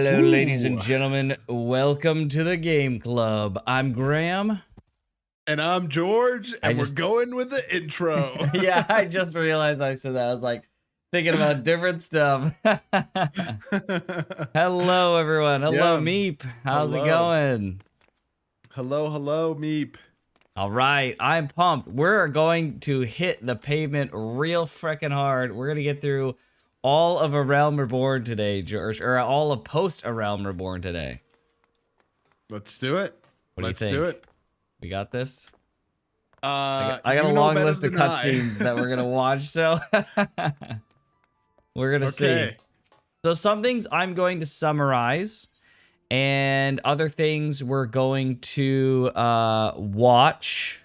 Hello, ladies and gentlemen. Welcome to the Game Club. I'm Graham. And I'm George, and we're going with the intro. Yeah, I just realized I said that. I was like thinking about different stuff. Hello, everyone. Hello, Meep. How's it going? Hello, Meep. All right, I'm pumped. We're going to hit the pavement real freaking hard. We're going to get through all of A Realm Reborn today, George, or all of Post-A Realm Reborn today. Let's do it. What do you think? Let's do it. We got this? I got a long list of cutscenes that we're going to watch, so we're going to see. So some things I'm going to summarize, and other things we're going to watch,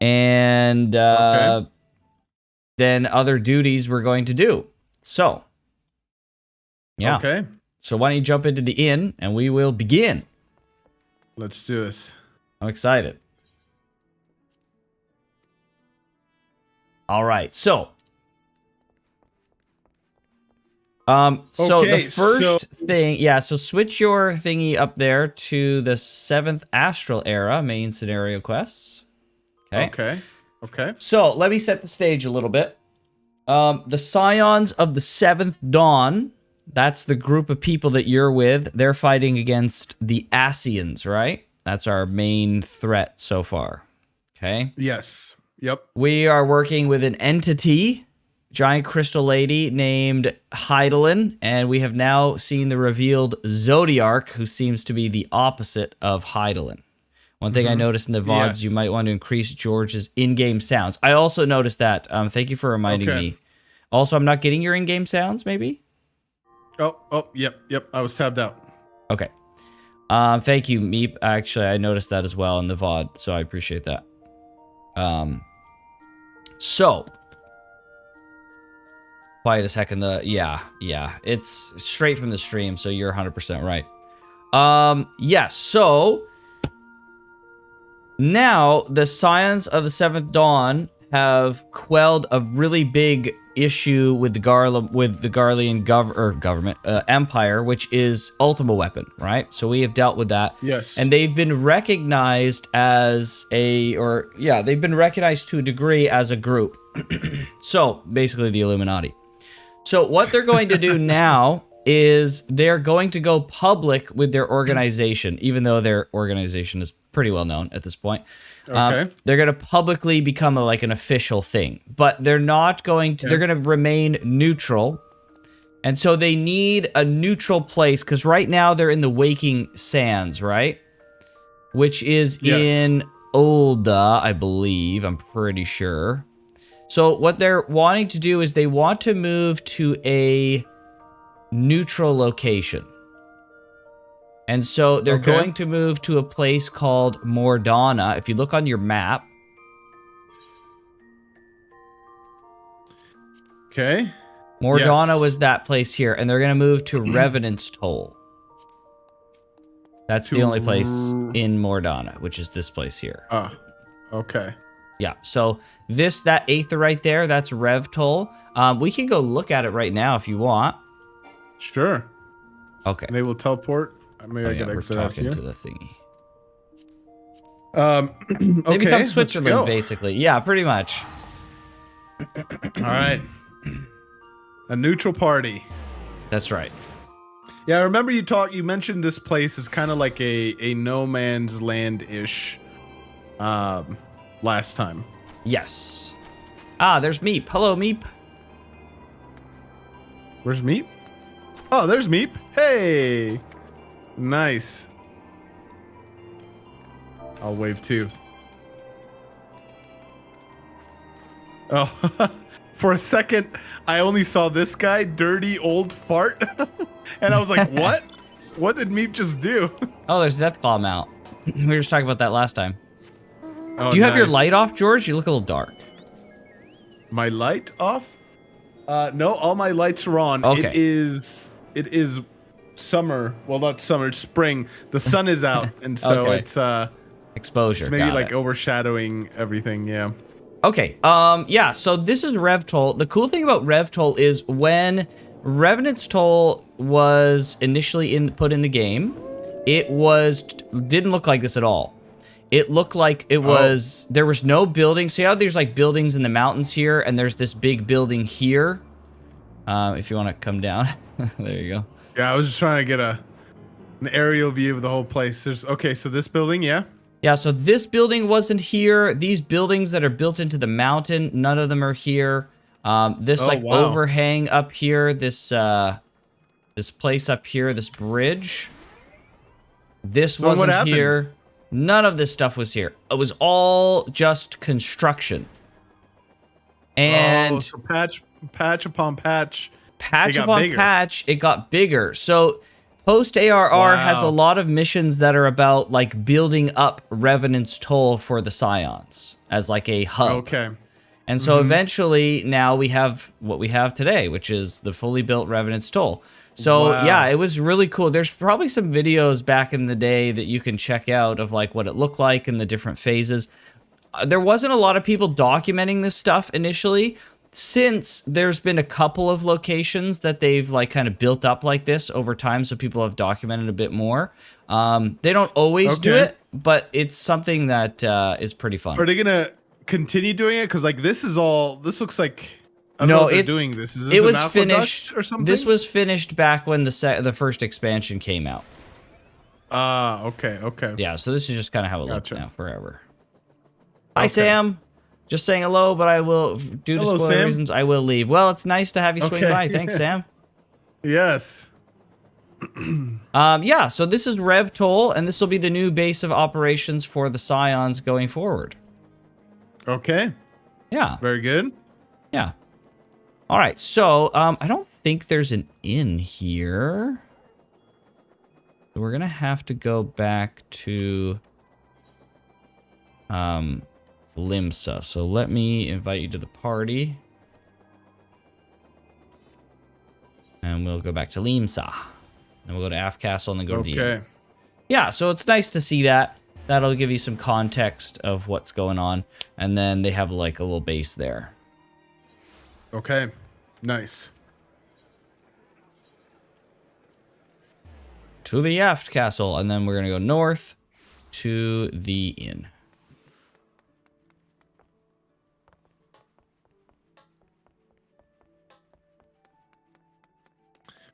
and then other duties we're going to do. So, yeah. Okay. So why don't you jump into the inn, and we will begin. Let's do this. I'm excited. All right, so the first thing, so switch your thingy up there to the 7th Astral Era main scenario quests. Okay. So let me set the stage a little bit. The Scions of the 7th Dawn, that's the group of people that you're with. They're fighting against the Ascians, right? That's our main threat so far. Okay? Yes. Yep. We are working with an entity, giant crystal lady named Hydaelyn, and we have now seen the revealed Zodiarch, who seems to be the opposite of Hydaelyn. One thing I noticed in the VODs, you might want to increase George's in-game sounds. I also noticed that. Thank you for reminding me. Also, I'm not getting your in-game sounds, maybe? Yep. I was tabbed out. Okay. Thank you, Meep. Actually, I noticed that as well in the VOD, so I appreciate that. So quiet as heck in the it's straight from the stream, so you're 100% right. So now the Scions of the 7th Dawn have quelled a really big issue with the Garlean government empire, which is Ultima Weapon, right? So we have dealt with that. Yes. And they've been recognized as they've been recognized to a degree as a group. So basically the Illuminati. So what they're going to do now is they're going to go public with their organization, even though their organization is pretty well known at this point. They're going to publicly become an official thing, but they're not going to, they're going to remain neutral. And so they need a neutral place, because right now they're in the Waking Sands, right? Which is in Ulda, I believe. I'm pretty sure. So what they're wanting to do is they want to move to a neutral location. And so they're going to move to a place called Mordana. If you look on your map. Okay. Mordana was that place here, and they're going to move to Revenant's Toll. That's the only place in Mordana, which is this place here. Okay. Yeah, so that Aether right there, that's Rev Toll. We can go look at it right now if you want. Sure. Okay. And they will teleport. Maybe I can exit out here. We're talking to the thingy. Okay. They become Switzerland, basically. Yeah, pretty much. All right. A neutral party. That's right. Yeah, I remember you mentioned this place is kind of like a no man's land-ish last time. Yes. There's Meep. Hello, Meep. Where's Meep? Oh, there's Meep. Hey. Nice. I'll wave too. Oh, for a second, I only saw this guy, dirty old fart. And I was like, what? What did Meep just do? Oh, there's Death Bomb out. We were just talking about that last time. Oh, do you have your light off, George? You look a little dark. My light off? No, all my lights are on. Okay. It is summer. Well, not summer, it's spring. The sun is out, and so it's exposure. It's maybe overshadowing everything, yeah. Okay. So this is RevToll. The cool thing about RevToll is when Revenant's Toll was initially put in the game. It didn't look like this at all. It looked like it was there was no building. See how there's like buildings in the mountains here, and there's this big building here. If you want to come down, there you go. Yeah, I was just trying to get an aerial view of the whole place. So this building, yeah. Yeah, so this building wasn't here. These buildings that are built into the mountain, none of them are here. This overhang up here, this place up here, this bridge. This wasn't here. None of this stuff was here. It was all just construction. And so patch upon patch. Patch upon patch, it got bigger. So POST-ARR has a lot of missions that are about like building up Revenant's Toll for the Scions as like a hub. Okay. And so eventually now we have what we have today, which is the fully built Revenant's Toll. So yeah, it was really cool. There's probably some videos back in the day that you can check out of like what it looked like in the different phases. There wasn't a lot of people documenting this stuff initially. Since there's been a couple of locations that they've like kind of built up like this over time, so people have documented a bit more. They don't always do it, but it's something that is pretty fun. Are they gonna continue doing it? Because like this looks like I don't know if they're doing this. Is this it was an finished or something? This was finished back when the first expansion came out. Okay. Yeah, so this is just kind of how it looks now forever. Hi, Sam. Just saying hello, but I will, due to spoiler reasons, I will leave. Well, it's nice to have you swing by. Thanks, Sam. Yes. Yeah, so this is Rev Toll, and this will be the new base of operations for the Scions going forward. Okay. Yeah. Very good. Yeah. All right, so I don't think there's an inn here. So we're going to have to go back to Limsa. So let me invite you to the party. And we'll go back to Limsa. And we'll go to Af Castle and then go to the inn. Okay. Yeah, so it's nice to see that. That'll give you some context of what's going on. And then they have like a little base there. Okay. Nice. To the Aft Castle. And then we're going to go north to the inn.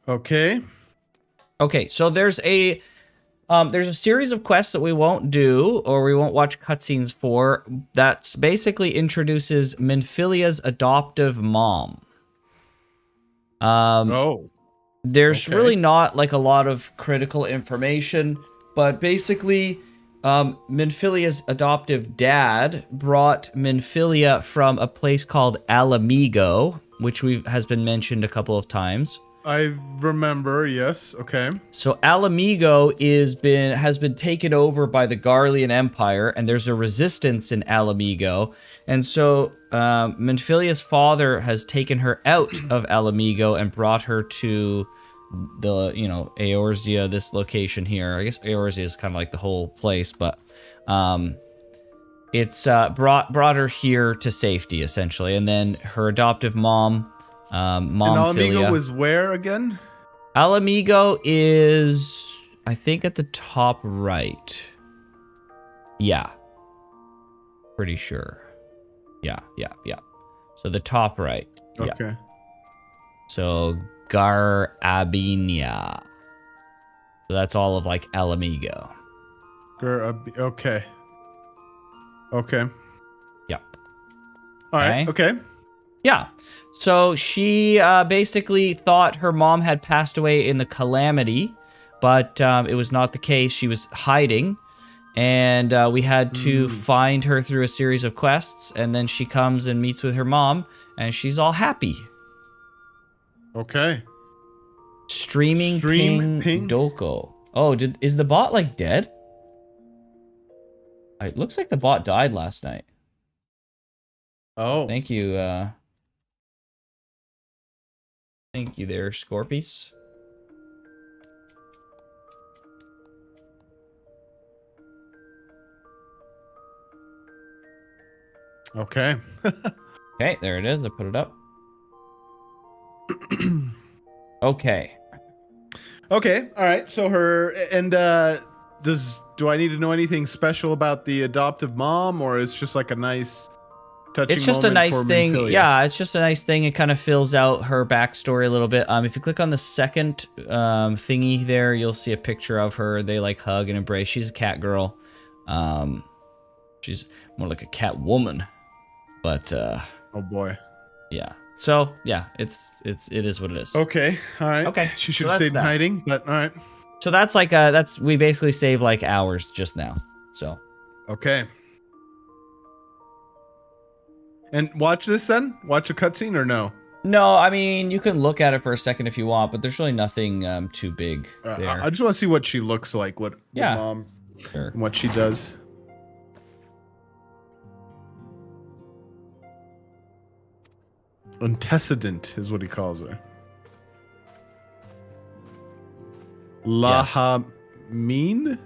Okay. Okay, so there's a series of quests that we won't do or we won't watch cutscenes for that basically introduces Minfilia's adoptive mom. There's really not like a lot of critical information, but basically Minfilia's adoptive dad brought Minfilia from a place called Alamigo, which has been mentioned a couple of times. I remember, yes. Okay. So Alamigo has been taken over by the Garlean Empire, and there's a resistance in Alamigo. And so Minfilia's father has taken her out of Alamigo and brought her to the, Eorzea, this location here. I guess Eorzea is kind of like the whole place, but it's brought her here to safety, essentially. And then her adoptive mom, and Alamigo was where again? Alamigo is, I think, at the top right. Yeah. Pretty sure. Yeah. So the top right. Okay. Yeah. So Gar-Abinia. So that's all of like Alamigo. Okay. Yep. All right. Okay. Yeah. So she basically thought her mom had passed away in the calamity, but it was not the case. She was hiding, and we had to find her through a series of quests, and then she comes and meets with her mom, and she's all happy. Okay. Stream ping Doko. Oh, is the bot like dead? It looks like the bot died last night. Oh. Thank you. Thank you there, Scorpies. Okay. Okay, there it is. I put it up. Okay. Okay, all right. So do I need to know anything special about the adoptive mom, or it's just like a nice touching It's just a moment nice for thing. Minfilia? Yeah, it's just a nice thing. It kind of fills out her backstory a little bit. If you click on the second thingy there, you'll see a picture of her. They like hug and embrace. She's a cat girl. She's more like a cat woman. But Oh boy. yeah. So yeah, it is what it is. Okay. All right. Okay, She should so have that's stayed that. in hiding, but all right. So that's like we basically saved like hours just now. So Okay. And watch this then? Watch a cutscene or no? no, I mean you can look at it for a second if you want, but there's really nothing too big there. I just want to see what she looks like. What Yeah. mom Sure. and what she does. Antecedent is what he calls her. Lahameen?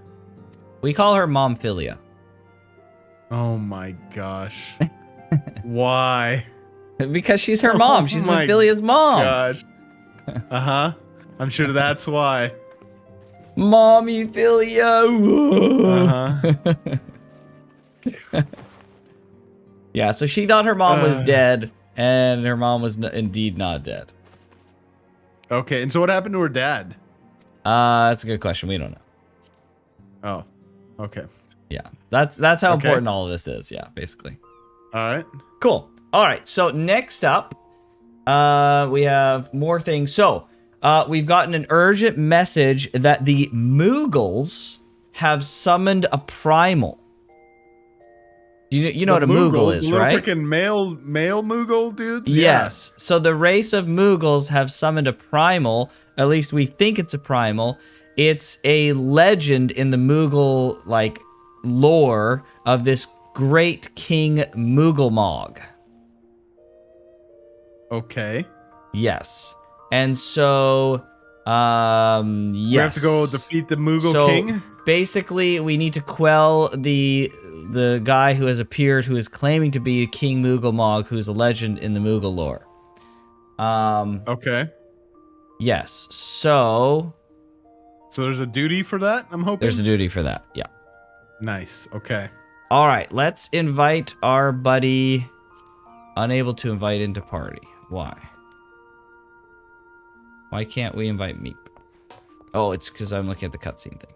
We call her Momphilia. Oh my gosh. Why? Because she's her mom. She's Oh my Momphilia's mom. Gosh. Uh-huh. I'm sure that's why. Mommy Philia. Uh-huh. Yeah, so she thought her mom was dead, and her mom was indeed not dead. Okay, and so what happened to her dad? That's a good question. We don't know. Oh. Okay. Yeah, that's how Okay. important all of this is. Yeah, basically. All right. Cool. All right. So next up, we have more things. So we've gotten an urgent message that the Moogles have summoned a primal. You know what a Moogle is, right? Freaking male Moogle dudes? Yes. So the race of Moogles have summoned a primal. At least we think it's a primal. It's a legend in the Moogle like lore of this great king Moogle-Mog. Okay. Yes. And so yes. We have to go defeat the Moogle King? Basically, we need to quell the guy who has appeared who is claiming to be King Moogle-Mog, who's a legend in the Moogle lore. Okay. Yes. So there's a duty for that, I'm hoping? there's a duty for that. Yeah. Nice. Okay. All right, let's invite our buddy. Unable to invite into party. Why? Why can't we invite Meep? Oh, it's because I'm looking at the cutscene thing.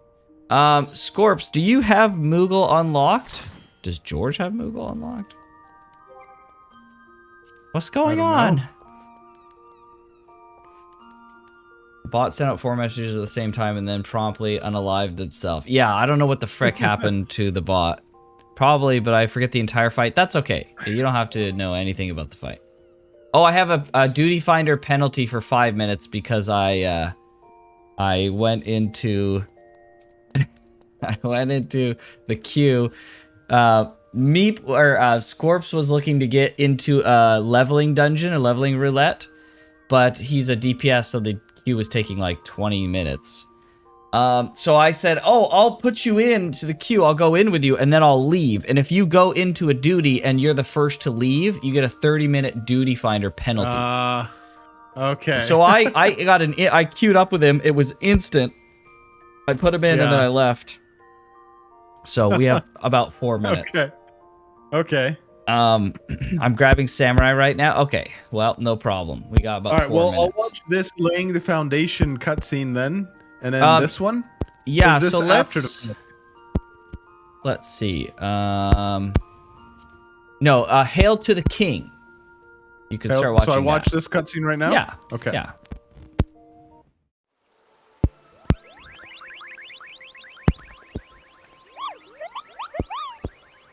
Scorps, do you have Moogle unlocked? Does George have Moogle unlocked? What's going on? know. The bot sent out 4 messages at the same time and then promptly unalived itself. Yeah, I don't know what the frick happened to the bot. Probably, but I forget the entire fight. That's okay. You don't have to know anything about the fight. Oh, I have a duty finder penalty for 5 minutes because I went into the queue. Meep or Scorps was looking to get into a leveling dungeon, a leveling roulette, but he's a DPS, so the queue was taking like 20 minutes. So I said, "Oh, I'll put you into the queue. I'll go in with you, and then I'll leave. And if you go into a duty and you're the first to leave, you get a 30-minute duty finder penalty." Okay. So I queued up with him. It was instant. I put him in and then I left. So we have about 4 minutes. Okay. I'm grabbing Samurai right now. Okay. Well, no problem. We got about 4 minutes. All right. Well, I'll watch this laying the foundation cutscene then, and then this one. Yeah. This So after let's see. No. Hail to the King. You can start watching. So I watch that. this cutscene right now. Yeah. Okay. Yeah.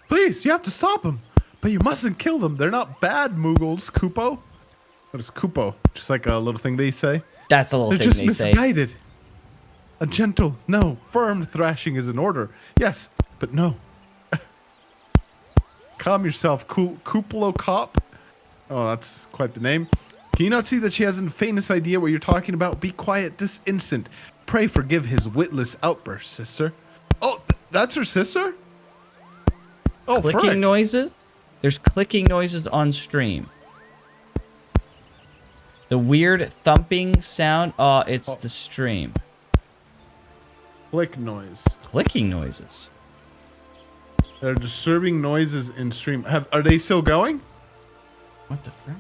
Please, you have to stop them, but you mustn't kill them. They're not bad Moogles, Kupo. What is Kupo? Just like a little thing they say. That's a little They're thing just they say. misguided. A gentle, no, firm thrashing is in order. Yes, but no. Calm yourself, Kuplo Cop. Oh, that's quite the name. Can you not see that she hasn't the faintest idea what you're talking about? Be quiet this instant. Pray forgive his witless outburst, sister. Oh, that's her sister? Oh, Clicking frick. noises? There's clicking noises on stream. The weird thumping sound. It's the stream. Click noise. Clicking noises. There are disturbing noises in stream. Are they still going? What the frick?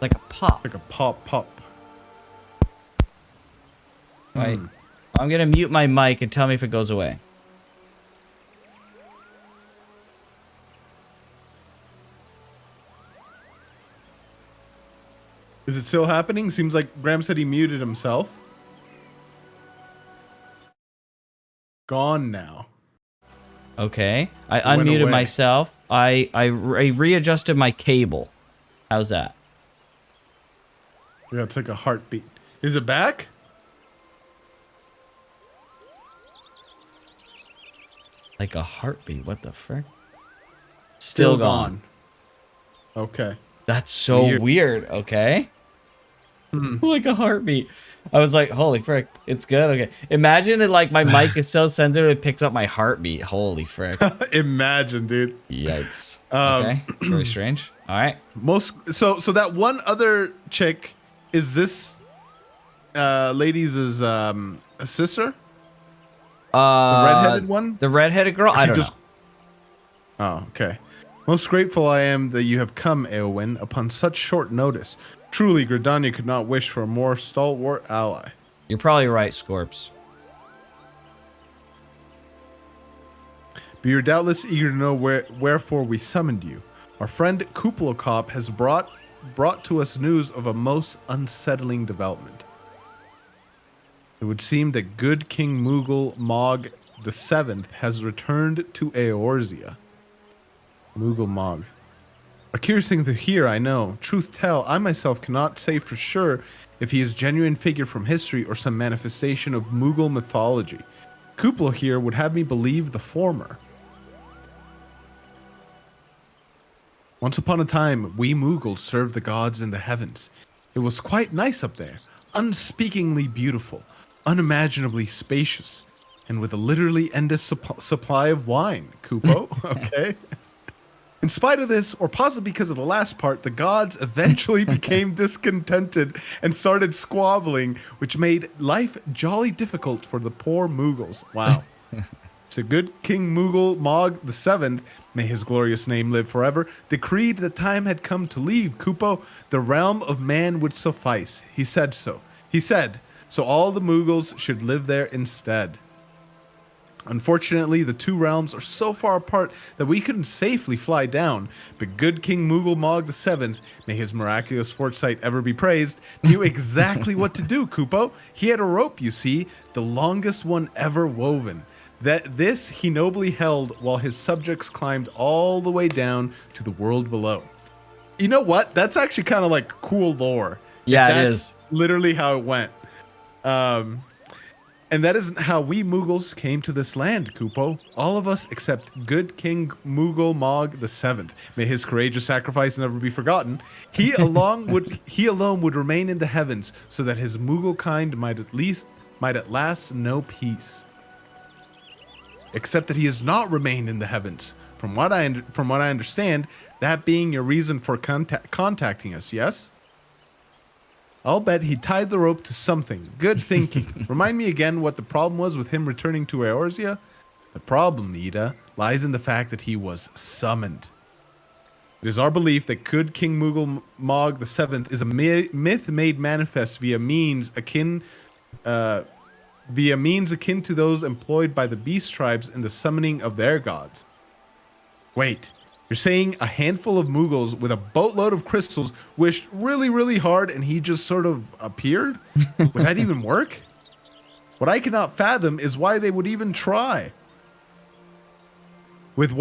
Like a pop. Like a pop. Right. I'm gonna mute my mic and tell me if it goes away. Is it still happening? Seems like Graham said he muted himself. Gone now. Okay. I Went unmuted away. myself. I readjusted my cable. How's that? Yeah, it's like a heartbeat. Is it back? Like a heartbeat. What the frick? Still gone. Okay. That's so weird. Okay. Like a heartbeat. I was like, holy frick. It's good. Okay. Imagine it like my mic is so sensitive it picks up my heartbeat. Holy frick. Imagine, dude. Yikes. Okay. Very strange. All right. So that one other chick, is this lady's sister? The redheaded one? The redheaded girl? I don't know. Oh, okay. Most grateful I am that you have come, Eowyn, upon such short notice. Truly, Gridania could not wish for a more stalwart ally. You're probably right, Scorps. But you're doubtless eager to know wherefore we summoned you. Our friend Kuplokop has brought to us news of a most unsettling development. It would seem that good King Moogle Mog the Seventh has returned to Eorzea. Moogle Mog. A curious thing to hear, I know. Truth tell, I myself cannot say for sure if he is a genuine figure from history or some manifestation of Moogle mythology. Kuplo here would have me believe the former. Once upon a time, we Moogles served the gods in the heavens. It was quite nice up there, unspeakingly beautiful, unimaginably spacious, and with a literally endless supply of wine, Kupo, okay? In spite of this, or possibly because of the last part, the gods eventually became discontented and started squabbling, which made life jolly difficult for the poor Moogles. Wow. So good King Moogle Mog the Seventh, may his glorious name live forever, decreed the time had come to leave Kupo. The realm of man would suffice. He said so. He said, so all the Moogles should live there instead. Unfortunately, the two realms are so far apart that we couldn't safely fly down, but good King Moogle Mog the Seventh, may his miraculous foresight ever be praised, knew exactly what to do, Kupo. He had a rope, you see, the longest one ever woven. This he nobly held while his subjects climbed all the way down to the world below. You know what? That's actually kind of like cool lore. Yeah, That's it is. Literally how it went. And that isn't how we Moogles came to this land, Kupo. All of us except good King Moogle Mog the Seventh. May his courageous sacrifice never be forgotten. He alone would remain in the heavens, so that his Moogle kind might at last know peace. Except that he has not remained in the heavens. From what I understand, that being your reason for contacting us, yes? I'll bet he tied the rope to something. Good thinking. Remind me again what the problem was with him returning to Eorzea? The problem, Ida, lies in the fact that he was summoned. It is our belief that good King Moogle Mog the Seventh is a myth made manifest via means akin to those employed by the beast tribes in the summoning of their gods. Wait. You're saying a handful of Moogles with a boatload of crystals wished really, really hard and he just sort of appeared? Would that even work? What I cannot fathom is why they would even try. With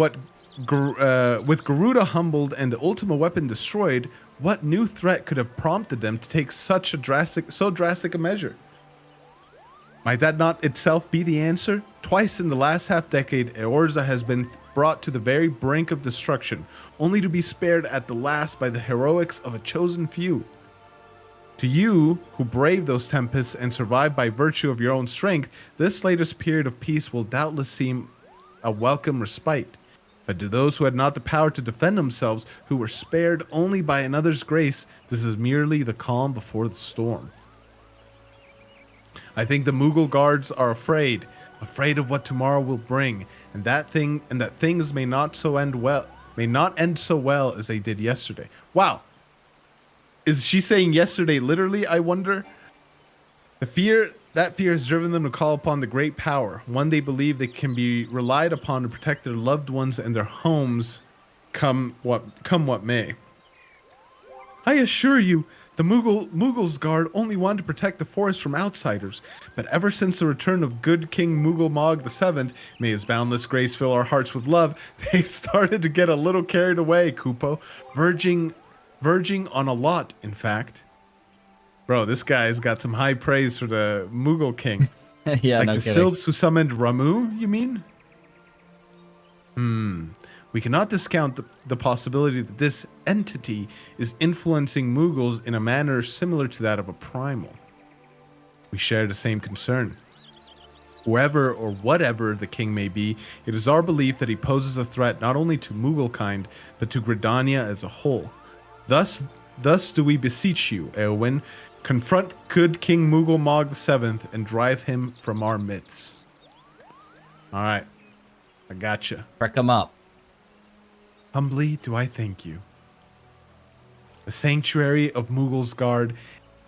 Garuda humbled and the Ultima weapon destroyed, what new threat could have prompted them to take so drastic a measure? Might that not itself be the answer? Twice in the last half-decade, Eorzea has been brought to the very brink of destruction, only to be spared at the last by the heroics of a chosen few. To you, who braved those tempests and survived by virtue of your own strength, this latest period of peace will doubtless seem a welcome respite. But to those who had not the power to defend themselves, who were spared only by another's grace, this is merely the calm before the storm. I think the Mughal guards are afraid of what tomorrow will bring, and that things may not end so well as they did yesterday. Wow. Is she saying yesterday literally, I wonder? That fear has driven them to call upon the great power, one they believe they can be relied upon to protect their loved ones and their homes come what may. I assure you, the Mughals guard only wanted to protect the forest from outsiders, but ever since the return of good King Mughal Mog VII, may his boundless grace fill our hearts with love, they've started to get a little carried away, Kupo, verging on a lot, in fact. Bro, this guy's got some high praise for the Mughal king. Yeah, like no the kidding. sylphs who summoned Ramu, you mean? We cannot discount the possibility that this entity is influencing Mughals in a manner similar to that of a primal. We share the same concern. Whoever or whatever the king may be, it is our belief that he poses a threat not only to Mughal kind, but to Gridania as a whole. Thus do we beseech you, Eowyn, confront good King Mughal Mog VII and drive him from our midst. All right, I gotcha. Break him up. Humbly do I thank you. The sanctuary of Mughal's guard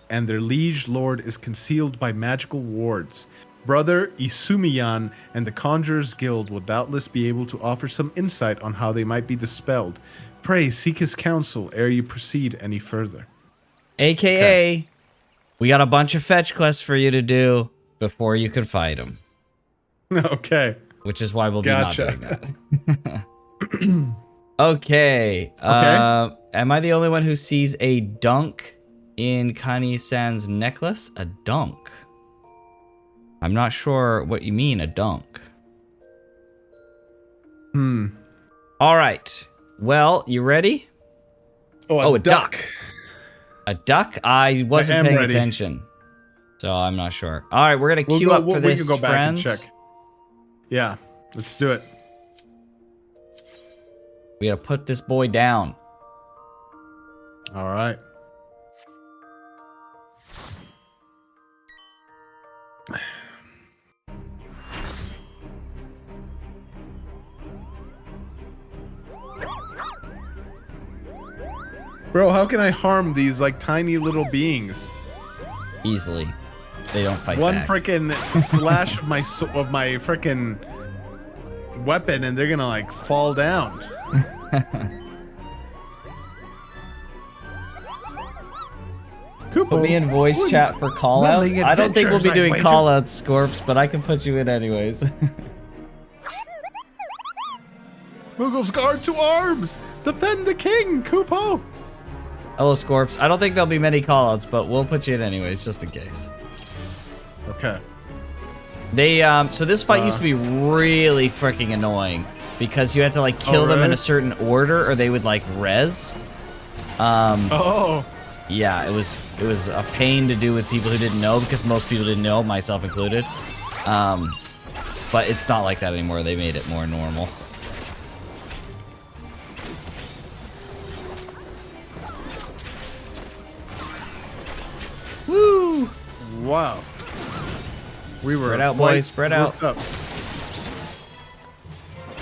and their liege lord is concealed by magical wards. Brother Isumiyan and the Conjurers Guild will doubtless be able to offer some insight on how they might be dispelled. Pray seek his counsel ere you proceed any further. AKA, Okay. we got a bunch of fetch quests for you to do before you can fight him. Okay. Which is why we'll be Gotcha. not doing that. Okay. Am I the only one who sees a dunk in Kani-san's necklace? A dunk? I'm not sure what you mean, a dunk. All right. Well, you ready? Oh, a duck. A duck? I wasn't am paying ready. attention. So I'm not sure. All right, we're going to queue up for this, We can go back friends. and check. Yeah, let's do it. We got to put this boy down. All right. Bro, how can I harm these like tiny little beings? Easily. They don't fight One back. freaking slash of my freaking weapon and they're gonna like fall down. Put me in voice chat for callouts. Meddling I don't think we'll be adventures, I doing wager. callouts, Scorps, but I can put you in anyways. Mughal's guard to arms! Defend the king, Kupo! Hello, Scorps. I don't think there'll be many callouts, but we'll put you in anyways, just in case. Okay. They so this fight used to be really freaking annoying because you had to like kill them in really? a certain order or they would like res. Oh. Yeah, it was a pain to do with people who didn't know because most people didn't know, myself included. But it's not like that anymore. They made it more normal. Woo! Wow. We were Spread out, boys. Spread out. Up.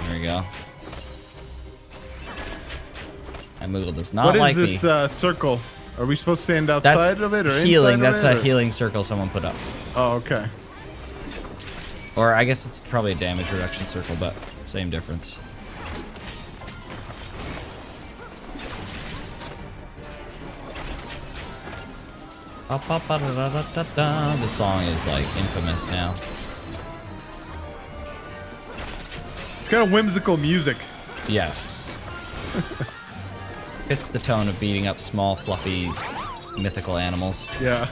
There we go. And Moogle does not What is like this me. circle? Are we supposed to stand outside That's of it or healing. inside That's of a it? Or? healing circle someone put up. Oh, okay. Or I guess it's probably a damage reduction circle, but same difference. The song is like infamous now. It's got a whimsical music. Yes. It's the tone of beating up small, fluffy, mythical animals. Yeah.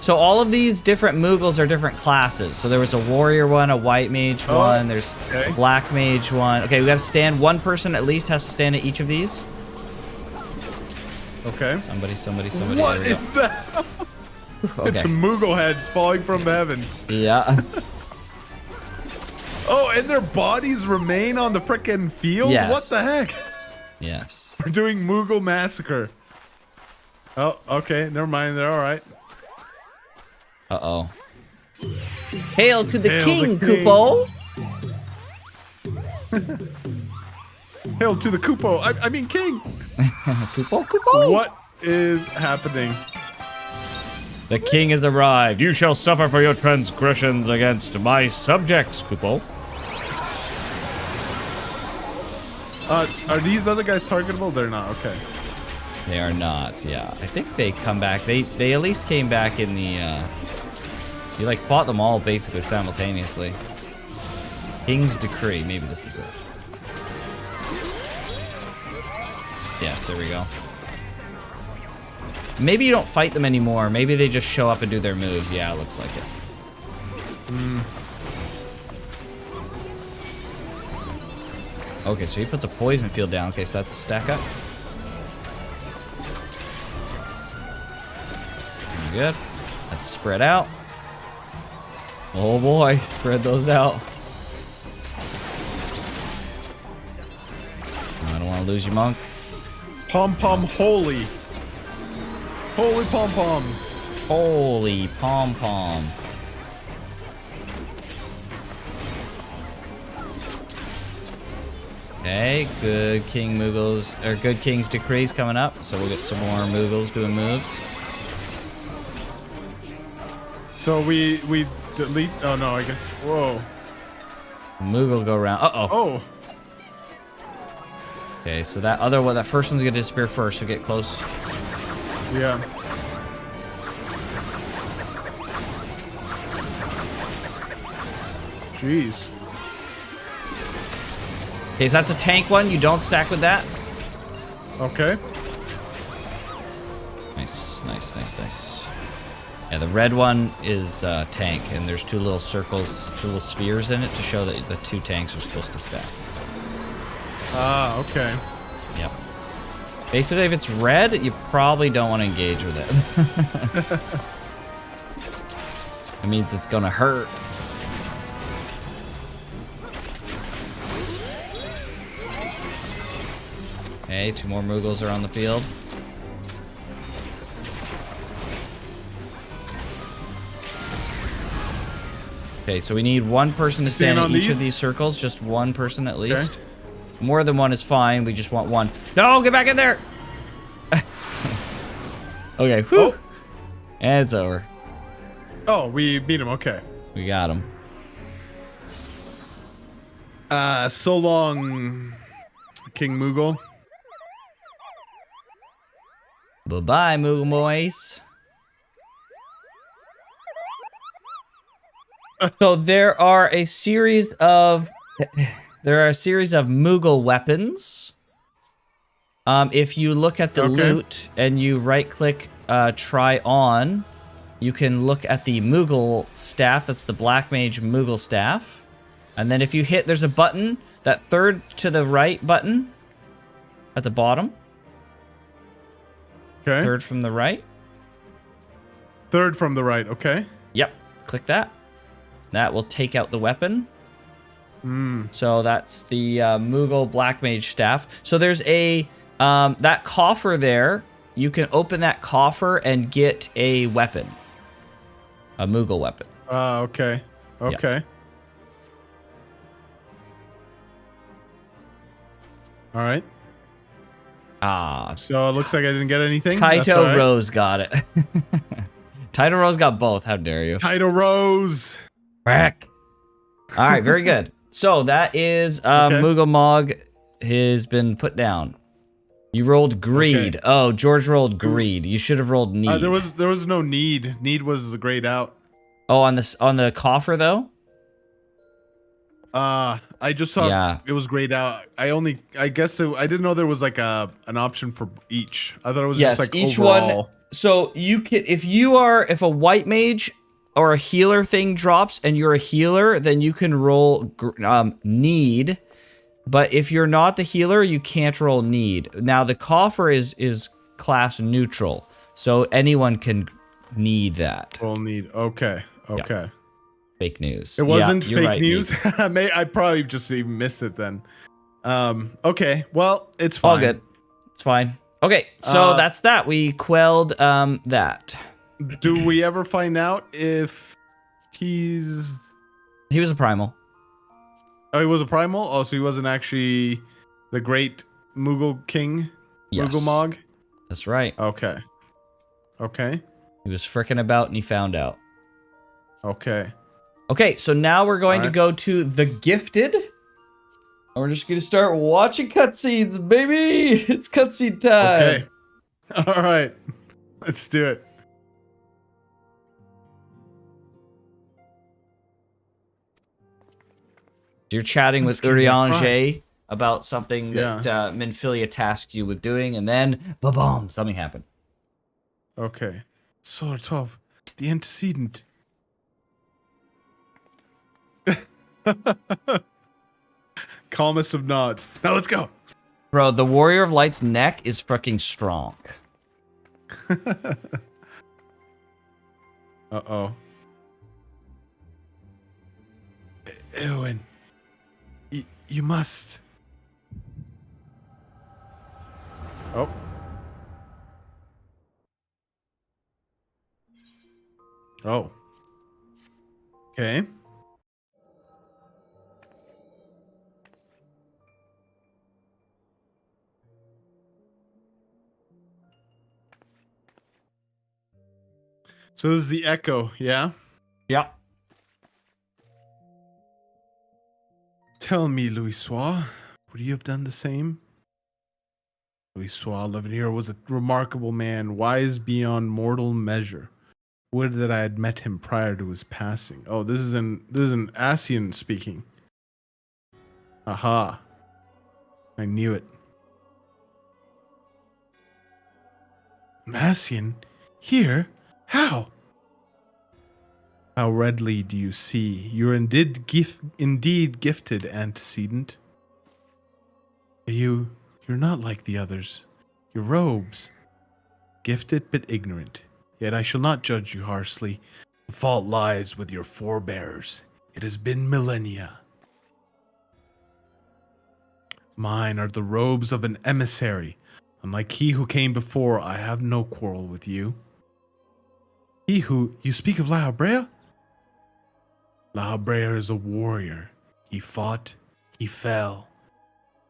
So all of these different Moogles are different classes. So there was a warrior one, a white mage one, there's okay. a black mage one. Okay, we gotta stand, one person at least has to stand at each of these. Okay. Somebody. What there we is that? It's Okay. Moogle heads falling from the heavens. Yeah. Oh, and their bodies remain on the frickin' field? Yes. What the heck? Yes. We're doing Moogle Massacre. Oh, okay. Never mind. They're all right. Uh-oh. Hail to the Hail king, the king. Kupo! Hail to the Kupo. I mean king. Kupo, Kupo! What is happening? The king has arrived. You shall suffer for your transgressions against my subjects, Kupo. Are these other guys targetable? They're not. Okay. They are not, yeah. I think they come back. They at least came back in the, you, like, fought them all basically simultaneously. King's Decree. Maybe this is it. Yes, there we go. Maybe you don't fight them anymore. Maybe they just show up and do their moves. Yeah, it looks like it. Okay, so he puts a poison field down. Okay, so that's a stack up. Very good. That's spread out. Oh boy, spread those out. I don't want to lose you, monk. Pom-pom holy. Holy pom-poms. Holy pom-pom. Okay, good King Moogles, or good King's Decrees coming up, so we'll get some more Moogles doing moves. So we delete. Oh no, I guess. Whoa. Moogle go around. Uh-oh. Oh. Okay, so that other one, that first one's gonna disappear first, so get close. Yeah. Jeez. Okay, so that's a tank one. You don't stack with that. Okay. Nice, nice, nice, nice. Yeah, the red one is tank, and there's two little circles, two little spheres in it to show that the two tanks are supposed to stack. Ah, okay. Yep. Basically, if it's red, you probably don't want to engage with it. It means it's gonna hurt. Okay, two more Moogles are on the field. Okay, so we need one person to stand in each of these circles. Just one person at least. Okay. More than one is fine. We just want one. No, get back in there! Okay, whew. Oh. And it's over. Oh, we beat him. Okay. We got him. So long, King Moogle. Bye-bye, Moogle boys. So there are a series of Moogle weapons. If you look at the loot and you right-click try on, you can look at the Moogle staff. That's the Black Mage Moogle staff. And then if you hit, there's a button, that third to the right button at the bottom. Okay. Third from the right. Third from the right. Okay. Yep. Click that. That will take out the weapon. So that's the Moogle Black Mage staff. So there's a that coffer there. You can open that coffer and get a weapon, a Moogle weapon. Okay. Okay. Yep. All right. Ah, So it looks like I didn't get anything. That's Taito all right. Rose got it. Taito Rose got both. How dare you? Taito Rose. Crack. All right, very good. So that is Moogle Mog has been put down. You rolled greed. Okay. Oh, George rolled greed. You should have rolled need. There was no need. Need was the grayed out. Oh, on the coffer though. I just saw it was grayed out. I guess I didn't know there was like an option for each. I thought it was just like each overall. one. So you can, if a white mage or a healer thing drops and you're a healer, then you can roll need. But if you're not the healer, you can't roll need. Now the coffer is class neutral, so anyone can need that. Roll need. Okay. Okay. Fake news. It wasn't you're fake right, news. Nick. I probably just even missed it then. Okay. Well, it's fine. All good. It's fine. Okay, so that's that. We quelled that. Do we ever find out if he's... He was a primal. Oh, he was a primal? Oh, so he wasn't actually the great Moogle king? Yes. Moogle Mog? That's right. Okay. Okay. He was fricking about and he found out. Okay. Okay, so now we're going to Alright. go to The Gifted. And we're just going to start watching cutscenes, baby! It's cutscene time. Okay. All right. Let's do it. You're chatting with Let's give me a Urianger about something Yeah. that Minfilia tasked you with doing, and then, ba-boom, something happened. Okay. Sort of. The antecedent. Calmest of nods. Now let's go. Bro, the Warrior of Light's neck is fucking strong. Uh-oh. Eowyn. You must. Oh. Oh. Okay. So this is the echo, yeah? Yep. Tell me, Louisoix, would you have done the same? Louisoix Levenir was a remarkable man, wise beyond mortal measure. Would that I had met him prior to his passing. Oh, this is an Asian speaking. Aha. I knew it. An Asian? Here? How? How readily do you see? You're indeed gifted, antecedent. You're not like the others. Your robes. Gifted but ignorant. Yet I shall not judge you harshly. The fault lies with your forebears. It has been millennia. Mine are the robes of an emissary. Unlike he who came before, I have no quarrel with you. He who... You speak of La Habrea? La Habrea is a warrior. He fought. He fell.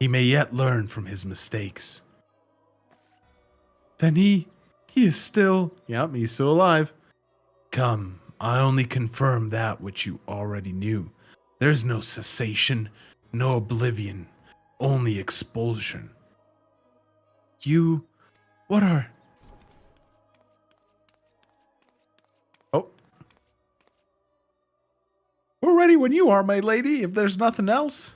He may yet learn from his mistakes. Then he is still... Yep, he's still alive. Come, I only confirm that which you already knew. There's no cessation, no oblivion, only expulsion. You... What are... Oh. We're ready when you are, my lady, if there's nothing else.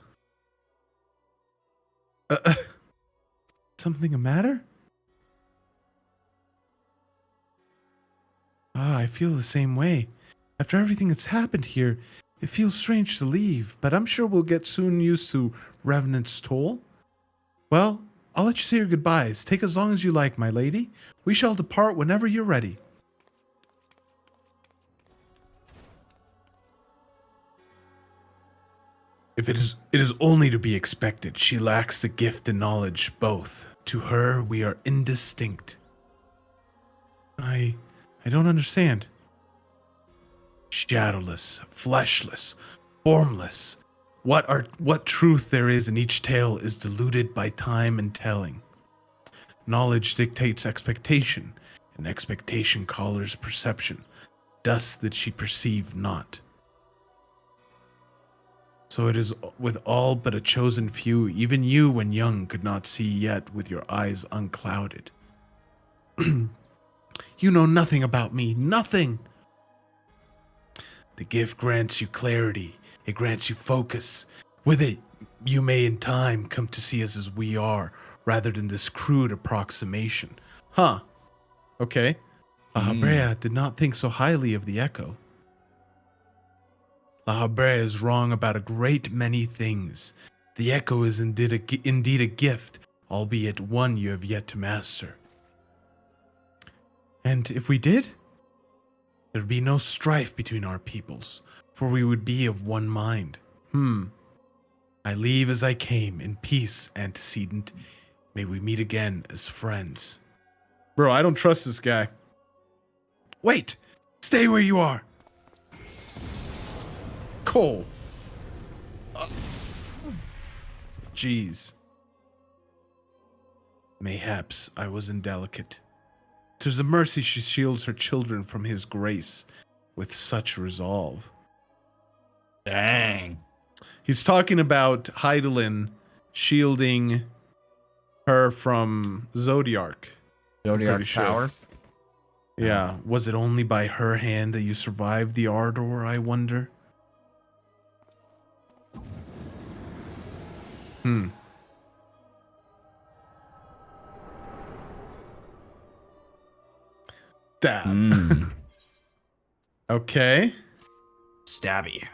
Something a matter? Ah, I feel the same way. After everything that's happened here, it feels strange to leave, but I'm sure we'll get soon used to Revenant's toll. Well, I'll let you say your goodbyes. Take as long as you like, my lady. We shall depart whenever you're ready. If it is only to be expected. She lacks the gift and knowledge, both. To her, we are indistinct. I don't understand. Shadowless, fleshless, formless. What truth there is in each tale is diluted by time and telling. Knowledge dictates expectation, and expectation collars perception, dust that she perceived not. So it is with all but a chosen few, even you when young could not see yet with your eyes unclouded. You know nothing about me, nothing! The gift grants you clarity, it grants you focus. With it, you may in time come to see us as we are, rather than this crude approximation. Huh. Okay. La Habrea did not think so highly of the Echo. La Habrea is wrong about a great many things. The Echo is indeed a gift, albeit one you have yet to master. And if we did, there'd be no strife between our peoples. for we would be of one mind. I leave as I came, in peace, antecedent. May we meet again as friends. Bro, I don't trust this guy. Wait! Stay where you are! Cole. Jeez. Mayhaps I was indelicate. 'Tis a mercy she shields her children from his grace with such resolve. Dang. He's talking about Heidelin shielding her from Zodiark. Zodiac sure. power. Yeah. Was it only by her hand that you survived the ardor, I wonder? Damn. Okay. Stabby.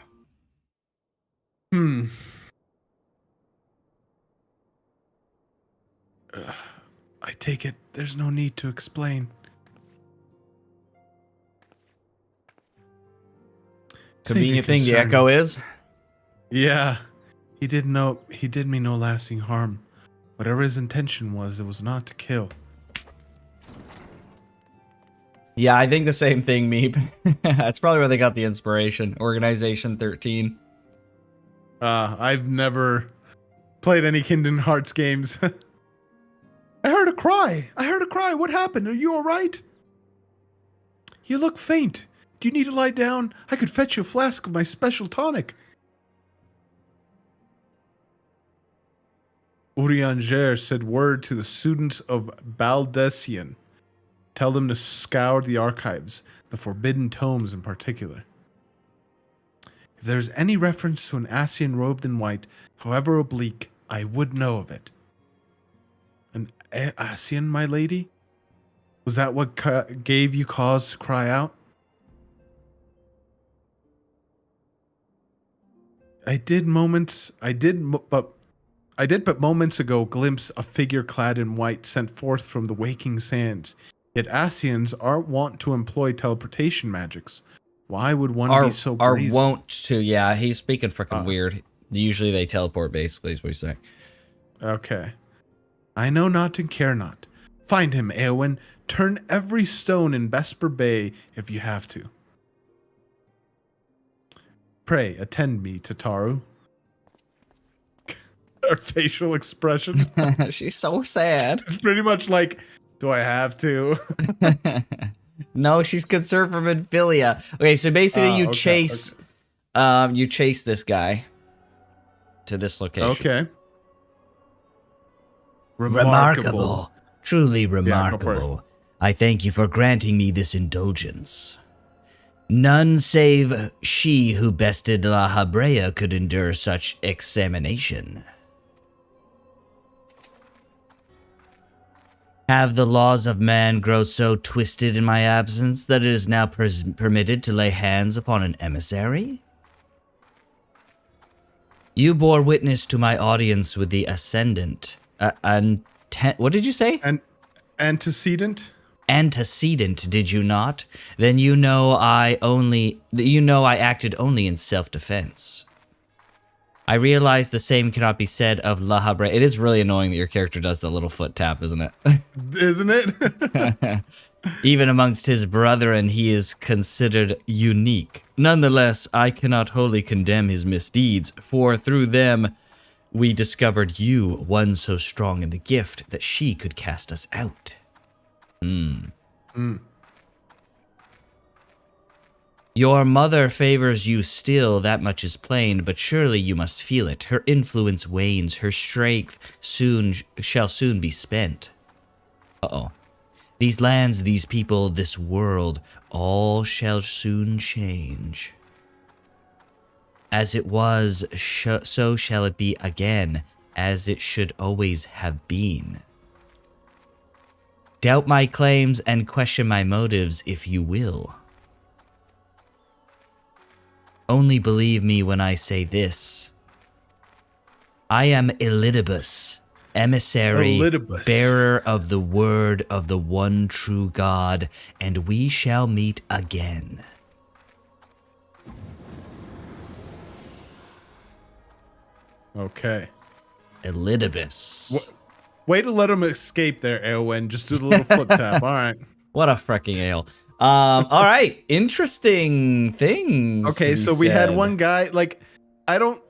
I take it there's no need to explain. Convenient thing the echo is. Yeah. He did me no lasting harm. Whatever his intention was, it was not to kill. Yeah, I think the same thing, Meep. That's probably where they got the inspiration. Organization 13. I've never played any Kingdom Hearts games. I heard a cry. What happened? Are you all right? You look faint. Do you need to lie down? I could fetch you a flask of my special tonic. Urianger said word to the students of Baldessian. Tell them to scour the archives, the forbidden tomes in particular. If there's any reference to an Asian robed in white, however oblique, I would know of it. An Asian, my lady? Was that what gave you cause to cry out? I did but moments ago glimpse a figure clad in white sent forth from the waking sands. Yet Asians aren't wont to employ teleportation magics. Why would one be so brazen? Are wont to, yeah, he's speaking freaking weird. Usually they teleport, basically, is what he's saying. Okay. I know not and care not. Find him, Eowyn. Turn every stone in Vesper Bay if you have to. Pray, attend me, Tataru. Her facial expression. She's so sad. It's pretty much like, do I have to? No, she's concerned for Minfilia. Okay, so basically you chase this guy to this location. Okay. Remarkable. Truly Yeah, go for remarkable. I thank you for granting me this indulgence. None save she who bested La Habrea could endure such examination. Have the laws of man grown so twisted in my absence that it is now permitted to lay hands upon an emissary? You bore witness to my audience with the Ascendant. What did you say? Antecedent? Antecedent, did you not? Then you know I acted only in self-defense. I realize the same cannot be said of La Habrea. It is really annoying that your character does the little foot tap, isn't it? Isn't it? Even amongst his brethren, he is considered unique. Nonetheless, I cannot wholly condemn his misdeeds, for through them we discovered you, one so strong in the gift that she could cast us out. Your mother favors you still, that much is plain, but surely you must feel it. Her influence wanes, her strength shall soon be spent. Uh-oh. These lands, these people, this world, all shall soon change. As it was, so shall it be again, as it should always have been. Doubt my claims and question my motives if you will. Only believe me when I say this. I am Elidibus, emissary, bearer of the word of the one true God, and we shall meet again. Okay. Elidibus. Way to let him escape there, Eowyn. Just do the little foot tap. All right. What a freaking ale. All right. Interesting things. Okay, so we had one guy, like, I don't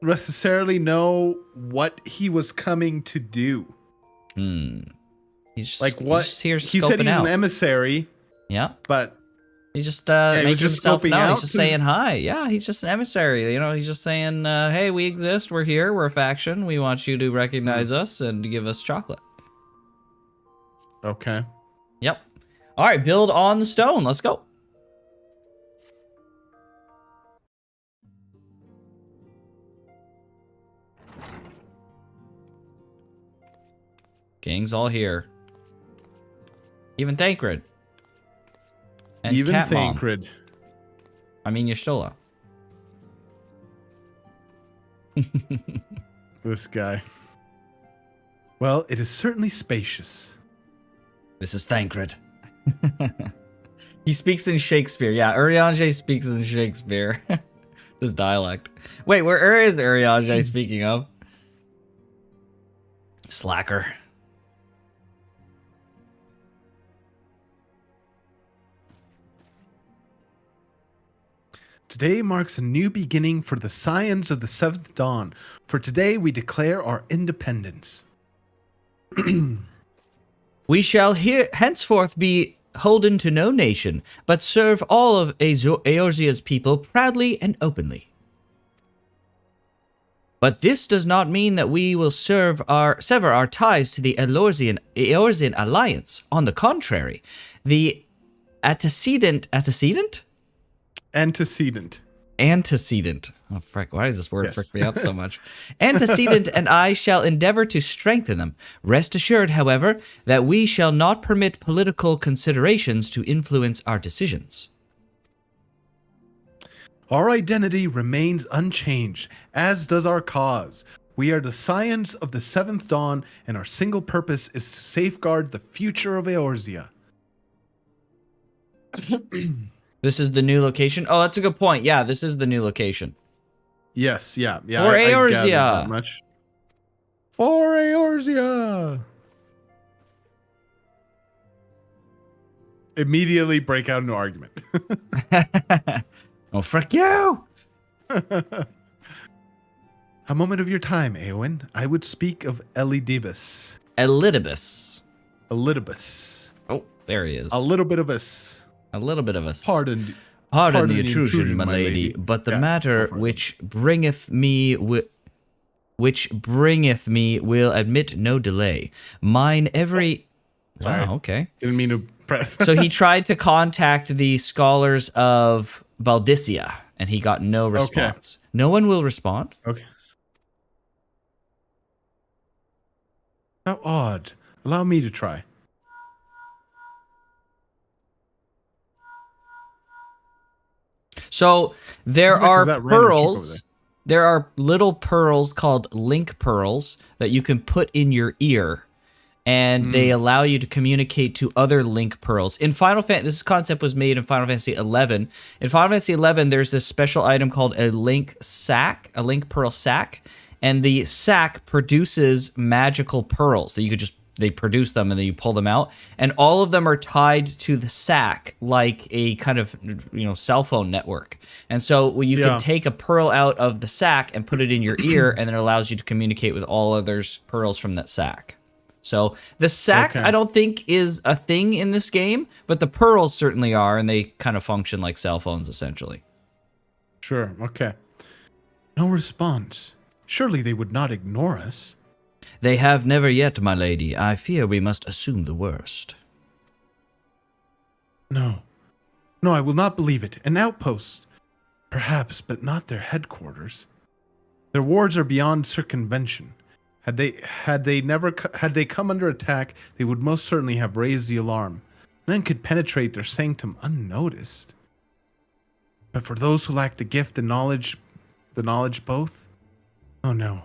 necessarily know what he was coming to do. He's just, Like what? He's just here he said scoping he's out. an emissary. Yeah. But he's just he making was just himself scoping known. out, He's just saying hi. Yeah, he's just an emissary. You know, he's just saying, hey, we exist. We're here. We're a faction. We want you to recognize us and give us chocolate. Okay. Yep. All right, build on the stone. Let's go. Gang's all here. Even Thancred. And Even Cat Mom. Thancred. I mean, Y'shtola. This guy. Well, it is certainly spacious. This is Thancred. He speaks in Shakespeare. Yeah, Urianger speaks in Shakespeare. This dialect. Wait, where is Urianger speaking of? Slacker. Today marks a new beginning for the Scions of the Seventh Dawn. For today we declare our independence. We shall henceforth be holden to no nation, but serve all of Eorzea's people proudly and openly. But this does not mean that we will sever our ties to the Eorzean alliance. On the contrary, the antecedent. Oh, frick. Why does this word frick me up so much? Antecedent and I shall endeavor to strengthen them. Rest assured, however, that we shall not permit political considerations to influence our decisions. Our identity remains unchanged, as does our cause. We are the Scions of the Seventh Dawn, and our single purpose is to safeguard the future of Eorzea. This is the new location? Oh, that's a good point. Yeah, this is the new location. Yes, yeah. For Eorzea. That much. For Eorzea. Immediately break out into argument. Oh, frick you! A moment of your time, Eowyn. I would speak of Elidibus. Elidibus. Elidibus. Oh, there he is. A little bit of us. A little bit of us. Pardon the intrusion, my lady. But the matter which bringeth me will admit no delay. Mine every. Sorry. Wow, okay. Didn't mean to press. So he tried to contact the scholars of Baldicia, and he got no response. Okay. No one will respond. Okay. How odd. Allow me to try. So there are pearls. There are little pearls called link pearls that you can put in your ear, and they allow you to communicate to other link pearls. In Final Fantasy, this concept was made in Final Fantasy 11. In Final Fantasy 11, there's this special item called a link sack, a link pearl sack, and the sack produces magical pearls that you could just. They produce them and then you pull them out, and all of them are tied to the sack like a kind of cell phone network. And so you can take a pearl out of the sack and put it in your ear, and then it allows you to communicate with all others pearls from that sack. So the sack I don't think is a thing in this game, but the pearls certainly are, and they kind of function like cell phones essentially. Sure. Okay. No response. Surely they would not ignore us. They have never yet, my lady. I fear we must assume the worst. No, I will not believe it. An outpost, perhaps, but not their headquarters. Their wards are beyond circumvention. Had they come under attack, they would most certainly have raised the alarm. None could penetrate their sanctum unnoticed. But for those who lack the gift and knowledge both, oh no.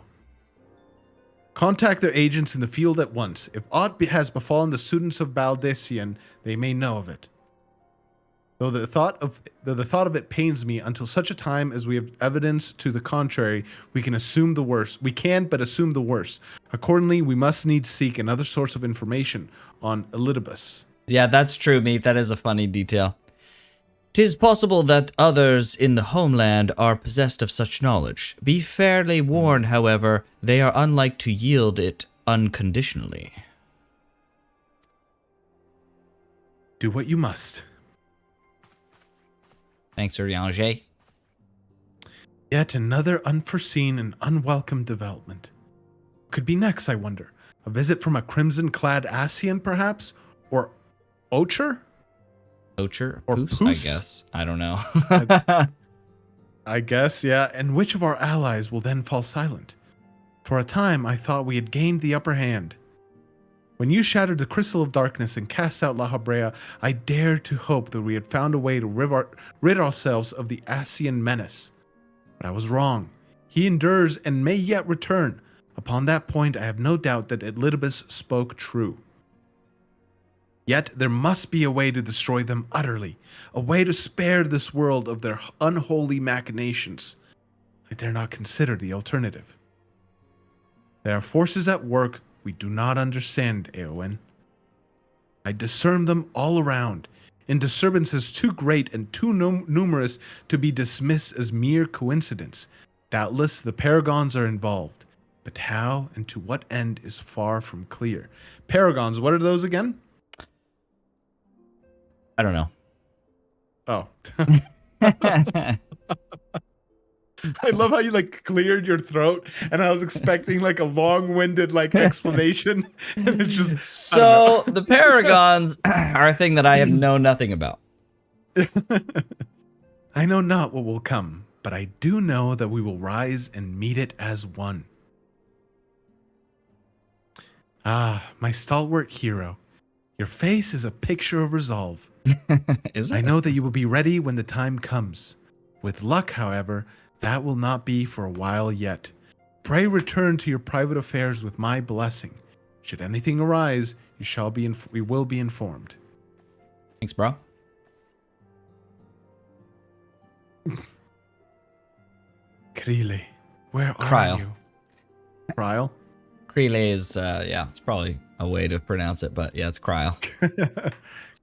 Contact their agents in the field at once. If aught has befallen the students of Baldician, they may know of it. Though the thought of it pains me, until such a time as we have evidence to the contrary, we can assume the worst. We can but assume the worst. Accordingly, we must needs seek another source of information on Elidibus. Yeah, that's true, Meep. That is a funny detail. 'Tis possible that others in the homeland are possessed of such knowledge. Be fairly warned, however, they are unlike to yield it unconditionally. Do what you must. Thanks, Urianger. Yet another unforeseen and unwelcome development. Could be next, I wonder. A visit from a crimson-clad Asian, perhaps? Or Ocher? Ocher? Or Poos, Poos? I guess. I don't know. I guess, yeah. And which of our allies will then fall silent? For a time, I thought we had gained the upper hand. When you shattered the Crystal of Darkness and cast out La Habrea, I dared to hope that we had found a way to rid ourselves of the Asian menace. But I was wrong. He endures and may yet return. Upon that point, I have no doubt that Elidibus spoke true. Yet there must be a way to destroy them utterly, a way to spare this world of their unholy machinations. I dare not consider the alternative. There are forces at work we do not understand, Eowyn. I discern them all around, in disturbances too great and too numerous to be dismissed as mere coincidence. Doubtless the Paragons are involved, but how and to what end is far from clear. Paragons, what are those again? I don't know. Oh. I love how you like cleared your throat, and I was expecting like a long-winded like explanation, and it's just So the Paragons are a thing that I have know nothing about. I know not what will come, but I do know that we will rise and meet it as one. Ah, my stalwart hero, your face is a picture of resolve. Is it? I know that you will be ready when the time comes. With luck, however, that will not be for a while yet. Pray return to your private affairs with my blessing. Should anything arise, we will be informed. Thanks, bro. Krile, where Kryle. are you? Kryle? Kryle is, yeah, it's probably a way to pronounce it, but yeah, it's Kryle.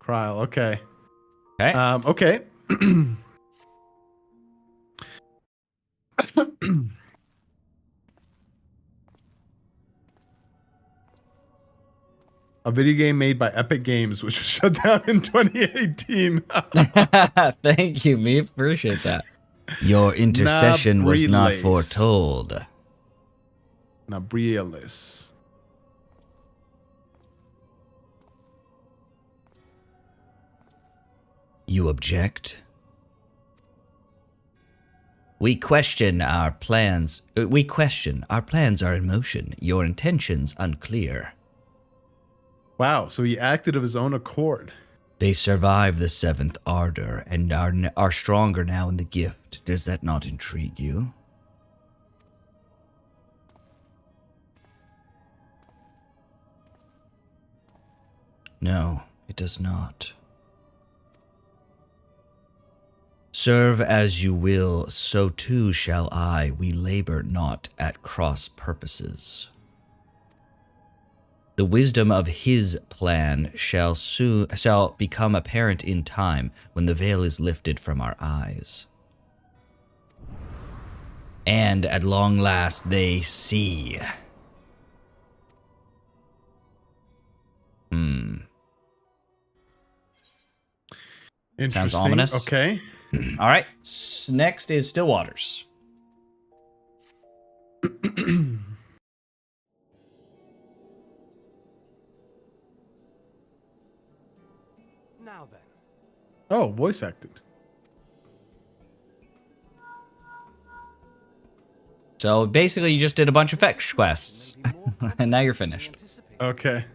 Kryle, okay. Okay. Okay. A video game made by Epic Games, which was shut down in 2018. Thank you, me. Appreciate that. Your intercession was not foretold. Nabrielis. You object? We question our plans. Our plans are in motion. Your intentions unclear. Wow, so he acted of his own accord. They survived the seventh ardor and are stronger now in the gift. Does that not intrigue you? No, it does not. Serve as you will, so too shall I. We labor not at cross purposes. The wisdom of his plan shall become apparent in time when the veil is lifted from our eyes. And at long last they see. Sounds ominous. Okay. All right. Next is Stillwaters. Now then. Oh, voice acted. So basically, you just did a bunch of fetch quests, and now you're finished. Okay.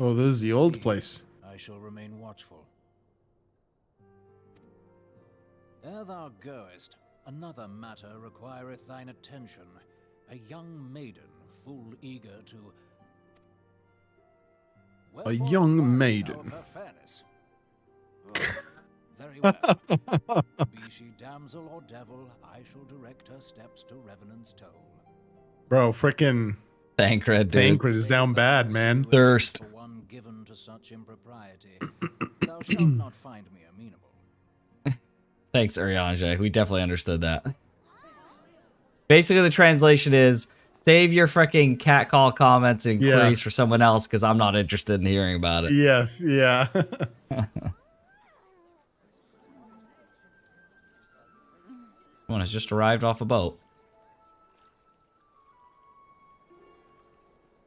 Oh, this is the old place. I shall remain watchful. Ere thou goest, Another matter requireth thine attention. A young maiden, full eager to... A young maiden. Of her fairness. Oh, very well. Be she damsel or devil, I shall direct her steps to Revenant's toll. Bro, frickin' Thancred, dude. Thancred is down bad, man. Thirst. For one given to such impropriety, thou shalt not find me amenable. Thanks, Urianger. We definitely understood that. Basically, the translation is, save your freaking catcall comments and queries for someone else, because I'm not interested in hearing about it. Yes, yeah. One has just arrived off a boat.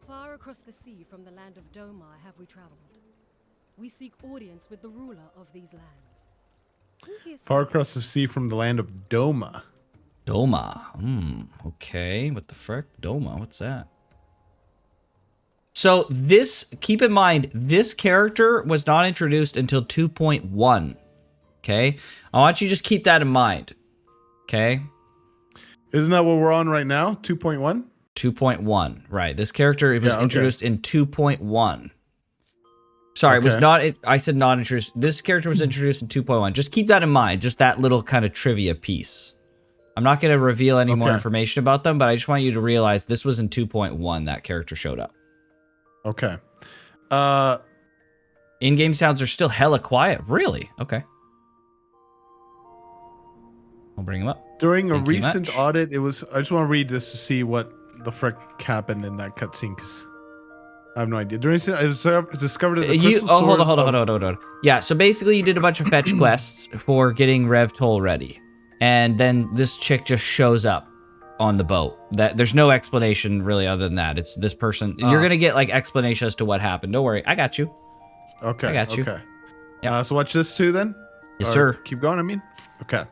Far across the sea from the land of Domar have we traveled. We seek audience with the ruler of these lands. Far across the sea from the land of Doma. Doma. Okay. What the frick? Doma. What's that? So this, keep in mind, this character was not introduced until 2.1. Okay? I want you to just keep that in mind. Okay? Isn't that what we're on right now? 2.1? 2.1. Right. This character was introduced in 2.1. Sorry, it was not. I said not introduced. This character was introduced in 2.1. Just keep that in mind. Just that little kind of trivia piece. I'm not going to reveal any more information about them, but I just want you to realize this was in 2.1 that character showed up. Okay. In-game sounds are still hella quiet. Really? Okay. I'll bring him up. During a recent audit, it was. I just want to read this to see what the frick happened in that cutscene, because I have no idea. During I discovered that the crystal hold on. Yeah, so basically you did a bunch of fetch quests for getting Rev Toll ready. And then this chick just shows up on the boat. There's no explanation really other than that. It's this person. You're going to get like explanation as to what happened. Don't worry. I got you. Okay. I got you. Okay. Yeah. So watch this too then? Yes, sir. Keep going, I mean. Okay.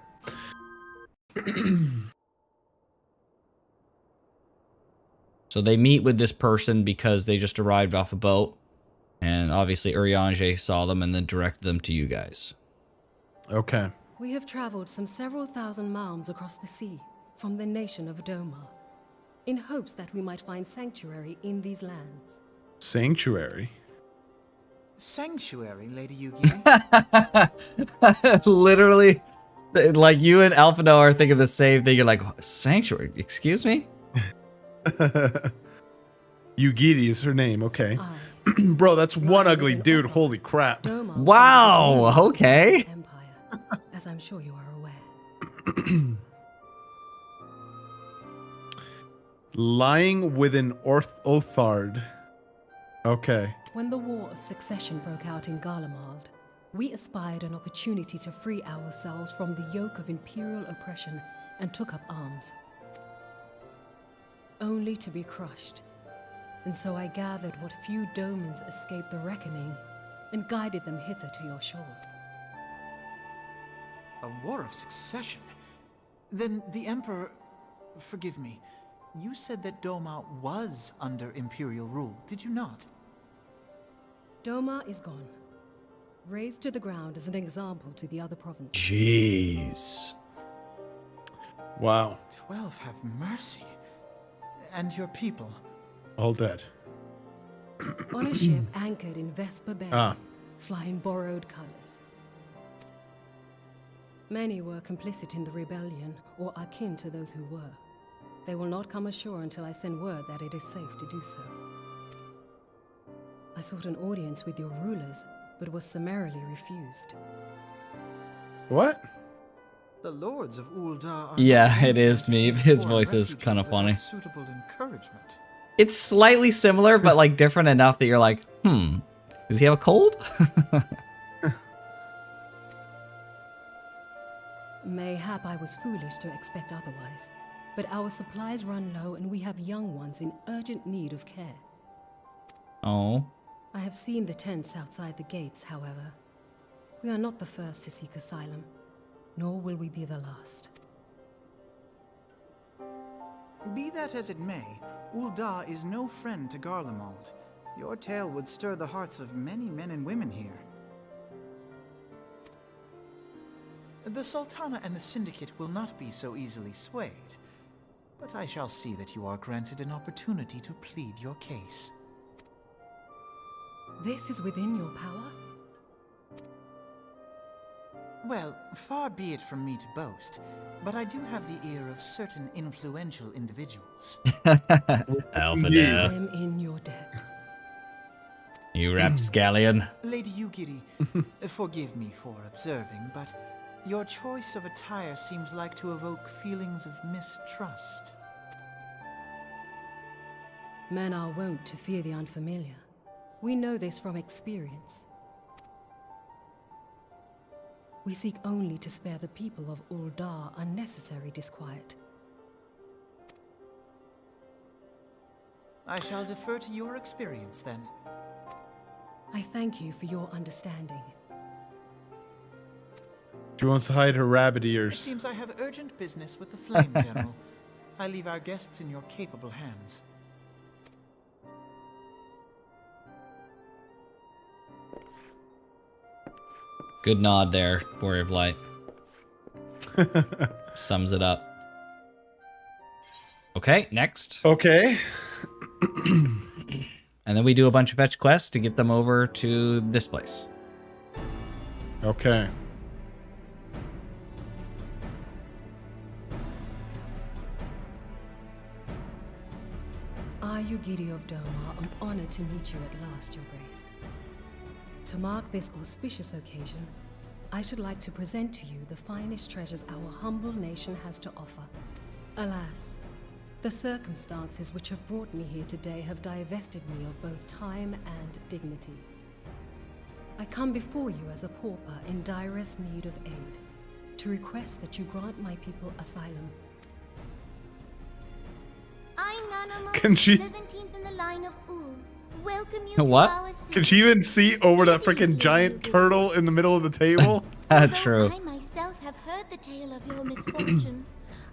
So they meet with this person because they just arrived off a boat. And obviously Urianger saw them and then directed them to you guys. Okay. We have traveled some several thousand miles across the sea from the nation of Doma, in hopes that we might find sanctuary in these lands. Sanctuary? Sanctuary, Lady Yugi. Literally, like you and Alphino are thinking the same thing. You're like, sanctuary? Excuse me? Yugiri is her name, okay. Bro, that's one ugly dude. Holy crap. Wow, okay. Empire, as I'm sure you are aware. Lying with an Othard. Okay. When the War of Succession broke out in Garlemald, we aspired an opportunity to free ourselves from the yoke of imperial oppression and took up arms. Only to be crushed. And so I gathered what few Domans escaped the reckoning and guided them hither to your shores. A war of succession? Then the Emperor... Forgive me. You said that Doma was under Imperial rule, did you not? Doma is gone. Razed to the ground as an example to the other provinces. Jeez. Wow. 12 have mercy. And your people? All dead. On a ship anchored in Vesper Bay, flying borrowed colors. Many were complicit in the rebellion, or akin to those who were. They will not come ashore until I send word that it is safe to do so. I sought an audience with your rulers, but was summarily refused. What? The lords of Uldar are Yeah, it is me. His voice is kind of funny. Suitable encouragement. It's slightly similar, but like different enough that you're like, does he have a cold? Mayhap I was foolish to expect otherwise, but our supplies run low and we have young ones in urgent need of care. Oh. I have seen the tents outside the gates, however. We are not the first to seek asylum, nor will we be the last. Be that as it may, Uldar is no friend to Garlemald. Your tale would stir the hearts of many men and women here. The Sultana and the Syndicate will not be so easily swayed, but I shall see that you are granted an opportunity to plead your case. This is within your power? Well, far be it from me to boast, but I do have the ear of certain influential individuals. Alpha Indeed. now. I'm in your debt. You rapscallion. Lady Yugiri, forgive me for observing, but your choice of attire seems like to evoke feelings of mistrust. Men are wont to fear the unfamiliar. We know this from experience. We seek only to spare the people of Uldar unnecessary disquiet. I shall defer to your experience then. I thank you for your understanding. She wants to hide her rabbit It ears. seems I have urgent business with the Flame General. I leave our guests in your capable hands. Good nod there, Warrior of Light. Sums it up. Okay, next. Okay. And then we do a bunch of fetch quests to get them over to this place. Okay. I, Yugiri of Domar, am honored to meet you at last, Your Grace. To mark this auspicious occasion, I should like to present to you the finest treasures our humble nation has to offer. Alas, the circumstances which have brought me here today have divested me of both time and dignity. I come before you as a pauper in direst need of aid, to request that you grant my people asylum. I'm Nanomo, Can she- 17th in the line of Ul. Welcome you What? to our city. Can she even see over that freaking giant turtle in the middle of the table? Although True. I myself have heard the tale of your misfortune,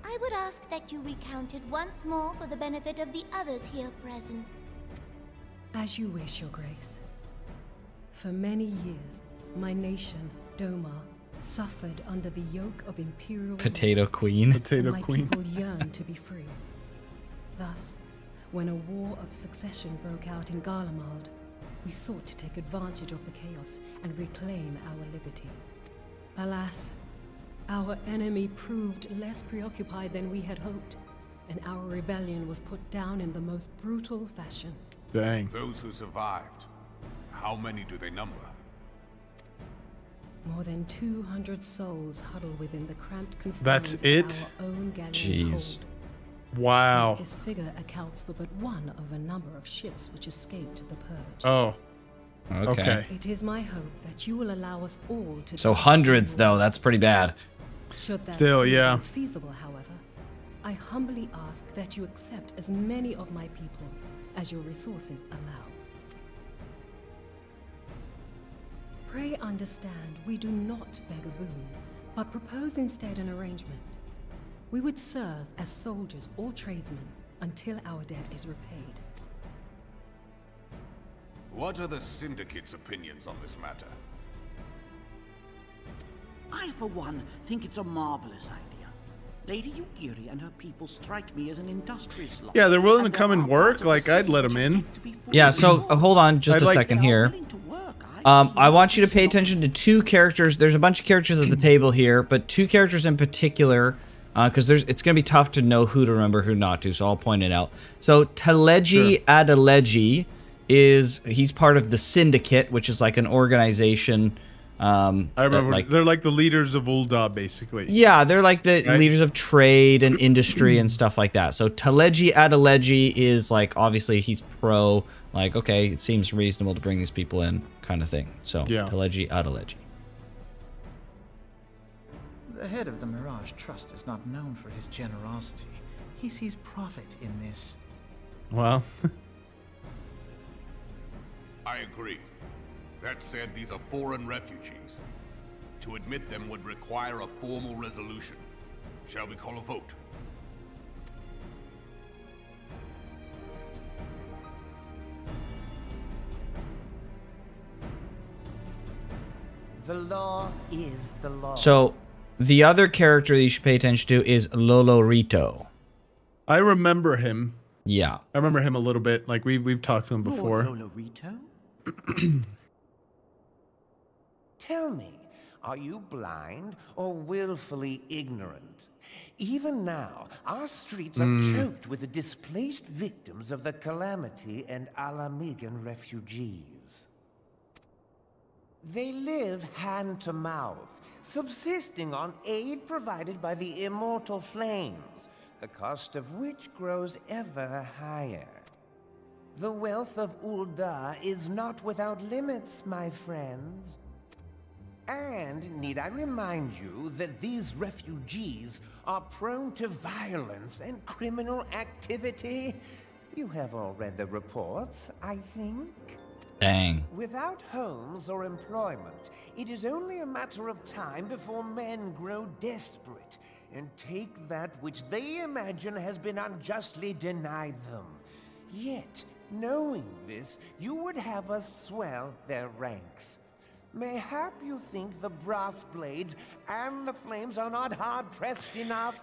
I would ask that you recount it once more for the benefit of the others here present. As you wish, Your Grace. For many years, my nation, Domar, suffered under the yoke of imperial Potato rule, Queen. Potato and my Queen. people yearned to be free. Thus, when a war of succession broke out in Garlemald, we sought to take advantage of the chaos and reclaim our liberty. Alas, our enemy proved less preoccupied than we had hoped, and our rebellion was put down in the most brutal fashion. Dang. Those who survived, how many do they number? More than 200 souls huddle within the cramped confines That's of it? our own galleon's Jeez. hold. Wow. This figure accounts for but one of a number of ships which escaped the purge. Oh. Okay. Okay. It is my hope that you will allow us all to. So die hundreds, in though. your That's hands. pretty bad. Should that Still, be yeah. unfeasible, however, I humbly ask that you accept as many of my people as your resources allow. Pray understand, we do not beg a boon, but propose instead an arrangement. We would serve as soldiers or tradesmen until our debt is repaid. What are the Syndicate's opinions on this matter? I, for one, think it's a marvelous idea. Lady Yugiri and her people strike me as an industrious lot. Yeah, they're willing to And come there and are work, parts of the like, I'd city let which 'em are in. yet to be fully Yeah, so restored. hold on just I'd a like- second They are here. willing to work. I've seen I want you to this pay lot. attention to two characters. There's a bunch of characters at the table here, but two characters in particular, because it's going to be tough to know who to remember, who not to, so I'll point it out. So Teleji Adeleji he's part of the Syndicate, which is like an organization. I remember. like, They're like the leaders of Ulda, basically. yeah, they're like the Right. leaders of trade and industry and stuff like that. So Teleji Adeleji is like, obviously he's pro, like, okay, it seems reasonable to bring these people in kind of thing. So Yeah. Teleji Adeleji. The head of the Mirage Trust is not known for his generosity. He sees profit in this. Well, I agree. That said, these are foreign refugees. To admit them would require a formal resolution. Shall we call a vote? The law is the law. So the other character that you should pay attention to is Lolorito. I remember him. Yeah. I remember him a little bit. Like we've talked to him before. Lord Lolorito? Tell me, are you blind or willfully ignorant? Even now, our streets are choked with the displaced victims of the Calamity and Alamigan refugees. They live hand to mouth, subsisting on aid provided by the immortal flames, the cost of which grows ever higher. The wealth of Ul'dah is not without limits, my friends. And need I remind you that these refugees are prone to violence and criminal activity? You have all read the reports, I think. Dang. Without homes or employment, it is only a matter of time before men grow desperate and take that which they imagine has been unjustly denied them. Yet, knowing this, you would have us swell their ranks. Mayhap you think the brass blades and the flames are not hard-pressed enough?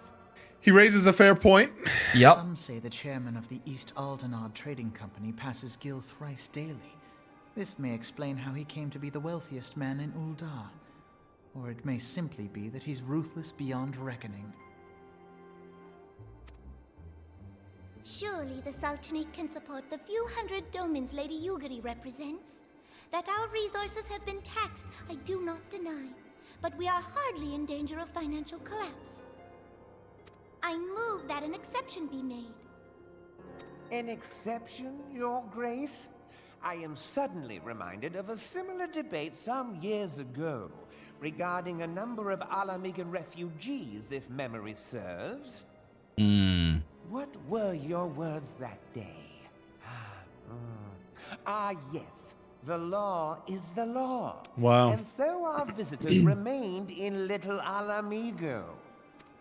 He raises a fair point. Yep. Some say the chairman of the East Aldenard Trading Company passes Gil thrice daily. This may explain how he came to be the wealthiest man in Ul'dah. Or it may simply be that he's ruthless beyond reckoning. Surely the Sultanate can support the few hundred domins Lady Yugiri represents. That our resources have been taxed, I do not deny. But we are hardly in danger of financial collapse. I move that an exception be made. An exception, Your Grace? I am suddenly reminded of a similar debate some years ago regarding a number of Alamigan refugees, if memory serves. What were your words that day? Yes. The law is the law. Wow. And so our visitors remained in Little Alamigo.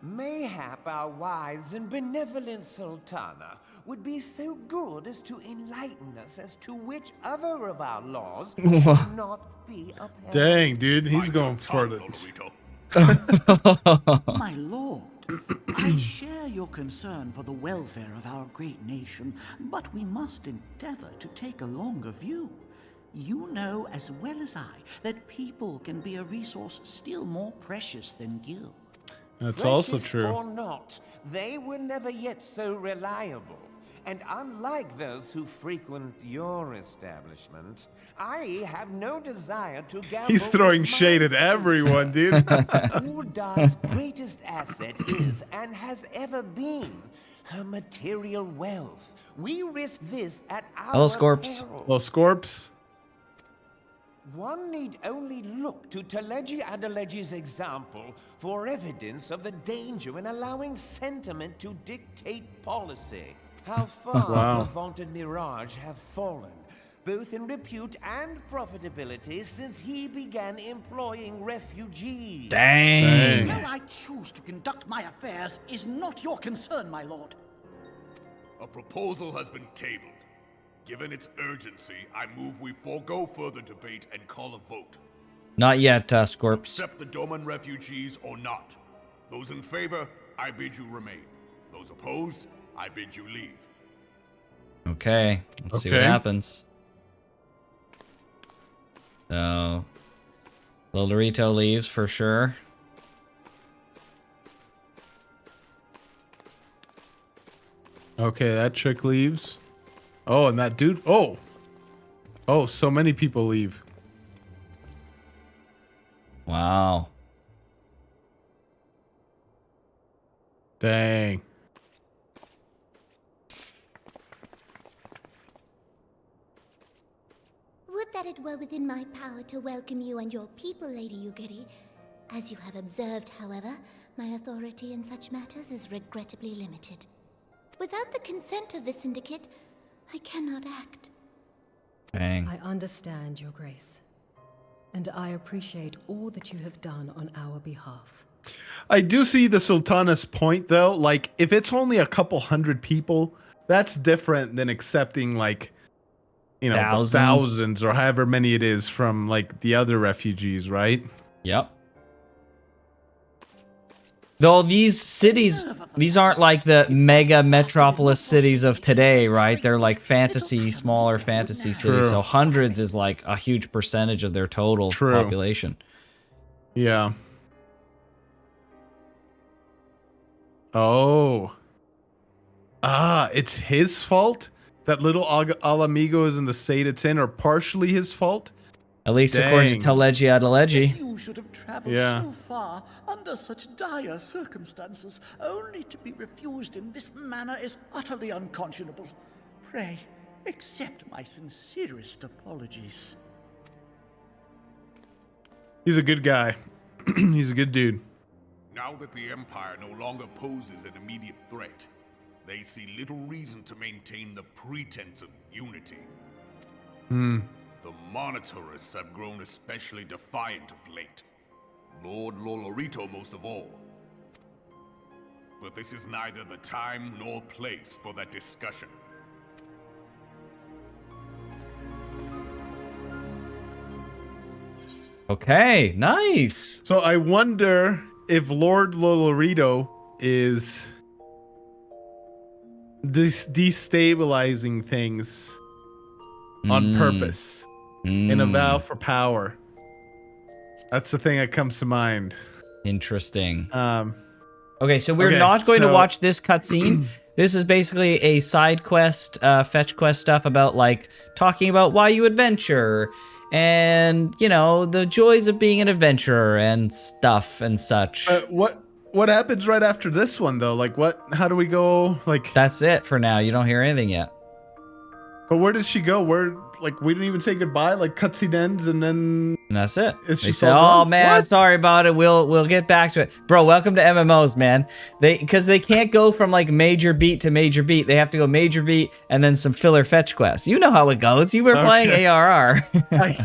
Mayhap our wise and benevolent Sultana would be so good as to enlighten us as to which other of our laws should not be upheld. Dang, dude, he's going for it. My lord, I share your concern for the welfare of our great nation, but we must endeavor to take a longer view. You know as well as I that people can be a resource still more precious than Gil. That's Precious also true. or not, they were never yet so reliable. And unlike those who frequent your establishment, I have no desire to gamble. He's throwing with my shade at everyone, dude. Uldah's greatest asset is and has ever been her material wealth. We risk this at our Hello, Scorps. peril. Well, Scorps. One need only look to Teleji Adeleji's example for evidence of the danger in allowing sentiment to dictate policy. How far Wow. the vaunted Mirage have fallen, both in repute and profitability since he began employing refugees. Dang. How I choose to conduct my affairs is not your concern, my lord. A proposal has been tabled. Given its urgency, I move we forego further debate and call a vote. Not yet, Scorps. Accept the Doman refugees or not. Those in favor, I bid you remain. Those opposed, I bid you leave. Okay, let's see what Okay. happens. So, Lolorito leaves for sure. Okay, that chick leaves. Oh, and that dude. Oh. Oh, so many people leave. Wow. Dang. Would that it were within my power to welcome you and your people, Lady Yugiri. As you have observed, however, my authority in such matters is regrettably limited. Without the consent of the Syndicate, I cannot act. Dang. I understand, Your Grace. And I appreciate all that you have done on our behalf. I do see the Sultana's point, though. Like, if it's only a couple hundred people, that's different than accepting, like, you know, Thousands. thousands or however many it is from, like, the other refugees, right? Yep. Though these cities, these aren't like the mega metropolis cities of today, right? They're like fantasy, smaller fantasy cities. True. So hundreds is like a huge percentage of their total population. Yeah. Oh. Ah, it's his fault that little Alamigo is in the state it's in, or partially his fault? At least according to Telegi Adeleji. You should have traveled Yeah. so far under such dire circumstances, only to be refused in this manner is utterly unconscionable. Pray, accept my sincerest apologies. He's a good guy. He's a good dude. Now that the Empire no longer poses an immediate threat, they see little reason to maintain the pretense of unity. The Monitorists have grown especially defiant of late. Lord Lolorito most of all. But this is neither the time nor place for that discussion. Okay, nice. So I wonder if Lord Lolorito is destabilizing things on purpose in a vow for power. That's the thing that comes to mind. Interesting. Okay, so we're not going to watch this cutscene. This is basically a side quest, fetch quest stuff about like talking about why you adventure and, you know, the joys of being an adventurer and stuff and such. What happens right after this one though? Like how do we go? Like that's it for now. You don't hear anything yet. But where does she go? We didn't even say goodbye. Like cutscene ends and then that's it. Is she they so say, gone? "Oh man, sorry about it. We'll get back to it, bro." Welcome to MMOs, man. Because they can't go from like major beat to major beat. They have to go major beat and then some filler fetch quests. You know how it goes. You were playing ARR.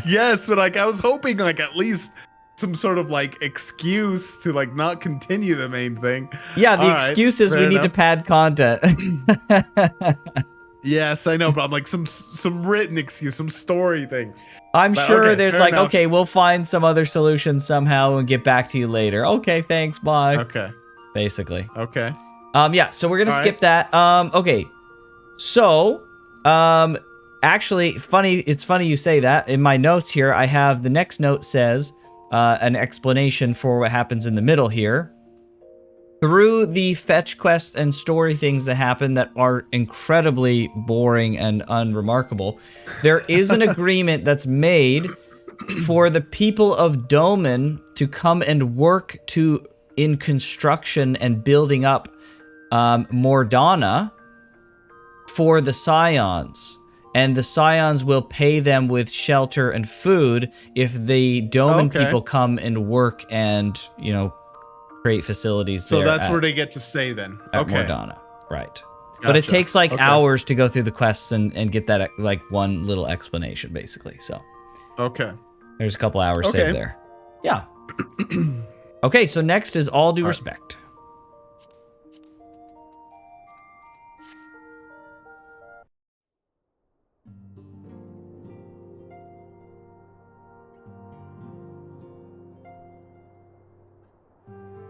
Yes, but like I was hoping like at least some sort of like excuse to like not continue the main thing. Yeah, the excuse is we need to pad content. Yes, I know, but I'm like some written excuse, some story thing. I'm sure there's like, enough. okay, we'll find some other solution somehow and get back to you later. Okay, thanks, bye. Okay. Basically. Okay. Yeah, so we're gonna skip that. Okay. So, actually, it's funny you say that. In my notes here, I have the next note says an explanation for what happens in the middle here. Through the fetch quests and story things that happen that are incredibly boring and unremarkable, there is an agreement that's made for the people of Doman to come and work in construction and building up Mordana for the Scions. And the Scions will pay them with shelter and food if the Doman people come and work and, you know, create facilities there. So that's where they get to stay then. At Mordana, right. But it takes like hours to go through the quests and get that like one little explanation, basically. So there's a couple hours saved there. Yeah. Okay, so next is All Due Respect.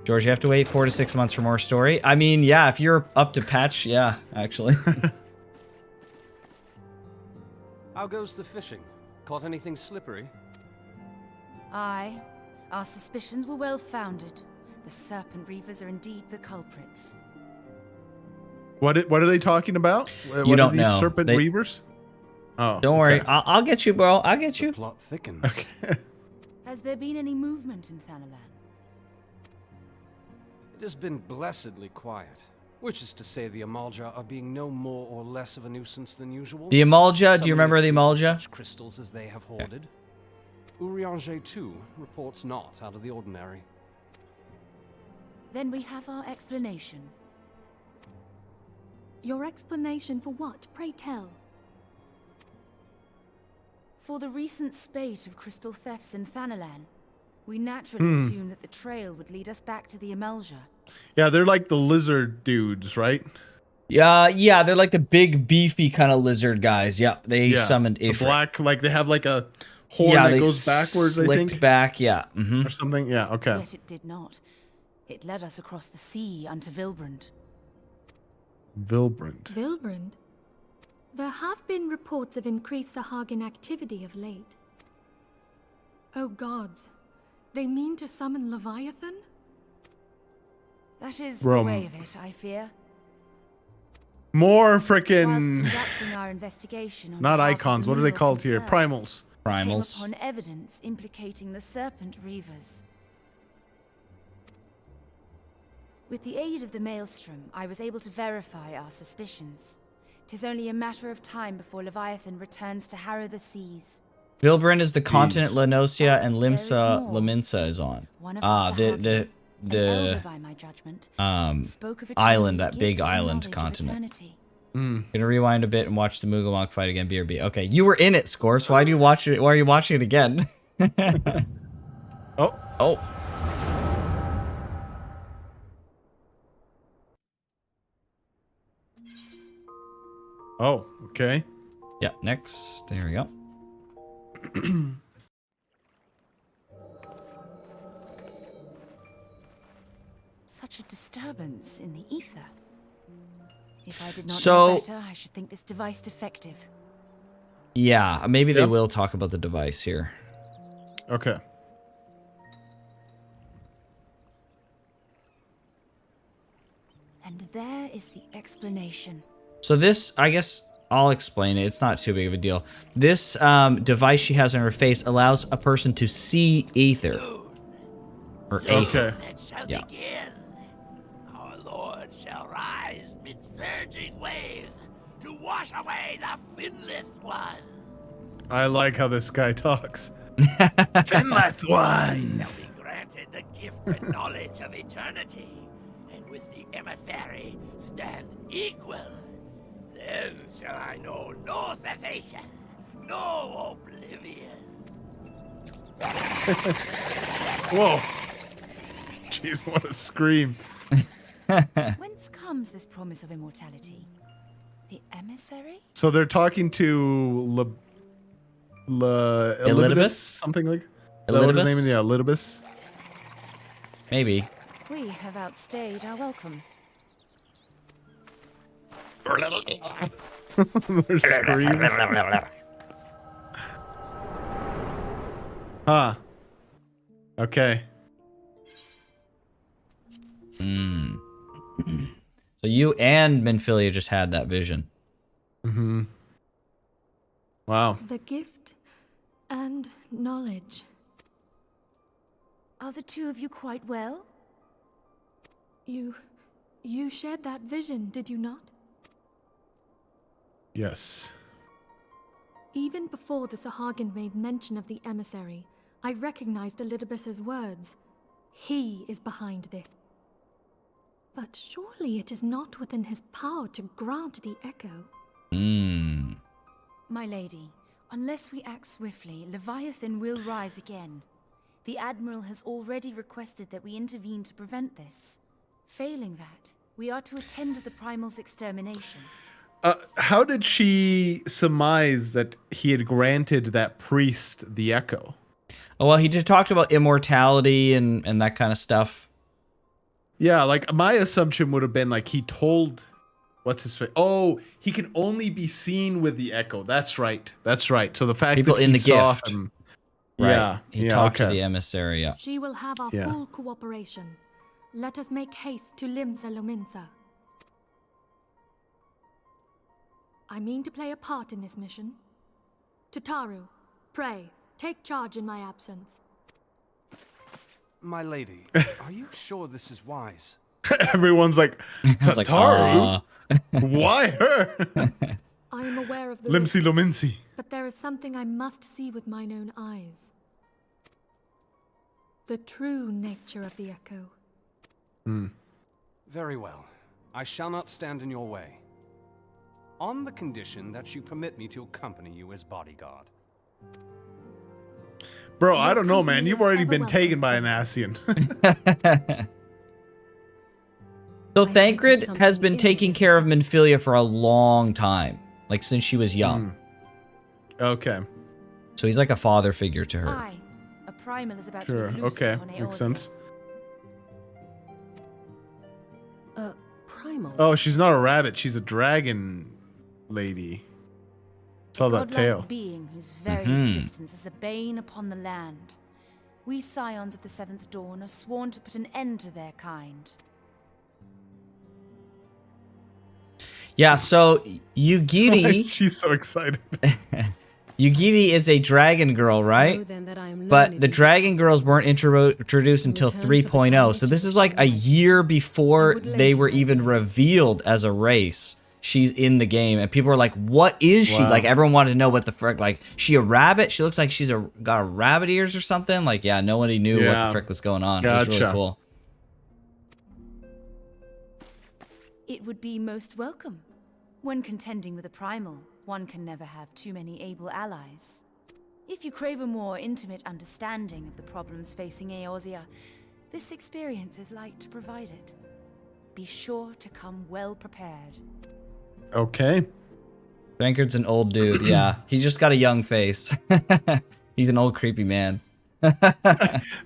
George, you have to wait 4 to 6 months for more story. I mean, yeah, if you're up to patch, yeah, actually. How goes the fishing? Caught anything slippery? Aye. Our suspicions were well founded. The Serpent Reavers are indeed the culprits. What are they talking about? You don't know. Serpent Reavers? Oh, don't worry. I'll get you, bro. I'll get you. The plot thickens. Okay. Has there been any movement in Thanalan? It has been blessedly quiet, which is to say the Amalja are being no more or less of a nuisance than usual. The Amalja, do you remember the Amalja? Such crystals as they have hoarded. Urianger too reports not out of the ordinary. Then we have our explanation. Your explanation for what? Pray tell. For the recent spate of crystal thefts in Thanalan, we naturally assumed that the trail would lead us back to the Amalja. Yeah, they're like the lizard dudes, right? Yeah, they're like the big, beefy kind of lizard guys. Yep, they summoned Ifrit. The black, like they have like a horn that goes backwards, I think. Back, yeah. Or something, yeah, okay. Yet it did not. It led us across the sea unto Vilbrand. Vilbrand. Vilbrand? There have been reports of increased Sahagin activity of late. Oh gods, they mean to summon Leviathan? That is Rum. the way of it, I fear. More Whilst frickin' conducting our investigation on not behalf of icons. the What are they mineral called here? concern, Primals. Primals. came upon evidence implicating the Serpent Reavers. With the aid of the Maelstrom, I was able to verify our suspicions. 'Tis only a matter of time before Leviathan returns to harrow the seas. Vilbrand is the continent Lenosia, and But there is Limsa more. Laminsa is on. One of The an elder by my judgment, spoke of a island, time that big gift and island knowledge of continent. eternity. Gonna rewind a bit and watch the Moogalonk fight again. BRB. Okay, you were in it, Scorps. Why do you watch it? Why are you watching it again? Oh. Oh. Oh, okay. Yeah, next. There we go. Such a disturbance in the ether. If I did not So- know better, I should think this device defective. Yeah, maybe they Yep. will talk about the device here. Okay. And there is the explanation. So this, I guess I'll explain it. It's not too big of a deal. This device she has on her face allows a person to see ether. Or aether. Okay. It shall Yeah. begin. Our Lord shall rise mid surging wave to wash away the finless one. I like how this guy talks. Finless ones. Be granted the gift and knowledge of eternity, and with the emissary stand equal. Then shall I know no cessation, no oblivion. Whoa. Jeez, what a scream. Whence comes this promise of immortality? The emissary? So they're talking to Elidibus? Elidibus? Something like. Is that what his name is? Yeah, Elidibus. Maybe. We have outstayed our welcome. Their screams. Huh. Okay. So you and Minfilia just had that vision. Mm-hmm. Wow. The gift and knowledge. Are the two of you quite well? You shared that vision, did you not? Yes. Even before the Sahagin made mention of the emissary, I recognized Elidibus's words. He is behind this. But surely it is not within his power to grant the echo. My lady, unless we act swiftly, Leviathan will rise again. The Admiral has already requested that we intervene to prevent this. Failing that, we are to attend to the Primal's extermination. How did she surmise that he had granted that priest the echo? Oh, well, he just talked about immortality and that kind of stuff. Yeah, like my assumption would have been like he told, what's his face? Oh, he can only be seen with the echo. That's right. That's right. So the fact People that he in the saw gift. him, Right. yeah, He yeah, talked to okay. the emissary, yeah. She will have our Yeah. full cooperation. Let us make haste to Limsa Lominsa. I mean to play a part in this mission. Tataru, pray, take charge in my absence. My lady, are you sure this is wise? Everyone's like, was like, Tataru? Why her? I am aware of the Limsi risks, Lominsi. but there is something I must see with mine own eyes. The true nature of the echo. Very well. I shall not stand in your way. On the condition that you permit me to accompany you as bodyguard. Bro, I Your don't know, man. company You've is already ever been welcome. taken by an Asian. So I take it Thancred has something been in taking this. care of Minfilia for a long time. Like, since she was young. Okay. So he's like a father figure to her. Aye, a Primal is about Sure. to be loosed Okay. upon Makes Eorzea. sense. primal. Oh, she's not a rabbit. She's a dragon lady. Saw that Godlike tail. being whose very existence is a bane upon the land. We scions of the Seventh Dawn are sworn to put an end to their kind. Yeah, so Yugiri, She's so excited. Yugiri is a dragon girl, right? Know then that I am But learned the in dragon arts. girls weren't introduced until return for the 3.0. So this is like a year before would lend they you were my even aid. revealed as a race. She's in the game, and people are like, "What is she?" Wow. Like everyone wanted to know what the frick. Like, she a rabbit? She looks like she's got a rabbit ears or something. Like, yeah, nobody knew what Yeah. the frick was going on. It was really Gotcha. cool. It would be most welcome. When contending with a primal, one can never have too many able allies. If you crave a more intimate understanding of the problems facing Eorzea, this experience is like to provide it. Be sure to come well prepared. Okay. Bankard's an old dude. Yeah, he's just got a young face. He's an old creepy man.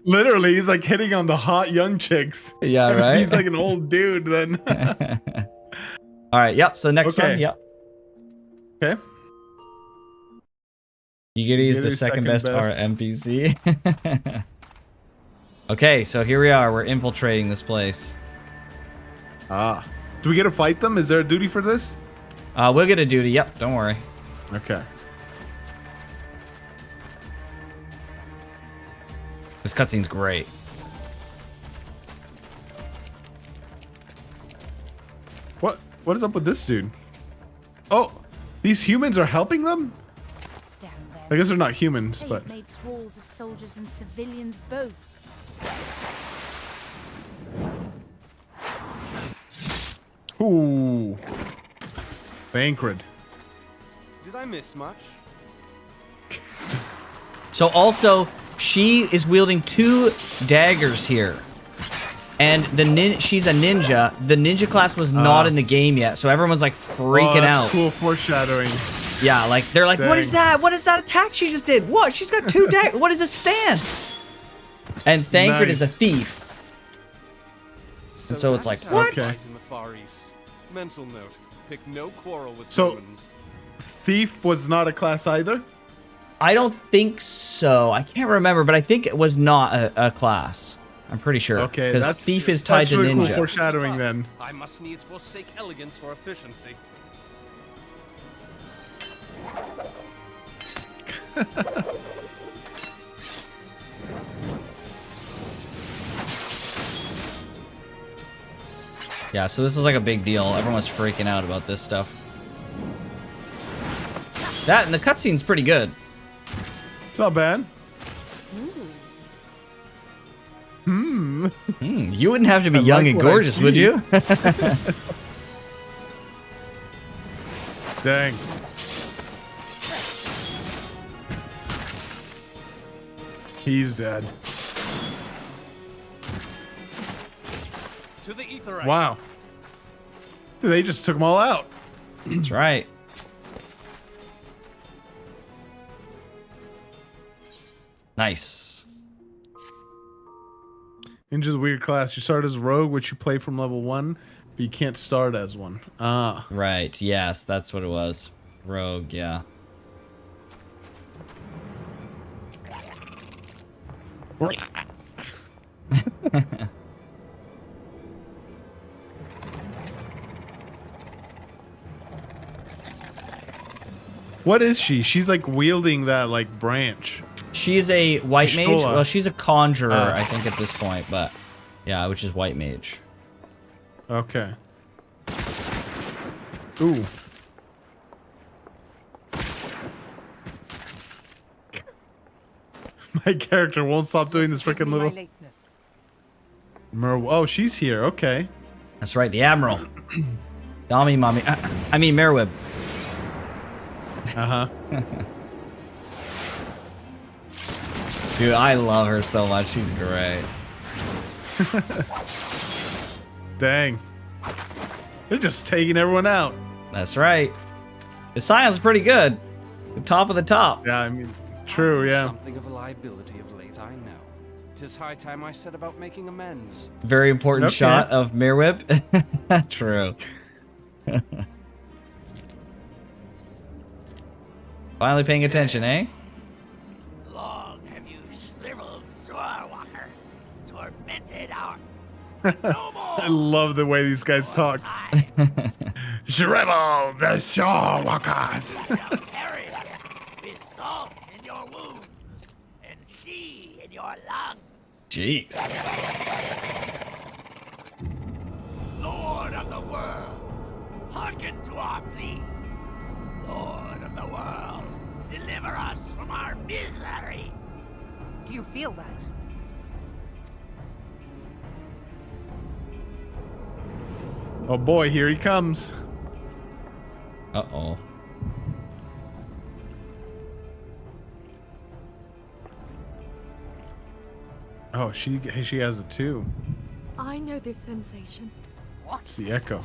Literally, he's like hitting on the hot young chicks. Yeah, And right? He's like an old dude then. All right. Yep. So next Okay. one. Yep. Okay. Yugiri is the Yugiri's second second best best. RNPC. Okay, so here we are. We're infiltrating this place. Ah. Do we get to fight them? Is there a duty for this? We'll get a duty. Yep. Don't worry. Okay. This cutscene's great. What is up with this dude? Oh, these humans are helping them? Damn them. I guess they're not humans, They but have made thralls of soldiers and civilians both. ooh. Bankard. Did I miss much? So also, she is wielding 2 daggers here. And she's a ninja. The ninja class was not in the game yet, so everyone's like freaking that's out. Cool foreshadowing. Yeah, like they're like, "What is Dang. that? What is that attack she just did? What? She's got 2 daggers. What is this stance?" And Thancred is a Nice. thief. And so it's that's like, how what? we Okay. fight in the Far East. Mental note: pick no quarrel with So- humans. Thief was not a class either? I don't think so. I can't remember, but I think it was not a class. I'm pretty sure. Okay, because that's thief is tied that's to really ninja. Cool foreshadowing then. I must needs forsake elegance for efficiency. Yeah, so this was like a big deal. Everyone was freaking out about this stuff. That and the cutscene's pretty good. It's not bad. You wouldn't have to be I young like and what I gorgeous, would see. you? Dang. He's dead. To the Aetheryte. Wow. Dude, they just took them all out. That's right. Nice. Ninja's a weird class. You start as rogue, which you play from level 1, but you can't start as one. Ah. Right, yes, that's what it was. Rogue, yeah. What is she? She's like wielding that like branch. She's a white mage. Shola. Well, she's a conjurer, I think, at this point, but yeah, which is white mage. Okay. Ooh. My character won't stop doing this freaking little. Oh, she's here. Okay. That's right, the Admiral. Dami Mommy. I mean, Merwib. Uh huh. Dude, I love her so much. She's great. Dang. They're just taking everyone out. That's right. The science is pretty good. The top of the top. Yeah, I mean, true, yeah. Something of a liability of late, I know. 'Tis high time I set about making amends. Very important Okay. shot of Mirwhip. True. Finally paying attention, eh? Long have you shriveled Sorwalker, tormented our I love the way these guys talk. Shrivel the shore walkers. carry with salt in your wounds and sea in your lungs. Jeez. Lord of the world, hearken to our plea. Lord of the world, deliver us from our misery. Do you feel that? Oh boy, here he comes. Uh-oh. Oh, she has it too. I know this sensation. It's the echo.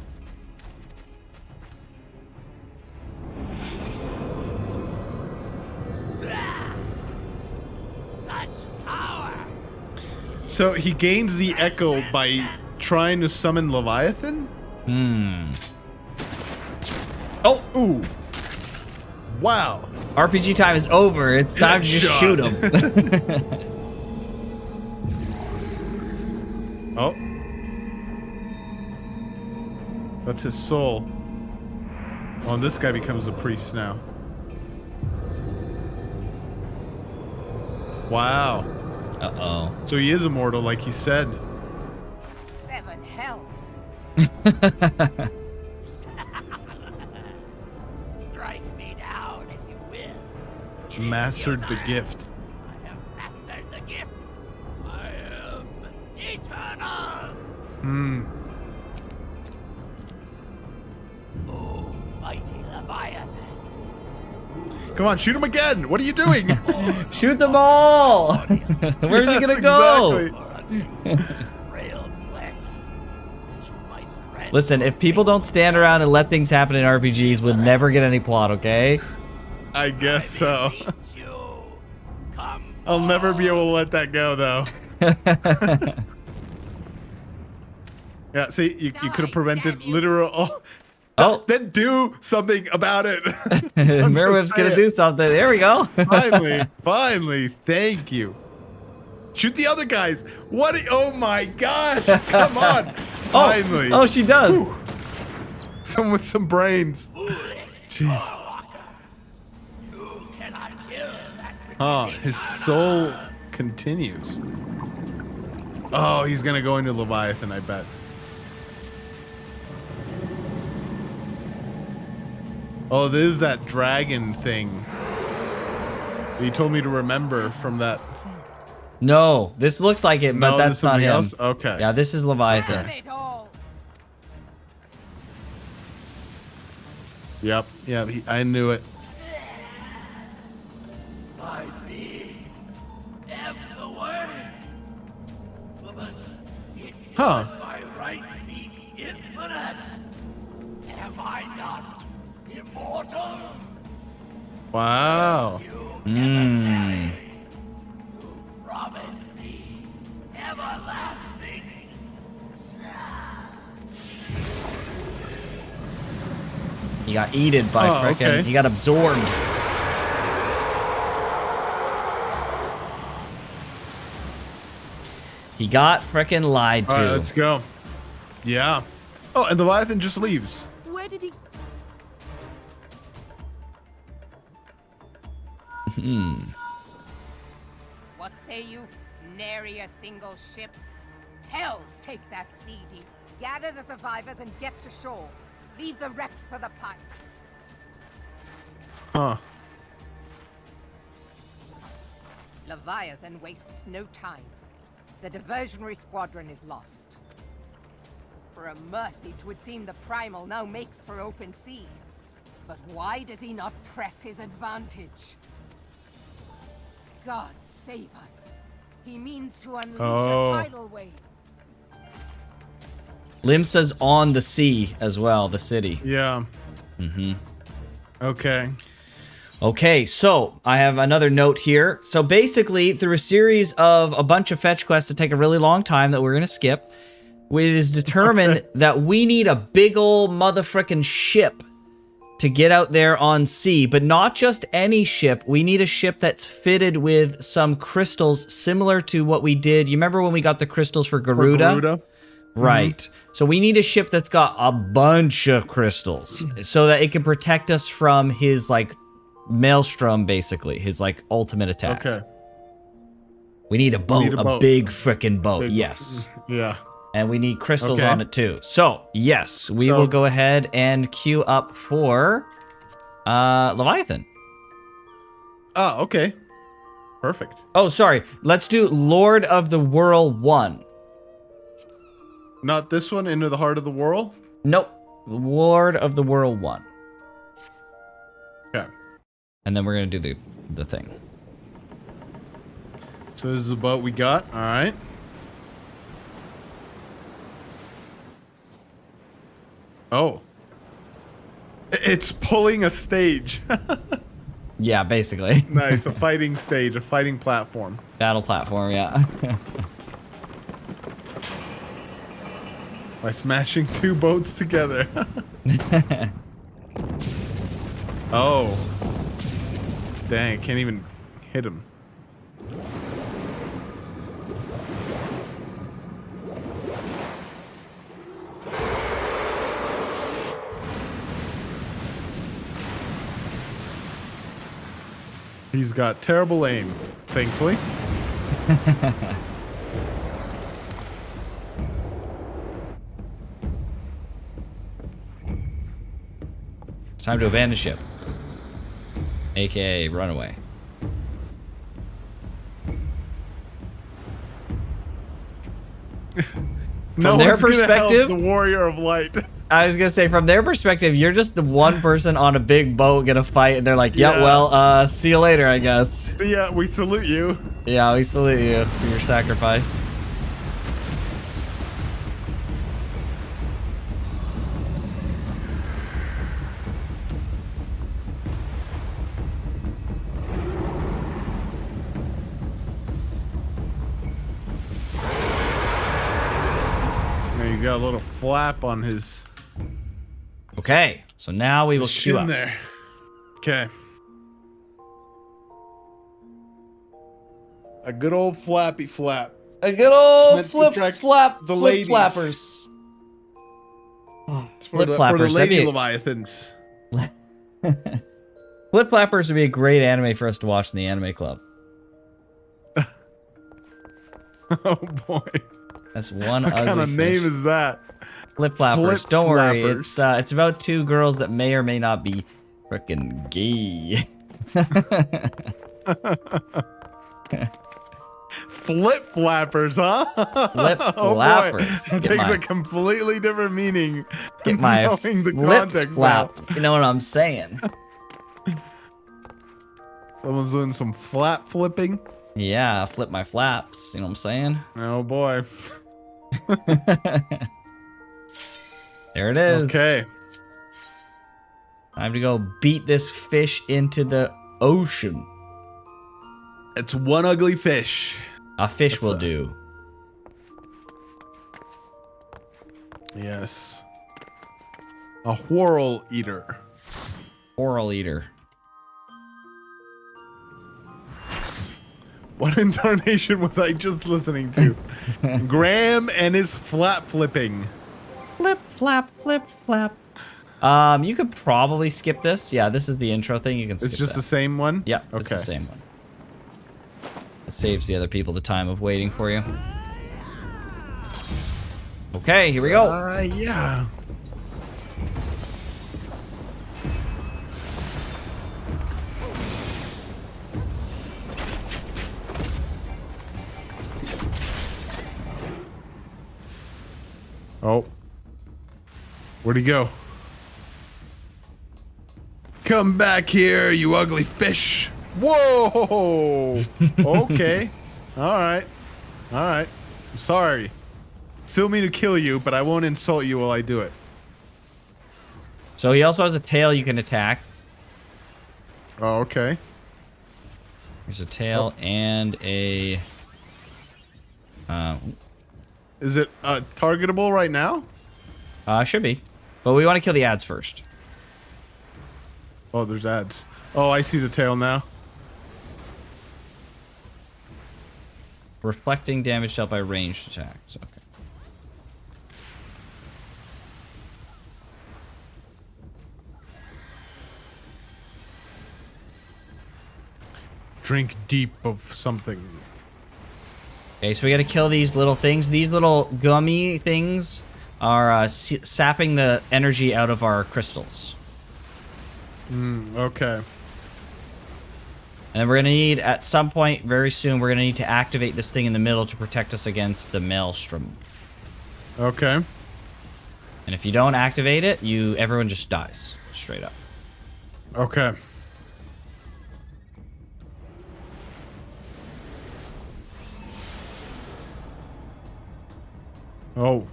Such power. So he gains the echo by trying to summon Leviathan? Oh! Ooh. Wow. RPG time is over. It's time to just Headshot. shoot him. Oh. That's his soul. Oh, and this guy becomes a priest now. Wow. Uh-oh. So he is immortal, like he said. 7 hells. Strike me down if you will. It is Mastered the your gift. I have mastered the gift. I am eternal. Hmm. Oh, mighty Leviathan. Come on, shoot him again. What are you doing? Shoot them all! Where's he gonna go? Exactly. Frail flesh. That you might grant Listen, if people don't stand around and let things happen in RPGs, we'll never get any plot, okay? I guess so. you. Come I'll never be able to let that go, though. Yeah, see, you could have prevented literal. Oh, Then do something about it. Mirwip's gonna do something. There we go. Finally, thank you. Shoot the other guys. What? Oh my gosh! Come on! Finally. Oh, she does. Someone with some brains. Jeez. You cannot kill that Oh, his soul continues. Oh, he's gonna go into Leviathan, I bet. Oh, this is that dragon thing. He told me to remember from that. No, this looks like it, but No, that's this not something him. else? Okay. Yeah, this is Leviathan. It all. Yep. Yeah, I knew it. by me. Am the way. But it Huh. should by right be infinite. Am I not immortal? Wow. Mmm. Promise me everlasting. He got eaten by frickin'. okay. He got absorbed. He got frickin' lied to. All right, let's go. Yeah. Oh, and the Leviathan just leaves. Where did he... What say you? Nary a single ship? Hells take that CD. Gather the survivors and get to shore. Leave the wrecks for the pipe. Huh. Leviathan wastes no time. The diversionary squadron is lost. For a mercy, 'twould seem the Primal now makes for open sea. But why does he not press his advantage? God save us. He means to unleash a tidal wave. Lim says on the sea as well, the city. Yeah. Mm-hmm. Okay. Okay, so I have another note here. So basically, through a series of a bunch of fetch quests that take a really long time that we're going to skip, it is determined that we need a big old motherfucking ship to get out there on sea. But not just any ship. We need a ship that's fitted with some crystals similar to what we did. You remember when we got the crystals for Garuda? Right. So we need a ship that's got a bunch of crystals so that it can protect us from his, like, maelstrom, basically. His, like, ultimate attack. Okay. We need a boat. A big frickin' boat. Yes. Yeah. And we need crystals on it, too. So, yes, we will go ahead and queue up for Leviathan. Oh, okay. Perfect. Oh, sorry. Let's do Lord of the Whirl 1. Not this one, Into the Heart of the Whirl? Nope. Lord of the Whirl 1. Okay. And then we're going to do the thing. So this is the boat we got. All right. Oh. It's pulling a stage. Yeah, basically. Nice. A fighting stage, a fighting platform. Battle platform, yeah. By smashing two boats together. Oh. Dang, can't even hit him. He's got terrible aim, thankfully. It's time to abandon ship. AKA runaway. From their perspective, the warrior of light. I was gonna say, from their perspective, you're just the one person on a big boat gonna fight, and they're like, "Yeah, well, see you later, I guess." Yeah, we salute you. Yeah, we salute you for your sacrifice. He's got a little flap on his. Okay, so now we will queue up. There. Okay. A good old flappy flap. A good old flap, the ladies. Flappers. It's for the lady Leviathans. Flip flappers would be a great anime for us to watch in the anime club. Oh boy. That's one What ugly kind of fish. name is that? Flip flappers. Flip Don't worry. flappers. It's about two girls that may or may not be frickin' gay. Flip flappers, huh? Flip Oh, boy. flappers. That takes a completely different meaning. Get my knowing the lips context flap. now. You know what I'm saying? Someone's doing some flap flipping. Yeah, flip my flaps. You know what I'm saying? Oh boy. There it is. Okay. Time to go beat this fish into the ocean. It's one ugly fish. A fish will do. Yes. A whirl eater. Oral eater. What incarnation was I just listening to? Graham and his flap flipping. Flip, flap, flip, flap. You could probably skip this. Yeah, this is the intro thing. You can skip It's just that. the same one? Yeah, Okay. it's the same one. It saves the other people the time of waiting for you. Okay, here we go. Yeah. Oh. Where'd he go? Come back here, you ugly fish. Whoa. Okay. All right. All right. I'm sorry. Still mean to kill you, but I won't insult you while I do it. So he also has a tail you can attack. Oh, okay. There's a tail and a... Is it targetable right now? Should be. But we want to kill the ads first. Oh, there's ads. Oh, I see the tail now. Reflecting damage dealt by ranged attacks. Okay. Drink deep of something. Okay, so we got to kill these little things. These little gummy things are sapping the energy out of our crystals. Okay. And then we're going to need, at some point very soon, we're going to need to activate this thing in the middle to protect us against the maelstrom. Okay. And if you don't activate it, everyone just dies. Straight up. Okay. Oh.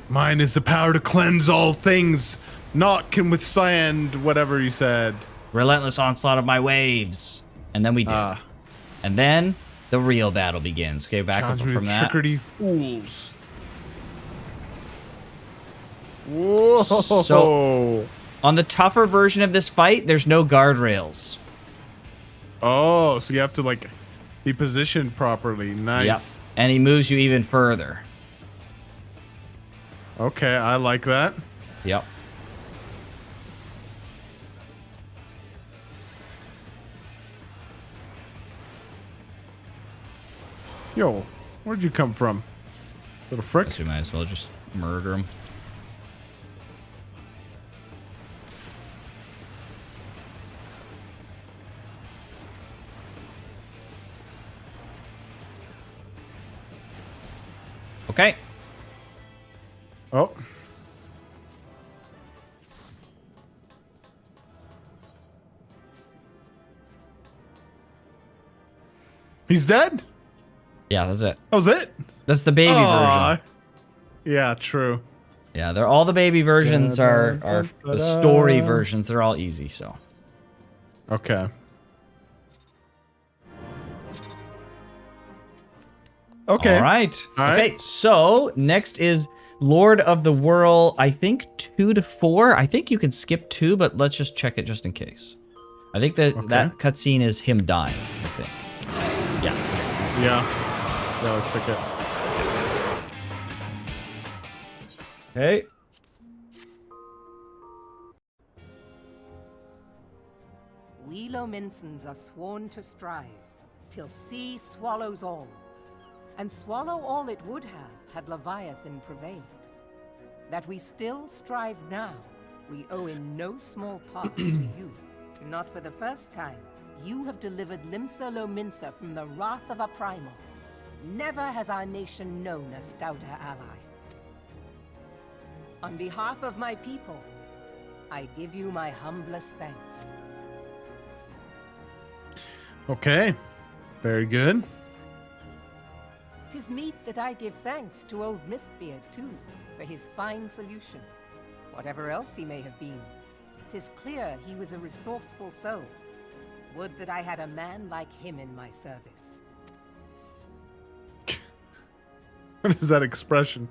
Mine is the power to cleanse all things. Naught can withstand whatever you said. Relentless onslaught of my waves. And then we did. And then the real battle begins. Okay, back up from that. Trickery fools. Whoa. So, on the tougher version of this fight, there's no guardrails. Oh, so you have to, like, be positioned properly. Nice. Yep. And he moves you even further. Okay, I like that. Yep. Yo, where'd you come from? Little frick? Guess we might as well just murder him. Okay. Oh. He's dead? Yeah, that's it. That was it? That's the baby version. Yeah, true. Yeah, they're all the baby versions are the story versions. They're all easy, so. Okay. Okay. All right. Okay, so next is Lord of the Whirl. I think 2 to 4. I think you can skip 2, but let's just check it just in case. I think that that cutscene is him dying, I think. Yeah. Yeah, looks like it. Okay. We Lominsons are sworn to strive, till sea swallows all. And swallow all it would have, had Leviathan prevailed. That we still strive now, we owe in no small part to you. Not for the first time, you have delivered Limsa Lominsa from the wrath of a primal. Never has our nation known a stouter ally. On behalf of my people, I give you my humblest thanks. Okay. Very good. 'Tis meet that I give thanks to old Mistbeard, too, for his fine solution. Whatever else he may have been, 'tis clear he was a resourceful soul. Would that I had a man like him in my service. What is that expression?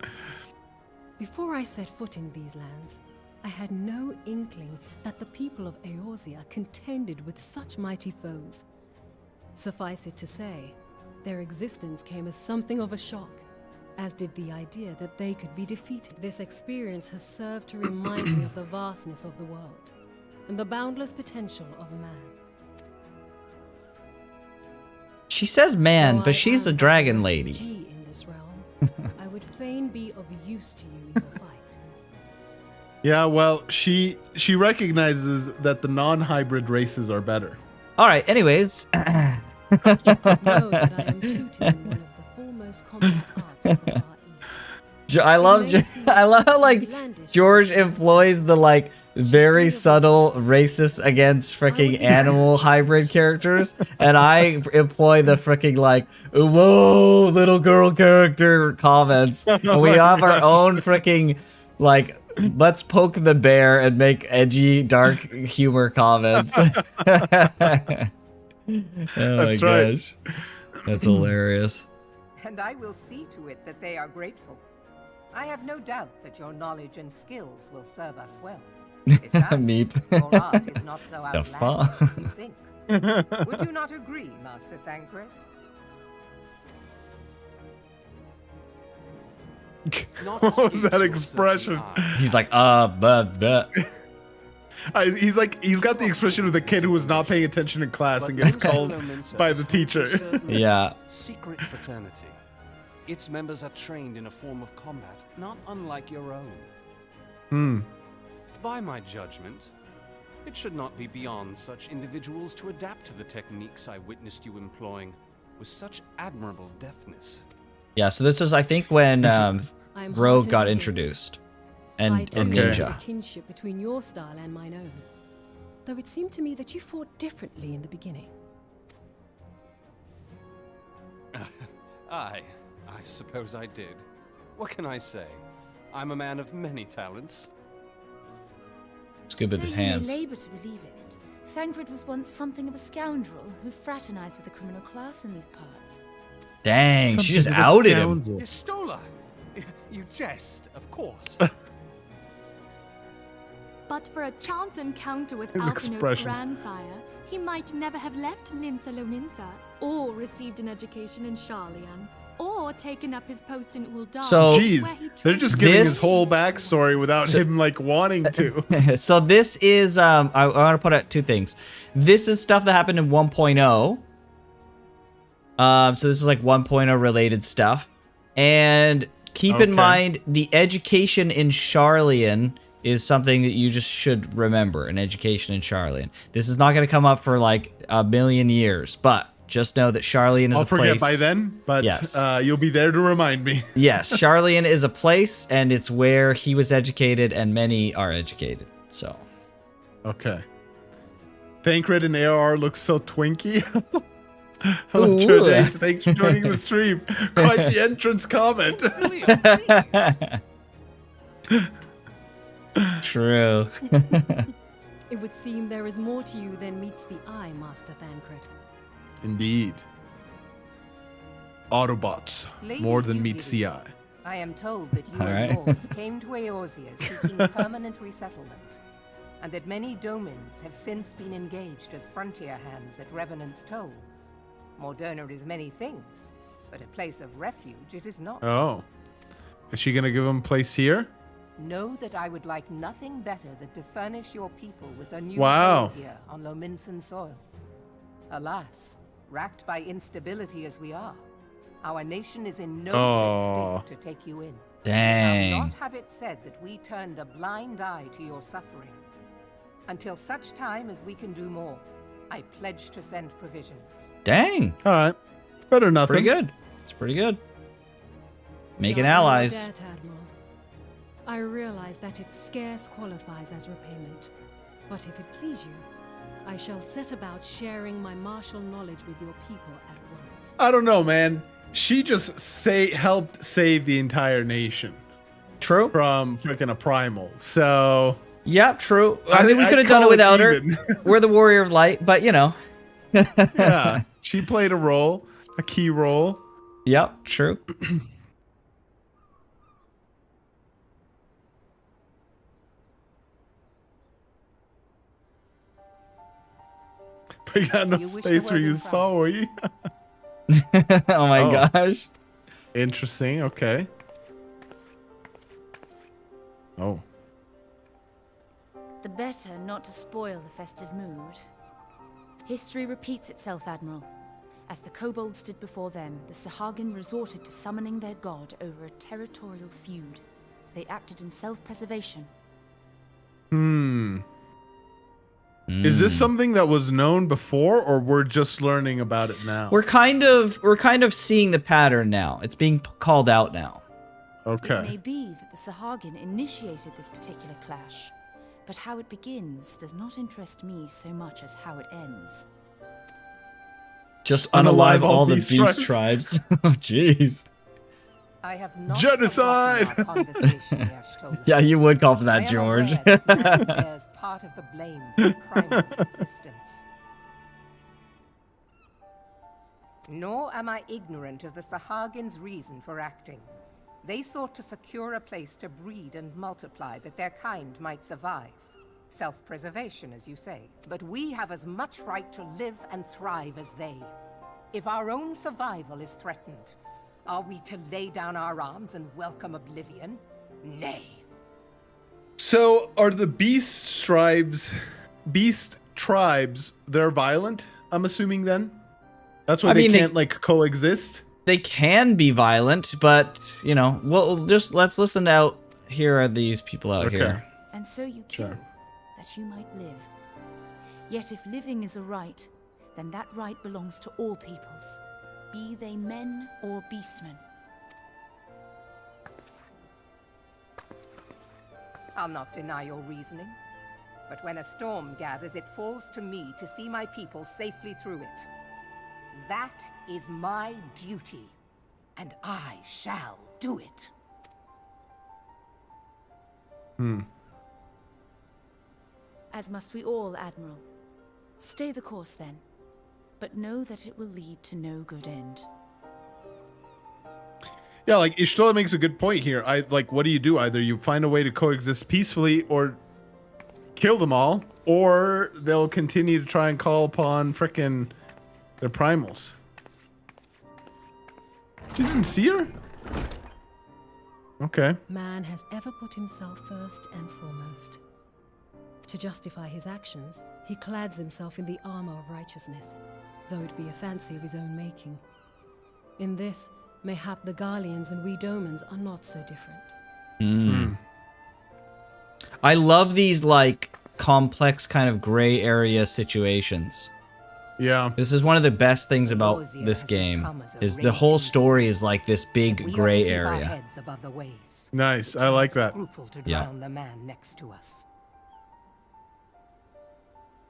Before I set foot in these lands, I had no inkling that the people of Eorzea contended with such mighty foes. Suffice it to say, their existence came as something of a shock, as did the idea that they could be defeated. This experience has served to remind me of the vastness of the world, and the boundless potential of man. She says man, Though but I she's a am dragon but lady. G in this realm, I would fain be of use to you in your fight. Yeah, well, she recognizes that the non-hybrid races are better. All right, anyways. Know that I am tutoring one of the foremost combat arts of the Far East. I love how like George employs the like very subtle racist against freaking animal hybrid characters, and I employ the freaking like whoa little girl character comments. And we have our own freaking like let's poke the bear and make edgy, dark humor comments. Oh my gosh. That's hilarious. And I will see to it that they are grateful. I have no doubt that your knowledge and skills will serve us well. Besides, Meep. your art is not so The outlandish fuck? as you think. Would you not agree, Master Thancred? What was that expression? He's like, but. He's got the expression of the kid who was not paying attention in class and gets called by the teacher. Yeah. Secret fraternity. Its members are trained in a form of combat, not unlike your own. By my judgment, it should not be beyond such individuals to adapt to the techniques I witnessed you employing with such admirable deftness. Yeah, so this is, I think, when Rogue got introduced. And Ninja. The kinship between your style and mine own. Though it seemed to me that you fought differently in the beginning. I suppose I did. What can I say? I'm a man of many talents. It's good with his hands. You may labor to believe it. Thancred was once something of a scoundrel who fraternized with the criminal class in these parts. Dang, she just outed him. Yestola! You jest, of course. But for a chance encounter with His Alphinaud's expressions. grandsire, he might never have left Limsa Lominsa, or received an education in Sharlayan, or taken up his post in Uldar. So, jeez, they're just giving his whole backstory without him like wanting to. So this is, I want to put out two things. This is stuff that happened in 1.0. So this is like 1.0 related stuff. And keep in mind, the education in Sharlayan is something that you just should remember, an education in Sharlayan. This is not going to come up for like a million years, but just know that Sharlayan is I'll a place. forget by then, but yes. You'll be there to remind me. Yes, Sharlayan is a place, and it's where he was educated, and many are educated. So, okay. Thancred and ARR look so twinky. Hello, Trinity. Thanks for joining the stream. Quite the entrance comment. True. It would seem there is more to you than meets the eye, Master Thancred. Indeed. Autobots, Lady more than meets the Yugiri, eye. I am told that you All and right. yours came to Eorzea seeking permanent resettlement, and that many domins have since been engaged as frontier hands at Revenant's Toll. Moderna is many things, but a place of refuge it is not. Oh. Is she going to give him a place here? Know that I would like nothing better than to furnish your people with a new Wow. home here on Lominsan soil. Alas, racked by instability as we are, our nation is in no fit state to take you in. Dang. I'll not have it said that we turned a blind eye to your suffering. Until such time as we can do more, I pledge to send provisions. Dang. All right. Better than nothing. Pretty good. It's pretty good. Making Your allies. debt, Admiral. I realize that it scarce qualifies as repayment, but if it please you, I shall set about sharing my martial knowledge with your people at once. I don't know, man. She just helped save the entire nation. True. From freaking a primal. So. Yeah, true. I mean, we could have done it without her. We're the warrior of light, but you know. Yeah, she played a role, a key role. Yep, true. But you got no space where you saw, were you? Oh my gosh. Interesting. Okay. Oh. The better not to spoil the festive mood. History repeats itself, Admiral. As the kobolds stood before them, the Sahagin resorted to summoning their god over a territorial feud. They acted in self-preservation. Is this something that was known before, or we're just learning about it now? We're kind of seeing the pattern now. It's being called out now. It may be that the Sahagin initiated this particular clash, but how it begins does not interest me so much as how it ends. Just unalive all the beast tribes. Oh, jeez. I have not Genocide! forgotten our conversation, Y'shtola. Yeah, you would call for I that, am George. aware that man bears part of the blame for Primal's existence. Nor am I ignorant of the Sahagins' reason for acting. They sought to secure a place to breed and multiply that their kind might survive. Self-preservation, as you say. But we have as much right to live and thrive as they. If our own survival is threatened, are we to lay down our arms and welcome oblivion? Nay. So are the beast tribes, they're violent, I'm assuming then? That's why they can't like coexist? They can be violent, but you know, let's listen out. Here are these people out here. And so you kill, that you might live. Yet if living is a right, then that right belongs to all peoples, be they men or beastmen. I'll not deny your reasoning. But when a storm gathers, it falls to me to see my people safely through it. That is my duty, and I shall do it. As must we all, Admiral. Stay the course then, but know that it will lead to no good end. Yeah, like Y'shtola makes a good point here. What do you do? Either you find a way to coexist peacefully or kill them all, or they'll continue to try and call upon frickin' their primals. She didn't see her? Okay. Man has ever put himself first and foremost. To justify his actions, he clads himself in the armor of righteousness, though it be a fancy of his own making. In this, mayhap the Garleans and we Domans are not so different. I love these, like, complex kind of gray area situations. Yeah. This is one of the best things about this game, is the whole story is like this big gray area. Nice, I like that. Yeah. The man next to us.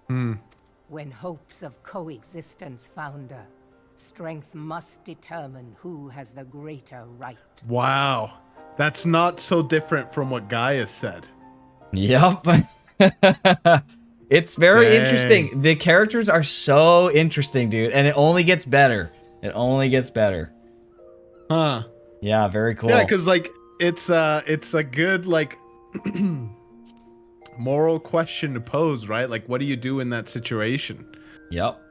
When hopes of coexistence founder, strength must determine who has the greater right. Wow. That's not so different from what Gaia said. Yep. It's very interesting. The characters are so interesting, dude, and it only gets better. It only gets better. Huh. Yeah, very cool. Yeah, because like it's a good like moral question to pose, right? Like, what do you do in that situation? Yep.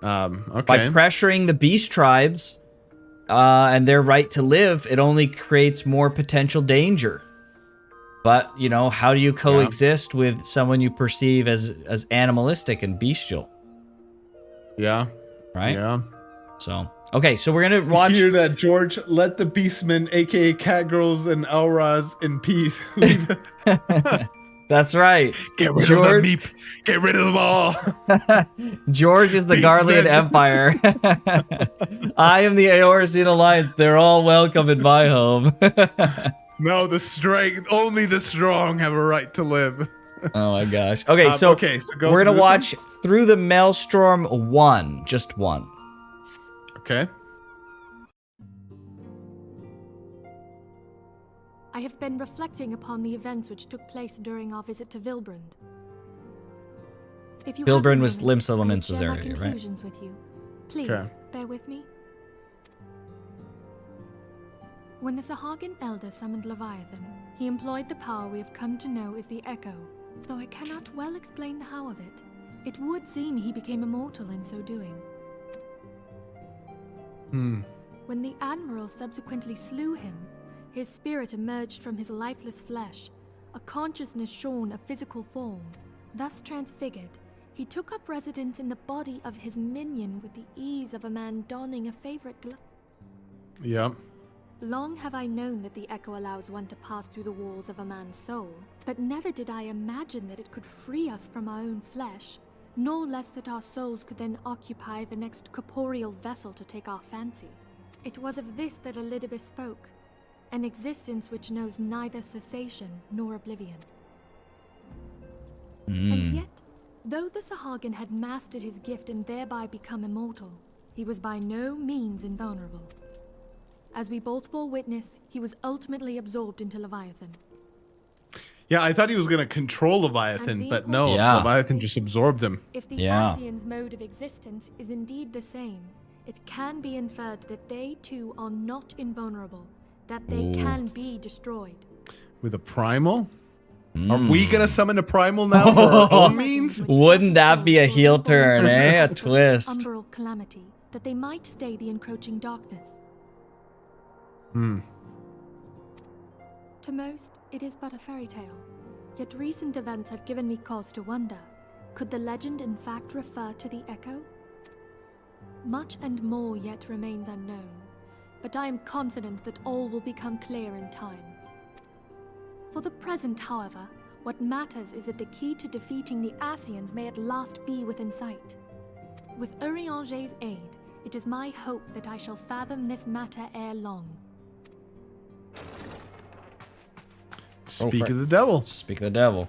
Okay. By pressuring the beast tribes and their right to live, it only creates more potential danger. But, you know, how do you coexist with someone you perceive as animalistic and bestial? Yeah. Right? Yeah. So, okay, so we're going to watch... You hear that, George? Let the beastmen, a.k.a. Catgirls and Elras, in peace. That's right. Get rid of them, Meep. Get rid of them all. George is the Garlean Empire. I am the Eorzean Alliance. They're all welcome in my home. No, only the strong have a right to live. Oh my gosh. Okay, so we're going to watch Through the Maelstrom 1. Just 1. Okay. I have been reflecting upon the events which took place during our visit to Vilbrand. Vilbrand was Limsa Lamensa's area, right? Conclusions with you. Please, bear with me. When the Sahagin Elder summoned Leviathan, he employed the power we have come to know as the Echo. Though I cannot well explain the how of it, it would seem he became immortal in so doing. When the Admiral subsequently slew him, his spirit emerged from his lifeless flesh, a consciousness shorn of physical form. Thus transfigured, he took up residence in the body of his minion with the ease of a man donning a favorite glove. Yep. Long have I known that the Echo allows one to pass through the walls of a man's soul, but never did I imagine that it could free us from our own flesh, nor less that our souls could then occupy the next corporeal vessel to take our fancy. It was of this that Elidibus spoke, an existence which knows neither cessation nor oblivion. And yet, though the Sahagin had mastered his gift and thereby become immortal, he was by no means invulnerable. As we both bore witness, he was ultimately absorbed into Leviathan. Yeah, I thought he was going to control Leviathan, but no, Yeah. Leviathan just absorbed him. If the Yeah. Ascians' mode of existence is indeed the same, it can be inferred that they too are not invulnerable, that they Ooh. can be destroyed. With a primal? Are we going to summon a primal now for our own means? Wouldn't that be a heel turn, eh? A twist. Umbral calamity, that they might stay the encroaching darkness. To most, it is but a fairy tale. Yet recent events have given me cause to wonder, could the legend in fact refer to the Echo? Much and more yet remains unknown, but I am confident that all will become clear in time. For the present, however, what matters is that the key to defeating the Ascians may at last be within sight. With Urianger's aid, it is my hope that I shall fathom this matter ere long. Speak of the devil. Speak of the devil.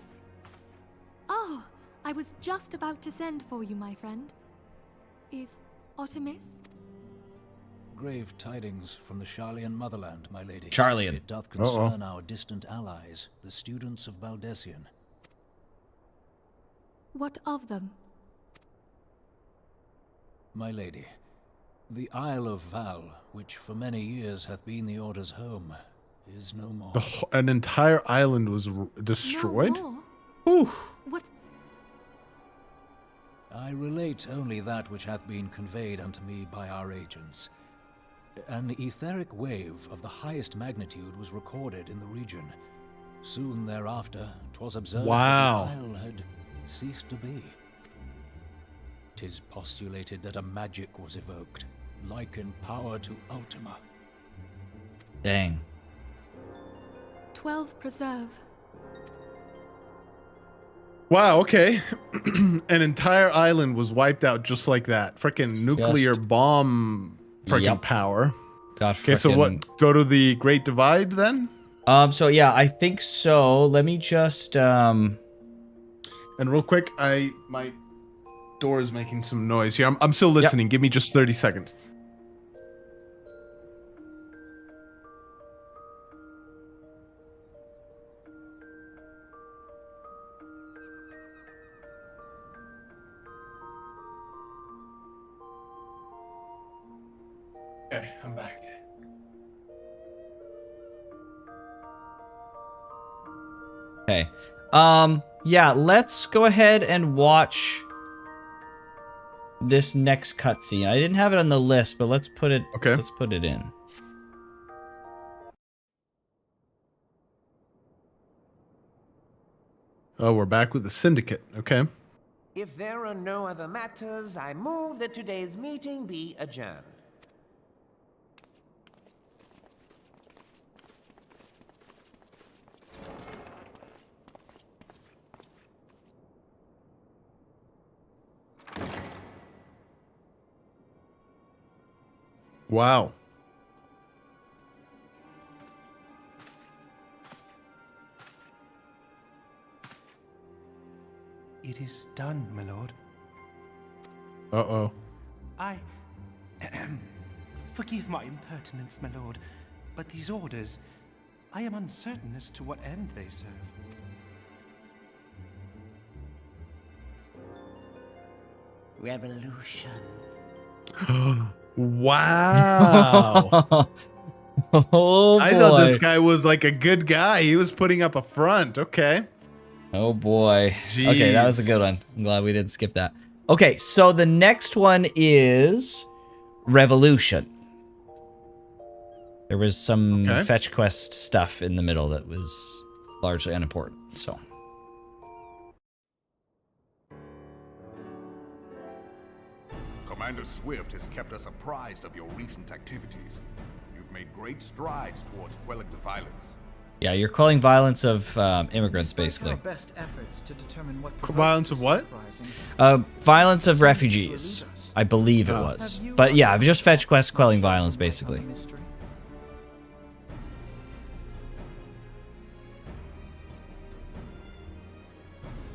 Oh, I was just about to send for you, my friend. Is Artemis? Grave tidings from the Charlian motherland, my lady. Charlian. It doth concern our distant allies, the students of Baldessian. What of them? My lady, the Isle of Val, which for many years hath been the Order's home, is no more. An entire island was destroyed? No more? What? I relate only that which hath been conveyed unto me by our agents. An etheric wave of the highest magnitude was recorded in the region. Soon thereafter, 'twas observed that the isle had ceased to be. 'Tis postulated that a magic was evoked, like in power to Ultima. Dang. 12 preserve. Wow, okay. An entire island was wiped out just like that. Freaking nuclear bomb freaking power. God, okay, so what? Go to the Great Divide then? So yeah, I think so. Let me just And real quick, my door is making some noise here. I'm still listening. Give me just 30 seconds. Okay, I'm back. Okay. Yeah, let's go ahead and watch this next cutscene. I didn't have it on the list, but let's put it let's put it in. Oh, we're back with the Syndicate. Okay. If there are no other matters, I move that today's meeting be adjourned. Wow. It is done, my lord. Uh-oh. I... Forgive my impertinence, my lord, but these orders, I am uncertain as to what end they serve. Revolution. Wow. Oh, I thought this guy was like a good guy. He was putting up a front. Okay. Oh boy. Okay, that was a good one. I'm glad we didn't skip that. Okay, so the next one is Revolution. There was some fetch quest stuff in the middle that was largely unimportant, so. Commander Swift has kept us apprised of your recent activities. You've made great strides towards quelling the violence. Yeah, you're calling violence of immigrants, basically. Our best efforts to determine what violence of what? Violence of refugees, I believe it was. But yeah, just fetch quest quelling violence, basically.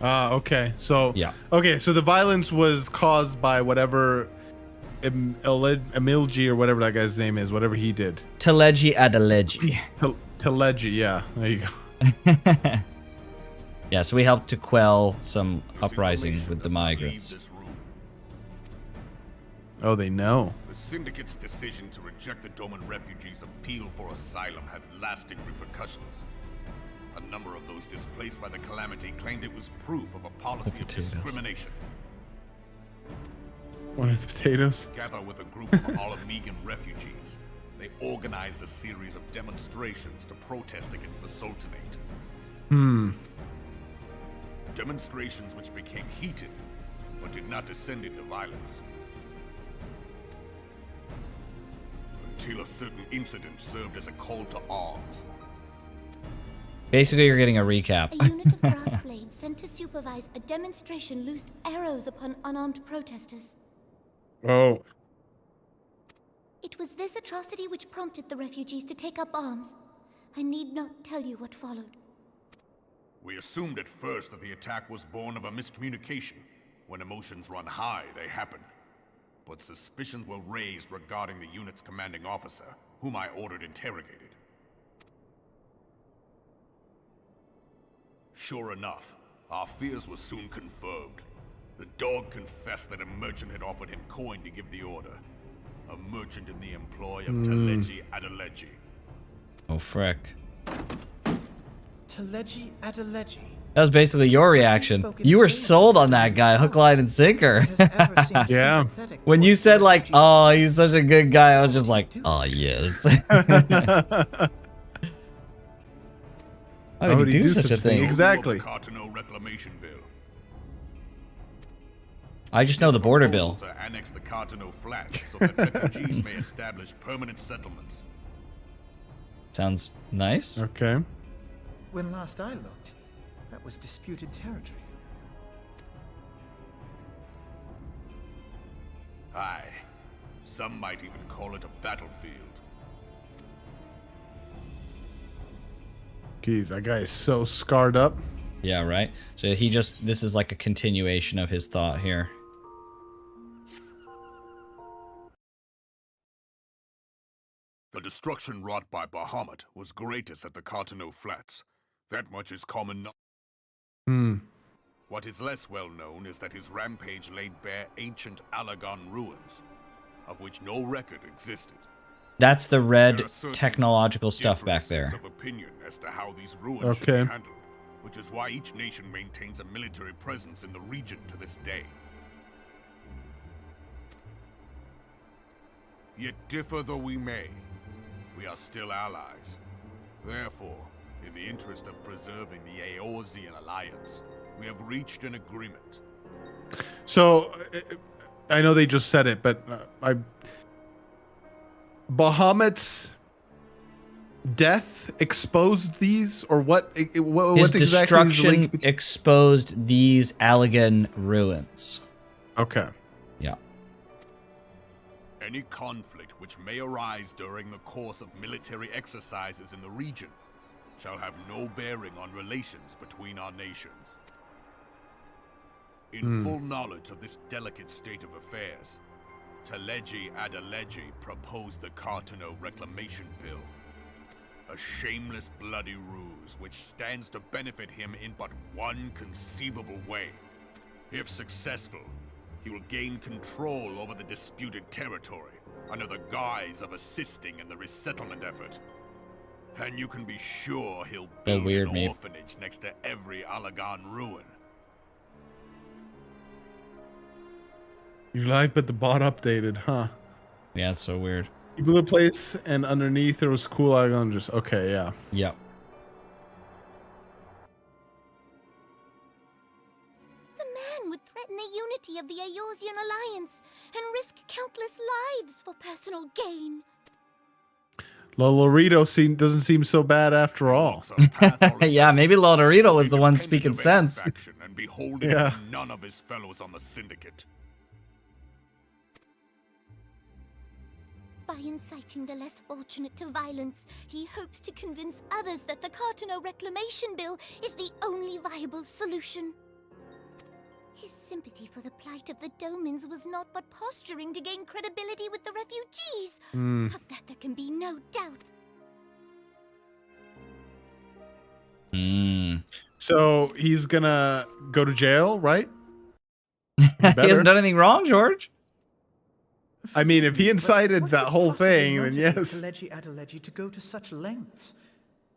Okay. So yeah. Okay, so the violence was caused by whatever Emilji or whatever that guy's name is, whatever he did. Teleji Adeleji. Teleji, yeah. There you go. Yeah, so we helped to quell some uprising with the migrants. Oh, they know. The Syndicate's decision to reject the Doman refugees' appeal for asylum had lasting repercussions. A number of those displaced by the calamity claimed it was proof of a policy of discrimination. One of the potatoes? Together with a group of Alamegan refugees, they organized a series of demonstrations to protest against the Sultanate. Demonstrations which became heated, but did not descend into violence. Until a certain incident served as a call to arms. Basically, you're getting a recap. A unit of brass blades sent to supervise a demonstration loosed arrows upon unarmed protesters. Oh. It was this atrocity which prompted the refugees to take up arms. I need not tell you what followed. We assumed at first that the attack was born of a miscommunication. When emotions run high, they happen. But suspicions were raised regarding the unit's commanding officer, whom I ordered interrogated. Sure enough, our fears were soon confirmed. The dog confessed that a merchant had offered him coin to give the order. A merchant in the employ of Teleji Adeleji. Oh, frick. Teleji Adeleji. That was basically your reaction. You were sold on that guy, hook, line, and sinker. Yeah. When you said, like, oh, he's such a good guy, I was just like, oh, yes. Why would he do such a thing? Exactly. I just know the border bill. To annex the Cartano Flats so that refugees may establish permanent settlements. Sounds nice. Okay. When last I looked, that was disputed territory. Aye. Some might even call it a battlefield. Geez, that guy is so scarred up. Yeah, right? So this is like a continuation of his thought here. The destruction wrought by Bahamut was greatest at the Cartano Flats. That much is common knowledge. What is less well known is that his rampage laid bare ancient Alagon ruins, of which no record existed. That's the red technological stuff back there. Of opinion as to how these ruins should be handled, which is why each nation maintains a military presence in the region to this day. Yet differ though we may, we are still allies. Therefore, in the interest of preserving the Eorzean alliance, we have reached an agreement. So, I know they just said it, but Bahamut's death exposed these, or what? What His exactly destruction exposed these Alagon ruins. Okay. Yeah. Any conflict which may arise during the course of military exercises in the region shall have no bearing on relations between our nations. In full knowledge of this delicate state of affairs, Teleji Adeleji proposed the Cartano Reclamation Bill. A shameless bloody ruse which stands to benefit him in but one conceivable way. If successful, he will gain control over the disputed territory under the guise of assisting in the resettlement effort. And you can be sure he'll build an orphanage next to every Alagon ruin. You lied, but the bot updated, huh? Yeah, it's so weird. You blew a place, and underneath there was cool icon. Just okay, yeah. Yep. The man would threaten the unity of the Eorzean alliance and risk countless lives for personal gain. Lolorito doesn't seem so bad after all. Yeah, maybe Lolorito was the one speaking sense. And beholding to none of his fellows on the Syndicate. By inciting the less fortunate to violence, he hopes to convince others that the Cartano Reclamation Bill is the only viable solution. His sympathy for the plight of the Domans was not but posturing to gain credibility with the refugees. Of that there can be no doubt. So he's gonna go to jail, right? He hasn't done anything wrong, George. I mean, if he incited What that could whole possibly thing, then motivate yes. Teleji Adeleji to go to such lengths?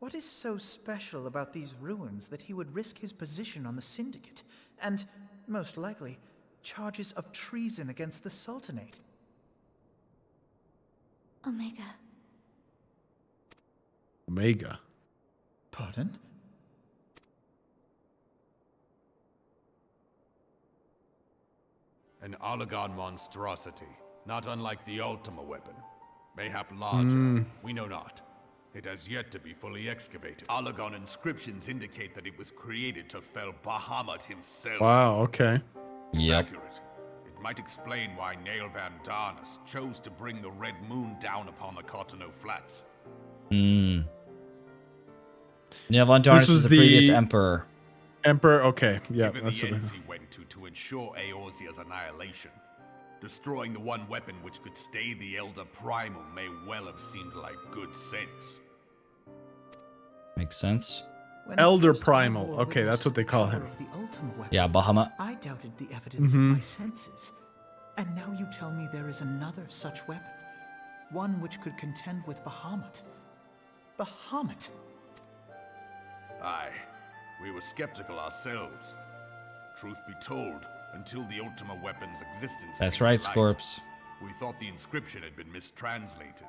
What is so special about these ruins that he would risk his position on the Syndicate, and, most likely, charges of treason against the Sultanate? Omega. Omega. Pardon? An Oligon monstrosity, not unlike the Ultima weapon. Mayhap larger, we know not. It has yet to be fully excavated. Oligon inscriptions indicate that it was created to fell Bahamut himself. Wow, okay. Yep. Accurate. It might explain why Nail Van Darnus chose to bring the Red Moon down upon the Cotonou Flats. Neil Von Darnus was the previous emperor. Emperor, okay. Yeah, Even that's the what I ends he went to ensure Eorzea's annihilation. Destroying the one weapon which could stay the Elder Primal may well have seemed like good sense. Makes sense. Elder Primal. Okay, that's what they call him. Yeah, Bahamut. I doubted the evidence of my senses. And now you tell me there is another such weapon. One which could contend with Bahamut. Bahamut! Aye, we were skeptical ourselves. Truth be told, until the Ultima weapon's existence That's came to right, light, Scorps. we thought the inscription had been mistranslated.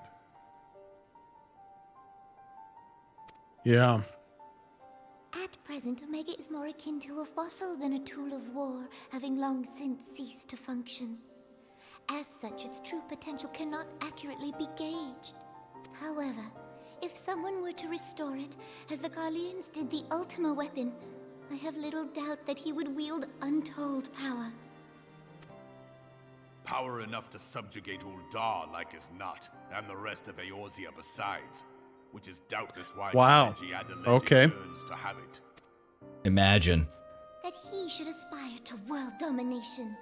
Yeah. At present, Omega is more akin to a fossil than a tool of war, having long since ceased to function. As such, its true potential cannot accurately be gauged. However, if someone were to restore it, as the Garleans did the Ultima weapon, I have little doubt that he would wield untold power. Power enough to subjugate Uldar like as not, and the rest of Eorzea besides, which is doubtless why Teleji Adeleji yearns to have it. Imagine. That he should aspire to world domination.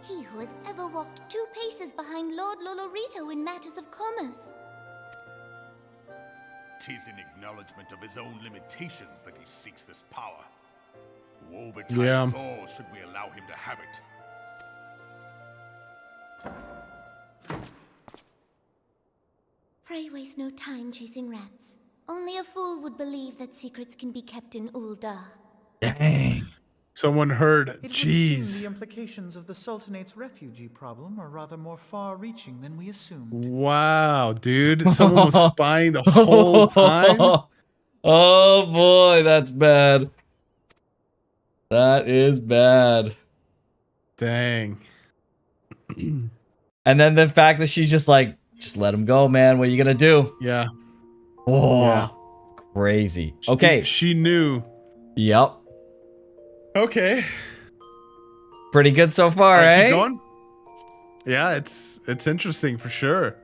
He who has ever walked 2 paces behind Lord Lolorito in matters of commerce. 'Tis in acknowledgement of his own limitations that he seeks this power. Woe betide Yeah. us all should we allow him to have it. Pray waste no time chasing rats. Only a fool would believe that secrets can be kept in Uldar. Dang. Someone heard. It would Jeez. seem the implications of the Sultanate's refugee problem are rather more far-reaching than we assumed. Wow, dude. Someone was spying the whole time. Oh boy, that's bad. That is bad. Dang. And then the fact that she's just like, just let him go, man. What are you gonna do? Yeah. Oh, Yeah. crazy. Okay. She knew. Yep. Okay. Pretty good so far, Alright, eh? keep going. Yeah, it's interesting for sure.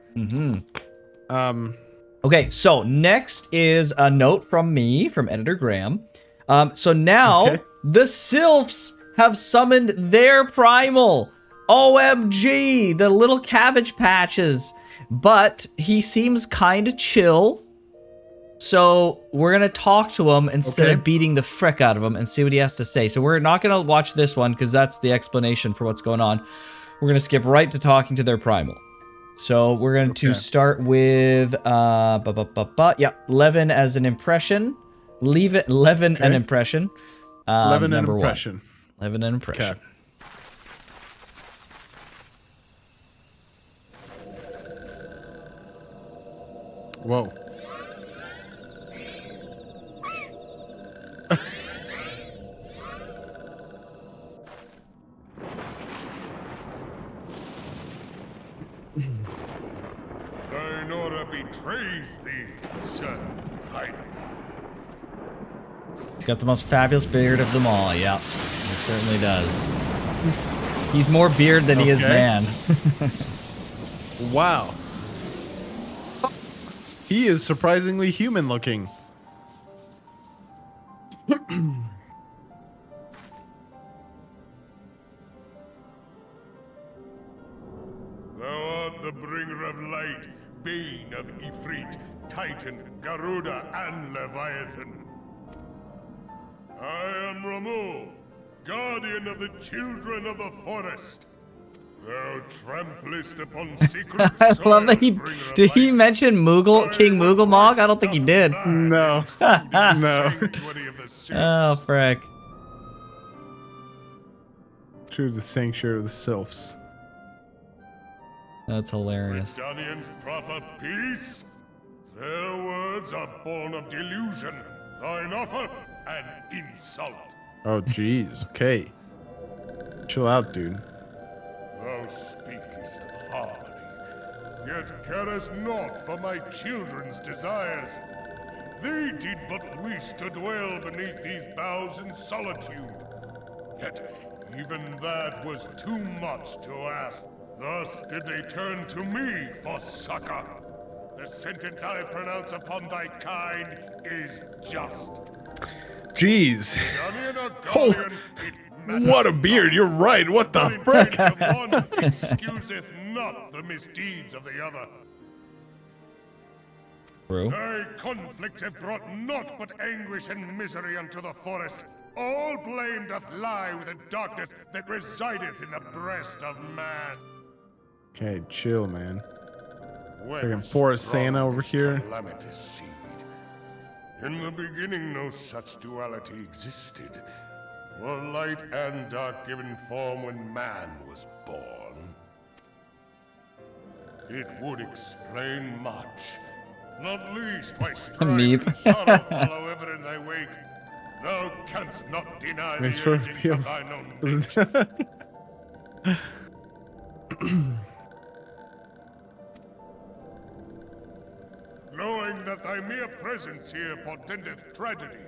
Okay, so next is a note from me, from Editor Graham. So now the Sylphs have summoned their primal. OMG, the little cabbage patches. But he seems kind of chill. So we're going to talk to him instead of beating the frick out of him and see what he has to say. So we're not going to watch this one because that's the explanation for what's going on. We're going to skip right to talking to their primal. So we're going to start with, Levin as an impression. Leave it, Levin an impression. Levin an number impression. 1. Levin an impression. Okay. Whoa. Thine order betrays thee, servant of hiding. He's got the most fabulous beard of them all. Yep, he certainly does. He's more beard than he is man. Wow. He is surprisingly human looking. art the bringer of light, bane of Ifrit, Titan, Garuda, and Leviathan. I am Ramu, guardian of the children of the forest. Thou tramplest upon secret I soil, love that he bringer of did. He light. mention Moogle King Moogle I don't think he did. No. No. Oh frick. True, the sanctuary of the sylphs. That's hilarious. Danians proffer peace. Their words are born of delusion, thine offer an insult. Oh, jeez. Okay. Chill out, dude. Thou speakest of harmony, yet carest naught for my children's desires. They did but wish to dwell beneath these boughs in solitude. Yet even that was too much to ask. Thus did they turn to me for succor. The sentence I pronounce upon thy kind is just. Jeez. Oh, what a beard. You're right. What the frick? One excuseth not the misdeeds of the other. True. Thy conflicts have brought naught but anguish and misery unto the forest. All blame doth lie with the darkness that resideth in the breast of man. Okay, chill, man. Whence Freaking Forest sprung Santa over this here. calamitous seed? In the beginning, no such duality existed. Were light and dark given form when man was born? It would explain much. Not least why strife Meep. and sorrow follow ever in thy wake. Thou canst not deny the Thanks for urgings of thine own nature. Knowing that thy mere presence here portendeth tragedy,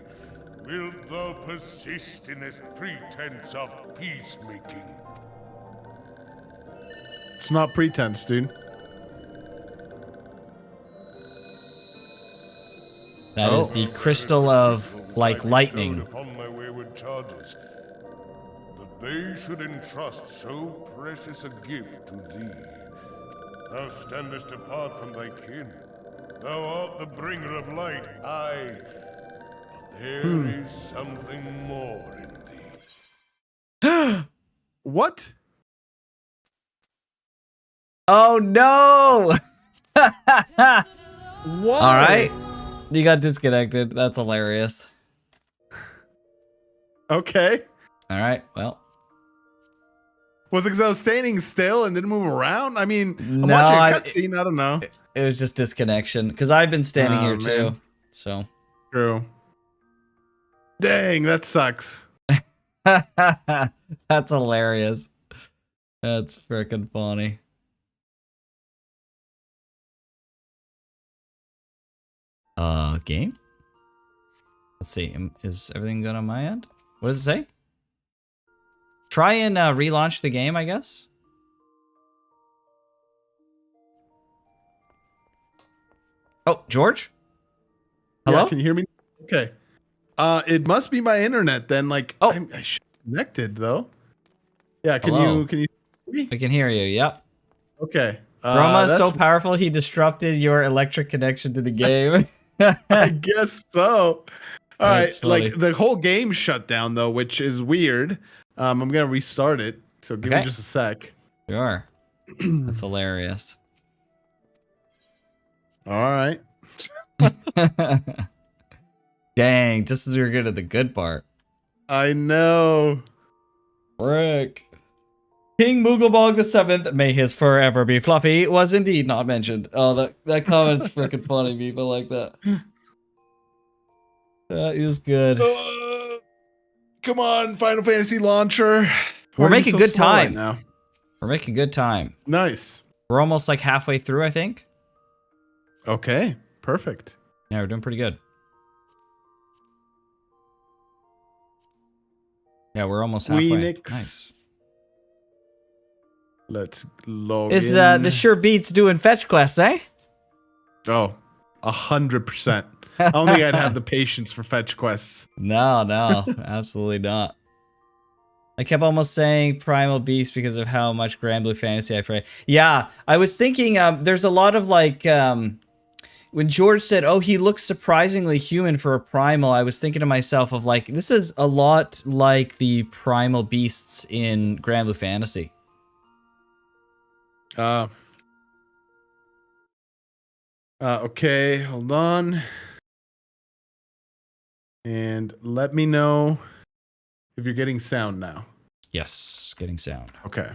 wilt thou persist in this pretense of peacemaking? It's not pretense, dude. That is the crystal of like lightning. Upon my wayward charges, that they should entrust so precious a gift to thee. Thou standest apart from thy kin. Thou art the bringer of light, aye. But there is something more in thee. What? Oh no! What? All right, you got disconnected. That's hilarious. Okay. All right, well. Was it because I was standing still and didn't move around? I mean, I'm No, watching a cutscene. I don't know. It was just disconnection because I've been standing here too. Man. So. True. Dang, that sucks. That's hilarious. That's freaking funny. Game? Let's see. Is everything good on my end? What does it say? Try and relaunch the game, I guess. Oh, George? Hello? Yeah, can you hear me? Okay. It must be my internet then. Like, oh, I should be connected though. Yeah, can Hello. you hear me? I can hear you. Yep. Okay. Roma is so that's- powerful he disrupted your electric connection to the game. I guess so. All right, That's funny. like the whole game shut down though, which is weird. I'm gonna restart it. So give me Okay. just a sec. Sure. That's hilarious. All right. Dang, just as we were good at the good part. I know. Frick. King Mooglebog the Seventh, may his forever be fluffy, was indeed not mentioned. Oh, that comment's freaking funny, people like that. That is good. Come on, Final Fantasy launcher. We're Why are you making so good slow right time. now. We're making good time. Nice. We're almost like halfway through, I think. Okay, perfect. Yeah, we're doing pretty good. Yeah, we're almost halfway. Queenix. Nice. Let's log This in. this sure beats doing fetch quests, eh? Oh, 100%. I don't think I'd have the patience for fetch quests. No, absolutely not. I kept almost saying Primal Beast because of how much Grand Blue Fantasy I play. Yeah, I was thinking there's a lot of like... when George said, oh, he looks surprisingly human for a primal, I was thinking to myself of like, this is a lot like the primal beasts in Grand Blue Fantasy. Okay, hold on. And let me know if you're getting sound now. Yes, getting sound. Okay.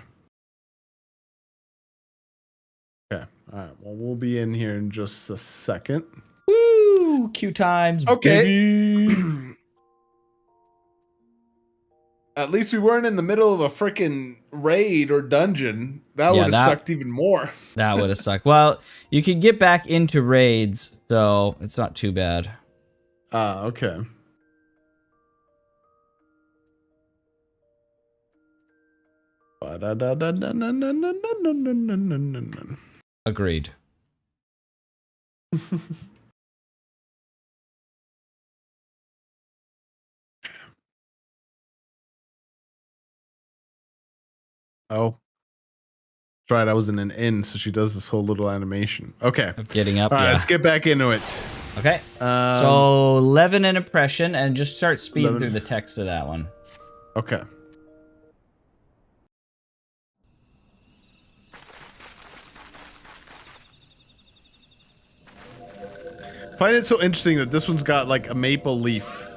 Okay. All right. Well, we'll be in here in just a second. Woo! Q times, okay. baby! At least we weren't in the middle of a freaking raid or dungeon. That would have sucked even more. That would have sucked. Well, you can get back into raids, so it's not too bad. Okay. Agreed. Oh. That's right, I was in an inn, so she does this whole little animation. Okay. Of getting up, All right, yeah. let's get back into it. Okay. So, Levin and Oppression, and just start speeding through the text of that one. Okay. Find it so interesting that this one's got like a maple leaf.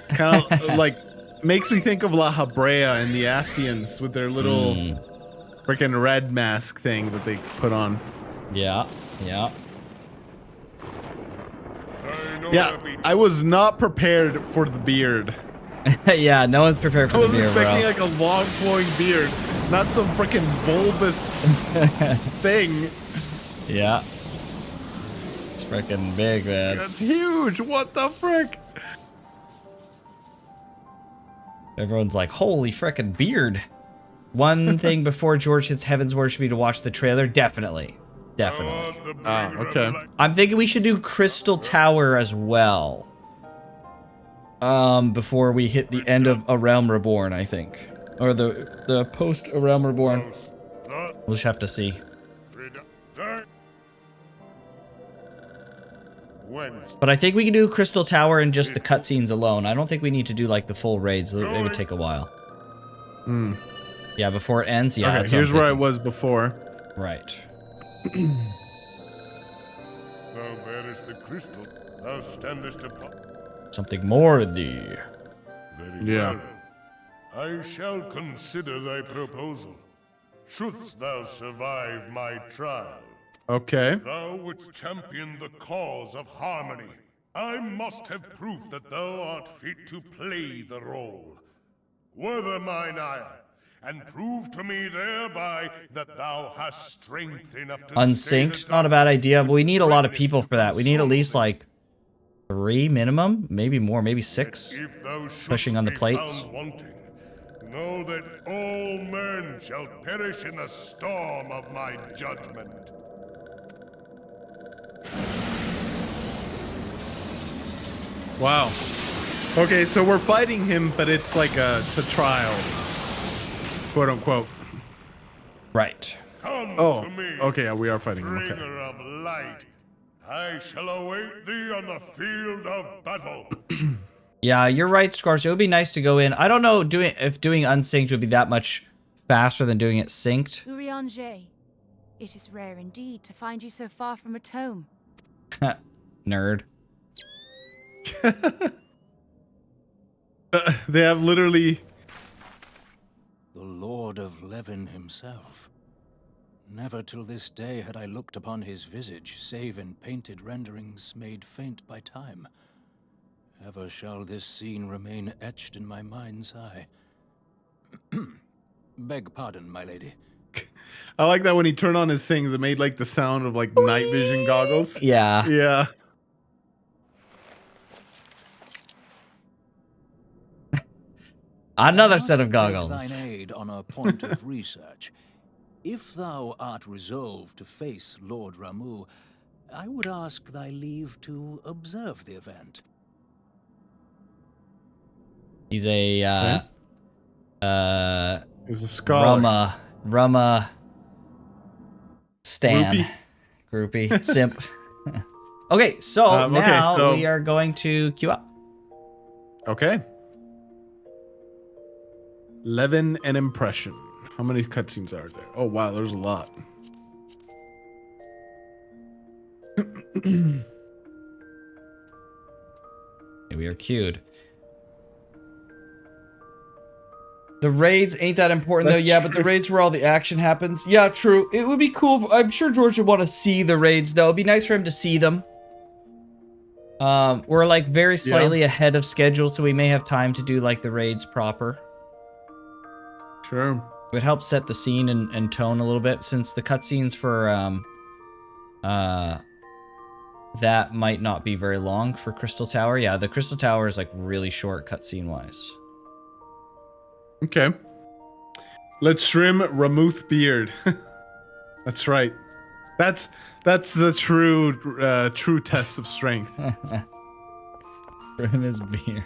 Kind of like makes me think of La Habrea and the Asians with their little freaking red mask thing that they put on. Yeah, yeah. Yeah, I was not prepared for the beard. Yeah, no one's prepared for the beard, bro. I was expecting like a long flowing beard, not some freaking bulbous thing. Yeah. It's freaking big, man. That's huge. What the frick? Everyone's like, holy frickin' beard. One thing before George hits Heaven's Word should be to watch the trailer. Definitely. Definitely. Okay. I'm thinking we should do Crystal Tower as well. Before we hit the end of A Realm Reborn, I think. Or the post A Realm Reborn. We'll just have to see. But I think we can do Crystal Tower and just the cutscenes alone. I don't think we need to do like the full raids. It would take a while. Hmm. Yeah, before it ends. Yeah. Okay, here's where I was before. Right. Thou bearest the crystal. Thou standest upon. Something more thee. Very well. I shall consider thy proposal. Shouldst thou survive my trial. Okay. Thou wouldst champion the cause of harmony. I must have proof that thou art fit to play the role. Wither mine ire, and prove to me thereby that thou hast strength enough to Unsynced, not a bad idea, but we need a lot of people for that. We need at least like 3 minimum, maybe more, maybe 6. Pushing on the plates. Know that all men shall perish in the storm of my judgment. Wow. Okay, so we're fighting him, but it's like it's a trial, quote unquote. Right. Come oh, to me, okay, yeah, we are fighting him. Okay. bringer of light. I shall await thee on the field of battle. Yeah, you're right, Scorch. It would be nice to go in. I don't know if doing unsynced would be that much faster than doing it synced. Urianger, it is rare indeed to find you so far from a tome. Nerd. They have literally... The Lord of Levin himself. Never till this day had I looked upon his visage, save in painted renderings made faint by time. Ever shall this scene remain etched in my mind's eye. Beg pardon, my lady. I like that when he turned on his things, it made like the sound of like night vision goggles. Yeah. Yeah. Another set of goggles. Thine aid on a point of research. If thou art resolved to face Lord Ramu, I would ask thy leave to observe the event. He's a Is a scholar. Rumma. Stan. Groupie. Simp. Okay, so now we are going to queue up. Okay. Levin and Impression. How many cutscenes are there? Oh, wow, there's a lot. We are queued. The raids ain't that important, though. Yeah, but the raids where all the action happens. Yeah, true. It would be cool. I'm sure George would want to see the raids, though. It'd be nice for him to see them. We're, like, very slightly ahead of schedule, so we may have time to do, like, the raids proper. Sure. It would help set the scene and tone a little bit, since the cutscenes for, that might not be very long for Crystal Tower. Yeah, the Crystal Tower is, like, really short cutscene-wise. Okay. Let's trim Ramuth beard. That's right. That's the true test of strength. Trim his beard.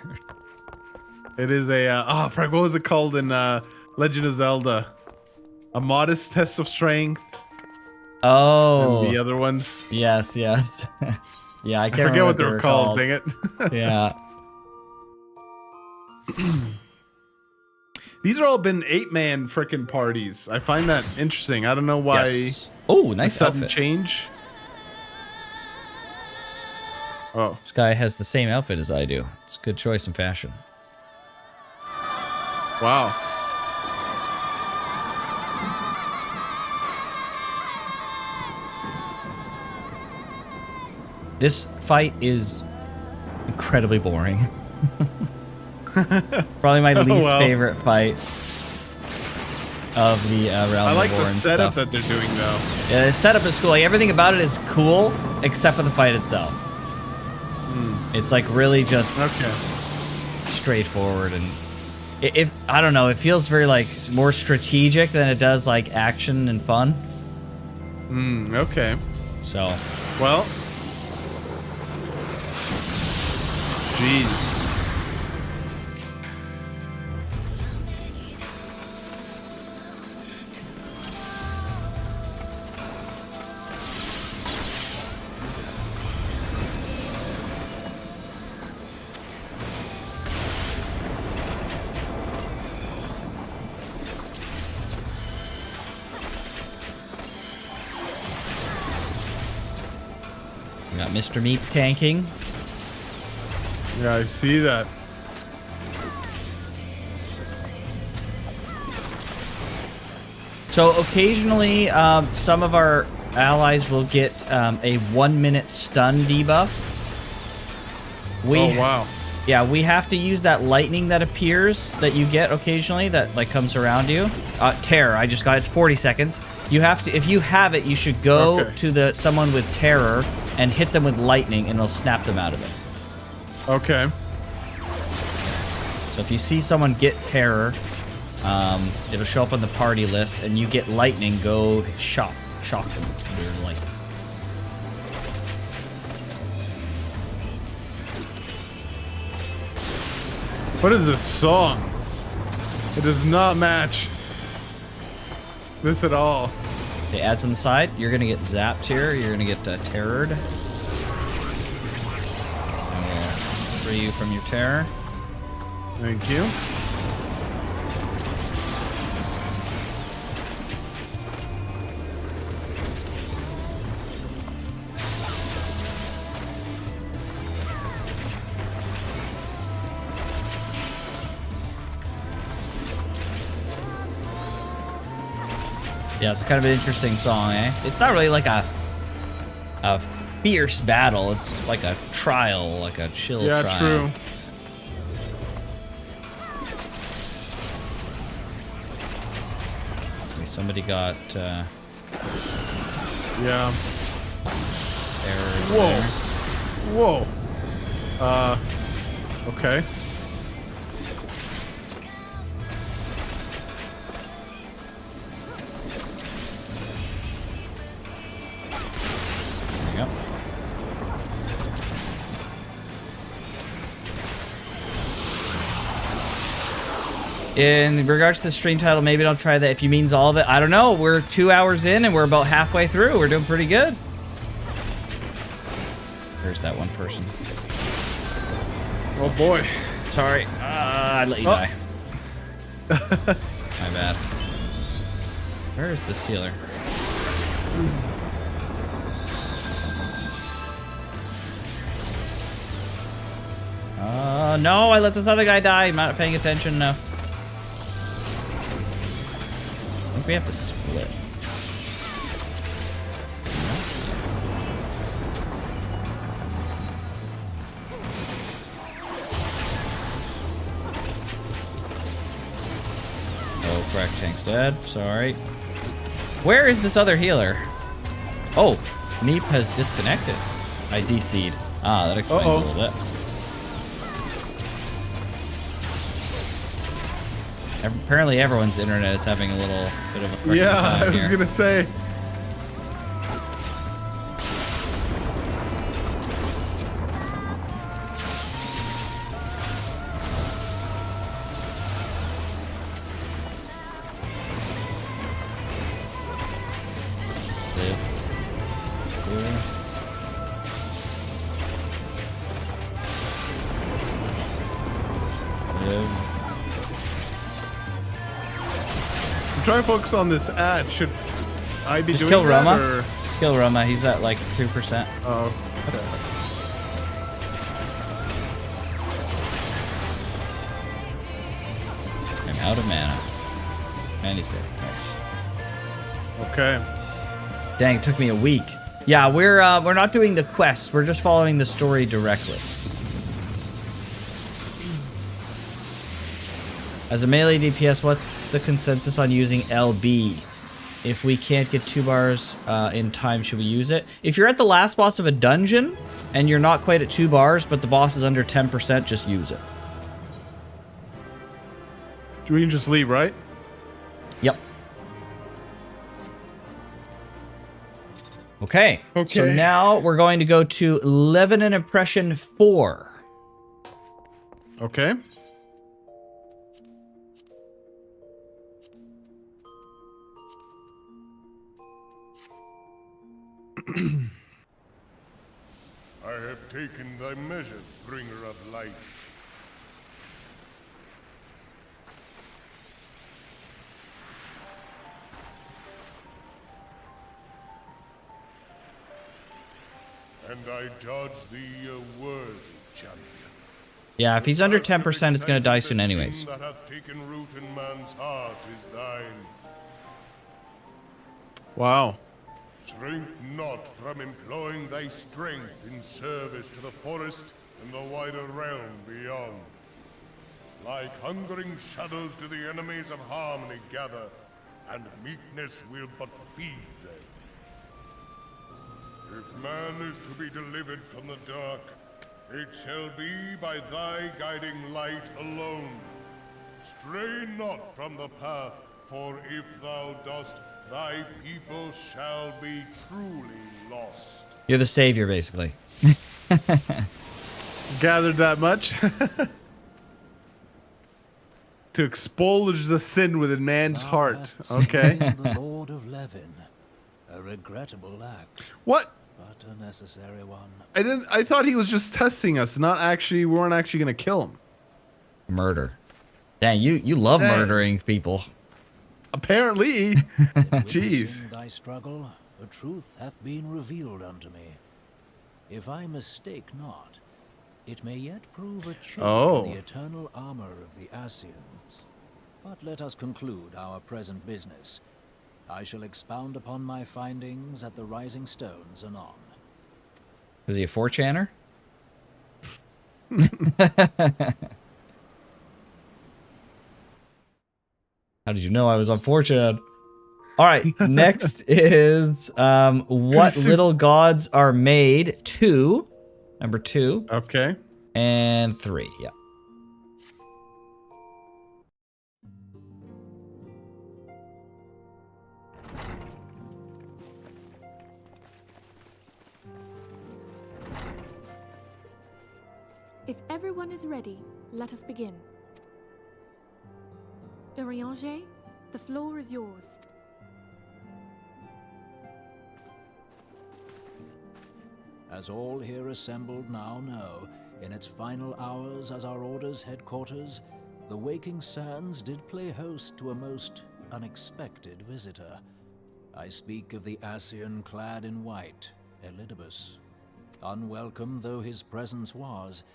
It is a what was it called in Legend of Zelda? A modest test of strength. Oh. And the other ones. Yes. Yeah, I can't forget what they were called. Dang it. Yeah. These are all been 8-man frickin' parties. I find that interesting. I don't know why. Yes. Oh, nice sudden outfit. change. Oh. This guy has the same outfit as I do. It's a good choice in fashion. Wow. This fight is incredibly boring. Probably my least favorite fight of the Realm I like of War the and setup stuff. that they're doing though. Yeah, the setup is cool. Like, everything about it is cool except for the fight itself. It's like really just straightforward, and if I don't know, it feels very like more strategic than it does like action and fun. Okay. So, well, jeez. we got Mr. Meat tanking. Yeah, I see that. So occasionally, some of our allies will get a 1-minute stun debuff. Oh wow! Yeah, we have to use that lightning that appears that you get occasionally that like comes around you. Terror, I just got it's 40 seconds. You have to, if you have it, you should go to someone with terror and hit them with lightning, and it'll snap them out of it. Okay. So if you see someone get terror, it'll show up on the party list, and you get lightning. Go shock them with your lightning. What is this song? It does not match this at all. The ads on the side, you're gonna get zapped here. You're gonna get terrored. And we'll free you from your terror. Thank you. Yeah, it's kind of an interesting song, eh? It's not really like a fierce battle. It's like a trial, like a chill trial. Yeah, true. Okay, somebody got yeah. error Whoa. there. Whoa. Okay. Yep. In regards to the stream title, maybe I'll try that if he means all of it. I don't know. We're 2 hours in and we're about halfway through. We're doing pretty good. There's that one person. Oh boy. Sorry. I let you die. My bad. Where is this healer? No, I let this other guy die. I'm not paying attention now. I think we have to split. Oh, crack tank's dead. Sorry. Where is this other healer? Oh, Neep has disconnected. I DC'd. Ah, that explains a little bit. Apparently everyone's internet is having a little bit of a freaking time I was here. gonna say. I'm trying to focus on this ad. Should I be Just doing kill that? Roma. Or? Kill Roma. He's at like 2%. Oh. Okay. I'm out of mana. And he's dead. Nice. Okay. Dang, it took me a week. Yeah, we're not doing the quests. We're just following the story directly. As a melee DPS, what's the consensus on using LB? If we can't get 2 bars in time, should we use it? If you're at the last boss of a dungeon and you're not quite at 2 bars, but the boss is under 10%, just use it. We can just leave, right? Yep. Okay. So now we're going to go to Levin and Impression 4. Okay. I have taken thy measure, bringer of light. And I judge thee a worthy champion. Yeah, if he's under 10%, it's going to die soon anyways. Sin that hath taken root in man's heart is thine. Wow. Shrink not from employing thy strength in service to the forest and the wider realm beyond. Like hungering shadows do the enemies of harmony gather, and meekness will but feed them. If man is to be delivered from the dark, it shall be by thy guiding light alone. Stray not from the path, for if thou dost, thy people shall be truly lost. You're the savior, basically. Gathered that much. To expulge the sin within man's heart. Okay. The Lord of Levin. A regrettable act. What? But a necessary one. I thought he was just testing us, not actually. We weren't actually gonna kill him. Murder. Dang, you love murdering people. Apparently. Jeez. Thy struggle, the truth hath been revealed unto me. If I mistake not, it may yet prove a chink in the eternal armor of the Ascians. But let us conclude our present business. I shall expound upon my findings at the Rising Stones anon. Is he a 4chaner? How did you know I was on 4chan? All right, next is what little gods are made? 2. Number 2. Okay. And 3, yeah. If everyone is ready, let us begin. Urianger, the floor is yours. As all here assembled now know, in its final hours as our Order's headquarters, the Waking Sands did play host to a most unexpected visitor. I speak of the Ascian clad in white, Elidibus. Unwelcome though his presence was,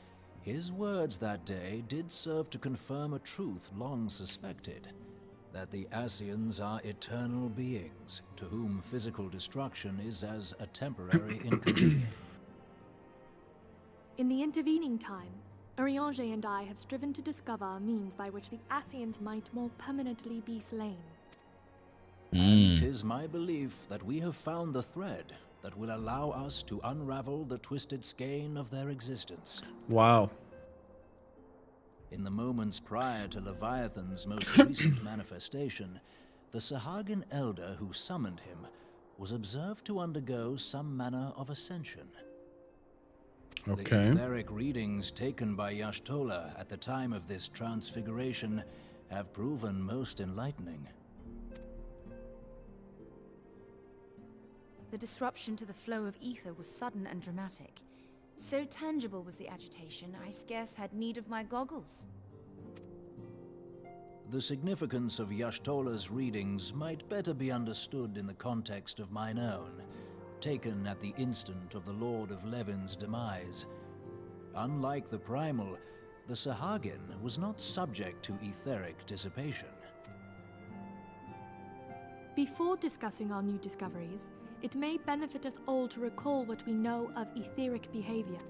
his words that day did serve to confirm a truth long suspected, that the Ascians are eternal beings, to whom physical destruction is as a temporary inconvenience. In the intervening time, Urianger and I have striven to discover a means by which the Ascians might more permanently be slain. And 'tis my belief that we have found the thread that will allow us to unravel the twisted skein of their existence. Wow. In the moments prior to Leviathan's most recent manifestation, the Sahagin elder who summoned him was observed to undergo some manner of ascension. Okay. The etheric readings taken by Y'shtola at the time of this transfiguration have proven most enlightening. The disruption to the flow of ether was sudden and dramatic. So tangible was the agitation, I scarce had need of my goggles. The significance of Y'shtola's readings might better be understood in the context of mine own, taken at the instant of the Lord of Levin's demise. Unlike the Primal, the Sahagin was not subject to etheric dissipation. Before discussing our new discoveries, it may benefit us all to recall what we know of etheric behavior.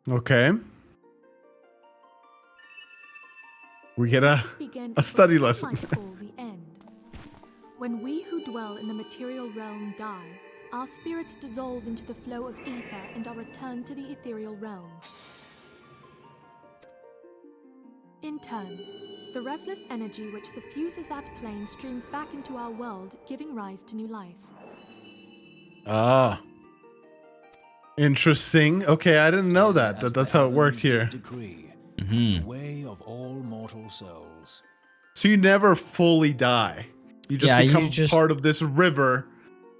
Okay. We get a study Some lesson. might call the end. When we who dwell in the material realm die, our spirits dissolve into the flow of ether and are returned to the ethereal realm. In turn, the restless energy which suffuses that plane streams back into our world, giving rise to new life. Ah. Interesting. Okay, I didn't know that. That's how it worked here. Decree, the way of all mortal souls. So you never fully die. You just become part of this river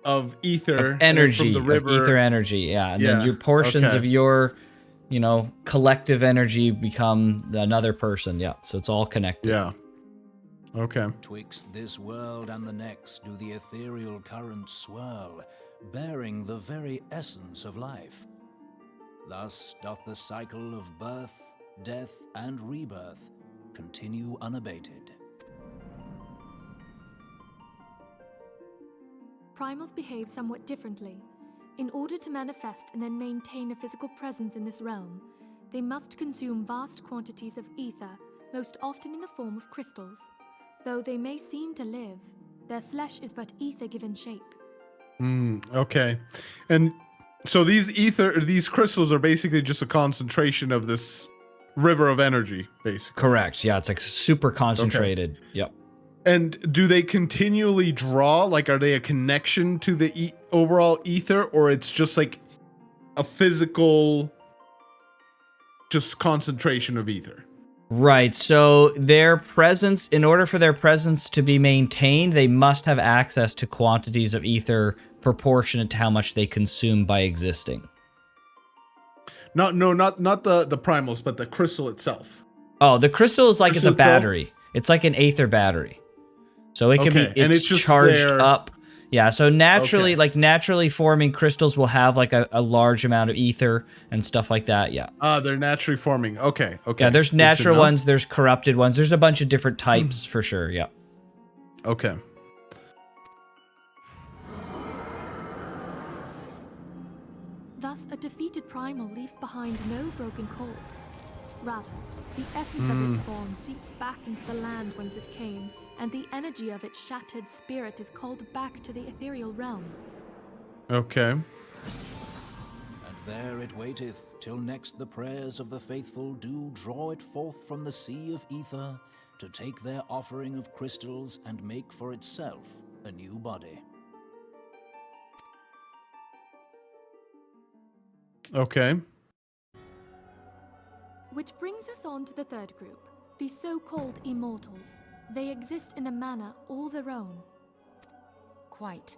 of ether. Of energy, and then from the river, of ether energy, yeah. And then your portions of your, collective energy become another person, yeah. So it's all connected. Yeah. Okay. Twixt this world and the next do the ethereal currents swirl, bearing the very essence of life. Thus doth the cycle of birth, death, and rebirth continue unabated. Primals behave somewhat differently. In order to manifest and then maintain a physical presence in this realm, they must consume vast quantities of ether, most often in the form of crystals. Though they may seem to live, their flesh is but ether-given shape. Okay. And so these crystals are basically just a concentration of this river of energy, basically. Correct. Yeah, it's like super concentrated. Okay. Yep. And do they continually draw? Like, are they a connection to the overall ether, or it's just like a physical, just concentration of ether? Right. So their presence, in order for their presence to be maintained, they must have access to quantities of ether proportionate to how much they consume by existing. Not the primals, but the crystal itself. Oh, the crystal is like it's a battery. It's like an aether battery. So it can be it's just charged up. Yeah, so naturally, like naturally forming crystals will have like a large amount of ether and stuff like that. Yeah. They're naturally forming. Okay. Yeah, there's natural ones, there's corrupted ones. There's a bunch of different types for sure. Yeah. Okay. Thus, a defeated primal leaves behind no broken corpse. Rather, the essence of its form seeps back into the land whence it came, and the energy of its shattered spirit is called back to the ethereal realm. Okay. And there it waiteth, till next the prayers of the faithful do draw it forth from the sea of ether, to take their offering of crystals and make for itself a new body. Okay. Which brings us on to the third group, the so-called Immortals. They exist in a manner all their own. Quite.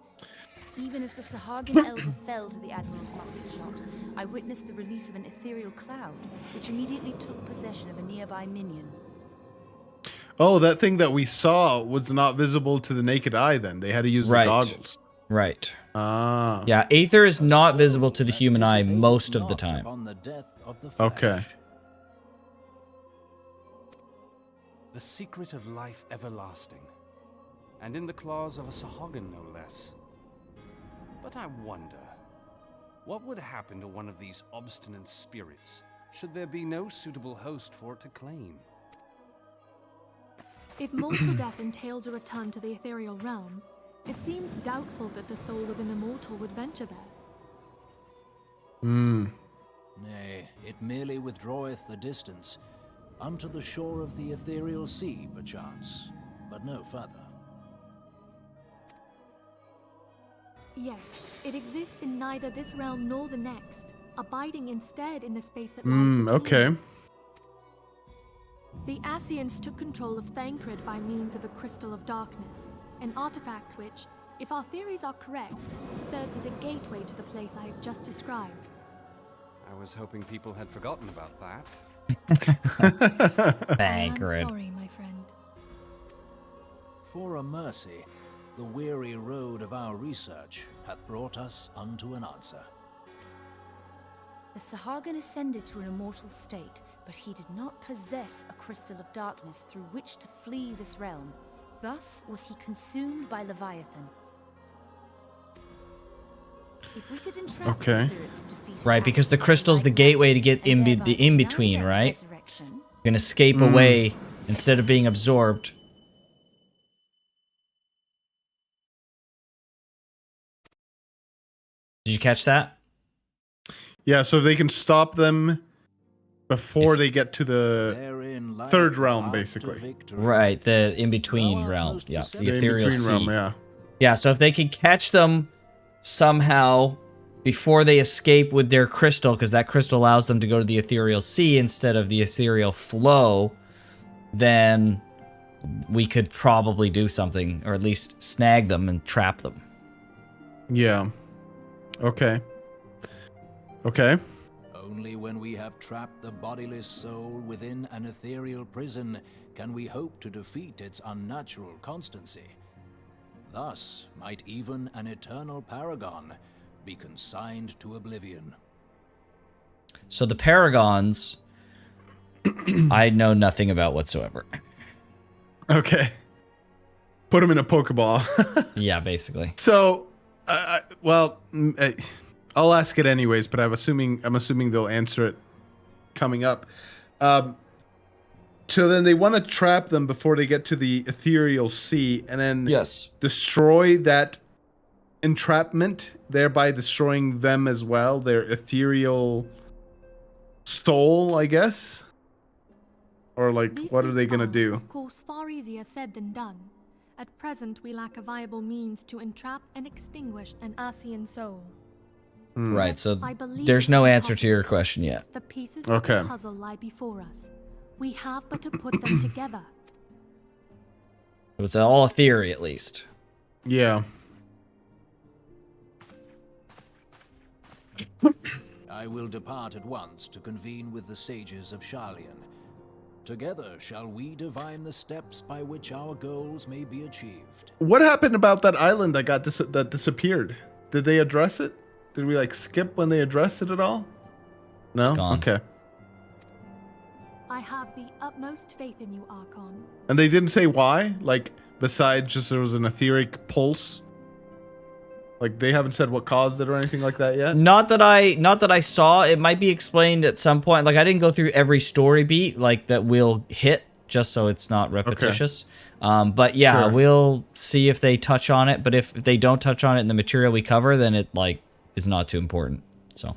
Even as the Sahagin Elder fell to the Admiral's musket shot, I witnessed the release of an ethereal cloud, which immediately took possession of a nearby minion. Oh, that thing that we saw was not visible to the naked eye then. They had to use the goggles. Right. Ah. Yeah, Aether is not visible to the human eye most of the time. Okay. The secret of life everlasting. And in the claws of a Sahagin, no less. But I wonder, what would happen to one of these obstinate spirits, should there be no suitable host for it to claim? If mortal death entails a return to the ethereal realm, it seems doubtful that the soul of an immortal would venture there. Nay, it merely withdraweth the distance, unto the shore of the ethereal sea, perchance, but no further. Yes, it exists in neither this realm nor the next, abiding instead in the space that lies between. Okay. The Ascians took control of Thancred by means of a crystal of darkness, an artifact which, if our theories are correct, serves as a gateway to the place I have just described. I was hoping people had forgotten about that. Thancred. I'm sorry, my friend. For a mercy, the weary road of our research hath brought us unto an answer. The Sahagin ascended to an immortal state, but he did not possess a crystal of darkness through which to flee this realm. Thus was he consumed by Leviathan. If we could entrap the spirits of defeated Right, because the crystal's the gateway to get the in-between, right? You can escape away instead of being absorbed. Did you catch that? Yeah, so they can stop them before they get to the third realm, basically. Right, the in-between realm. Yeah, the ethereal sea. Realm, yeah. Yeah, so if they can catch them somehow before they escape with their crystal, because that crystal allows them to go to the ethereal sea instead of the ethereal flow, then we could probably do something, or at least snag them and trap them. Yeah. Okay. Okay. Only when we have trapped the bodiless soul within an ethereal prison can we hope to defeat its unnatural constancy. Thus might even an eternal paragon be consigned to oblivion. So the paragons, I know nothing about whatsoever. Okay. Put them in a Pokeball. Yeah, basically. So, I'll ask it anyways, but I'm assuming they'll answer it coming up. So then they want to trap them before they get to the ethereal sea, and then destroy that entrapment, thereby destroying them as well, their ethereal soul, I guess. Or like, what are they gonna do? Of course, far easier said than done. At present, we lack a viable means to entrap and extinguish an Ascian soul. Right, so there's no answer to your question yet. The pieces of the puzzle lie before us. We have but to put them together. So it's all a theory, at least. Yeah. I will depart at once to convene with the sages of Sharlayan. Together shall we divine the steps by which our goals may be achieved. What happened about that island that got that disappeared? Did they address it? Did we like skip when they addressed it at all? No? It's gone. Okay. I have the utmost faith in you, Archon. And they didn't say why? Like, besides just there was an etheric pulse? Like, they haven't said what caused it or anything like that yet? Not that I saw. It might be explained at some point. Like, I didn't go through every story beat, like, that we'll hit, just so it's not repetitious. Okay. But yeah, we'll see if they touch on it. But if they don't touch on it in the material we cover, then it, like, is not too important. So.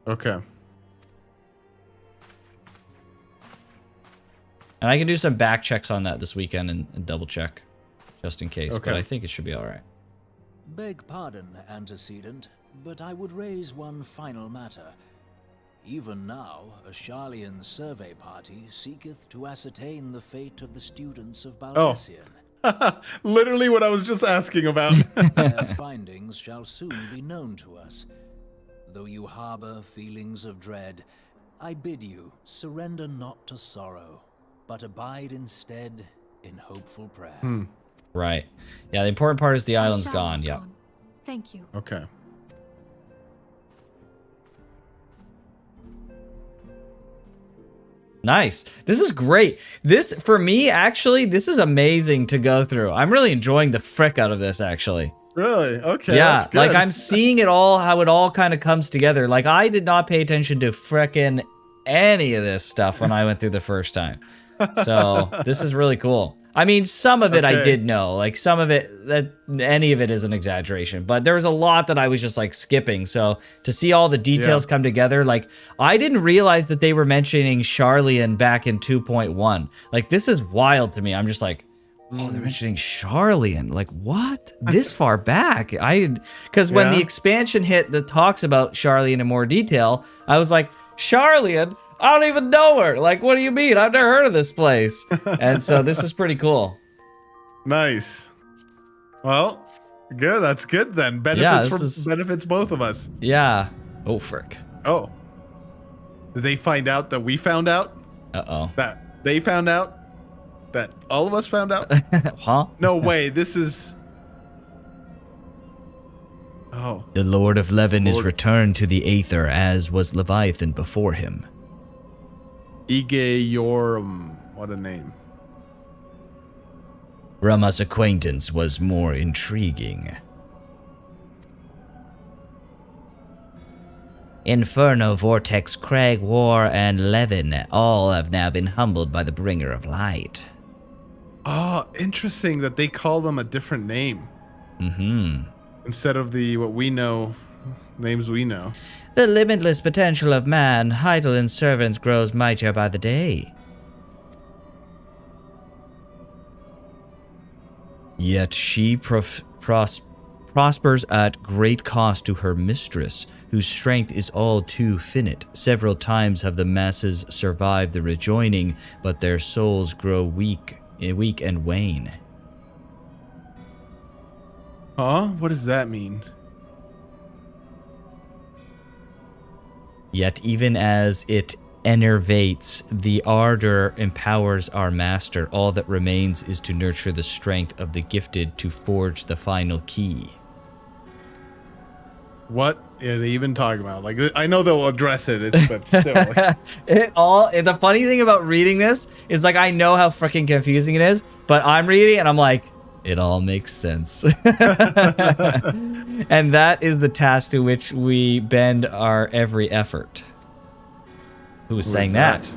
Okay. And I can do some back checks on that this weekend and double check, just in case. Okay. But I think it should be all right. Beg pardon, antecedent, but I would raise one final matter. Even now, a Sharlayan survey party seeketh to ascertain the fate of the students of Balmesian. Literally what I was just asking about. Their findings shall soon be known to us. Though you harbor feelings of dread, I bid you surrender not to sorrow, but abide instead in hopeful prayer. Right. Yeah, the important part is the island's gone. Yeah. Thank you. Okay. Nice. This is great. This, for me, actually, this is amazing to go through. I'm really enjoying the frick out of this, actually. Really? Okay. Yeah, That's good. like I'm seeing it all, how it all kind of comes together. Like I did not pay attention to frickin' any of this stuff when I went through the first time. So this is really cool. I mean, some of it I did know. Like some of it, that any of it is an exaggeration. But there was a lot that I was just like skipping. So to see all the details come together, like I didn't realize that they were mentioning Sharlayan back in 2.1. Like this is wild to me. I'm just like, oh, they're mentioning Sharlayan. Like what? This far back? Because when the expansion hit that talks about Sharlayan in more detail, I was like, Sharlayan? I don't even know her. Like, what do you mean? I've never heard of this place. And so this is pretty cool. Nice. Well, good. That's good then. Benefits both of us. Yeah. Oh, frick. Oh. Did they find out that we found out? Uh-oh. That they found out? That all of us found out? Huh? No way. This is... Oh. The Lord of Levin is returned to the Aether, as was Leviathan before him. Ige what a name. Rama's acquaintance was more intriguing. Inferno, Vortex, Crag, War, and Levin all have now been humbled by the Bringer of Light. Oh, interesting that they call them a different name. Instead of what we know, names we know. The limitless potential of man, Heidel's servants, grows mightier by the day. Yet she prospers at great cost to her mistress, whose strength is all too finite. Several times have the masses survived the rejoining, but their souls grow weak and wane. Huh? What does that mean? Yet even as it enervates, the ardor empowers our master. All that remains is to nurture the strength of the gifted to forge the final key. What are they even talking about? Like, I know they'll address it, but still. The funny thing about reading this is, like, I know how freaking confusing it is, but I'm reading and I'm like, it all makes sense. And that is the task to which we bend our every effort. Who was saying that?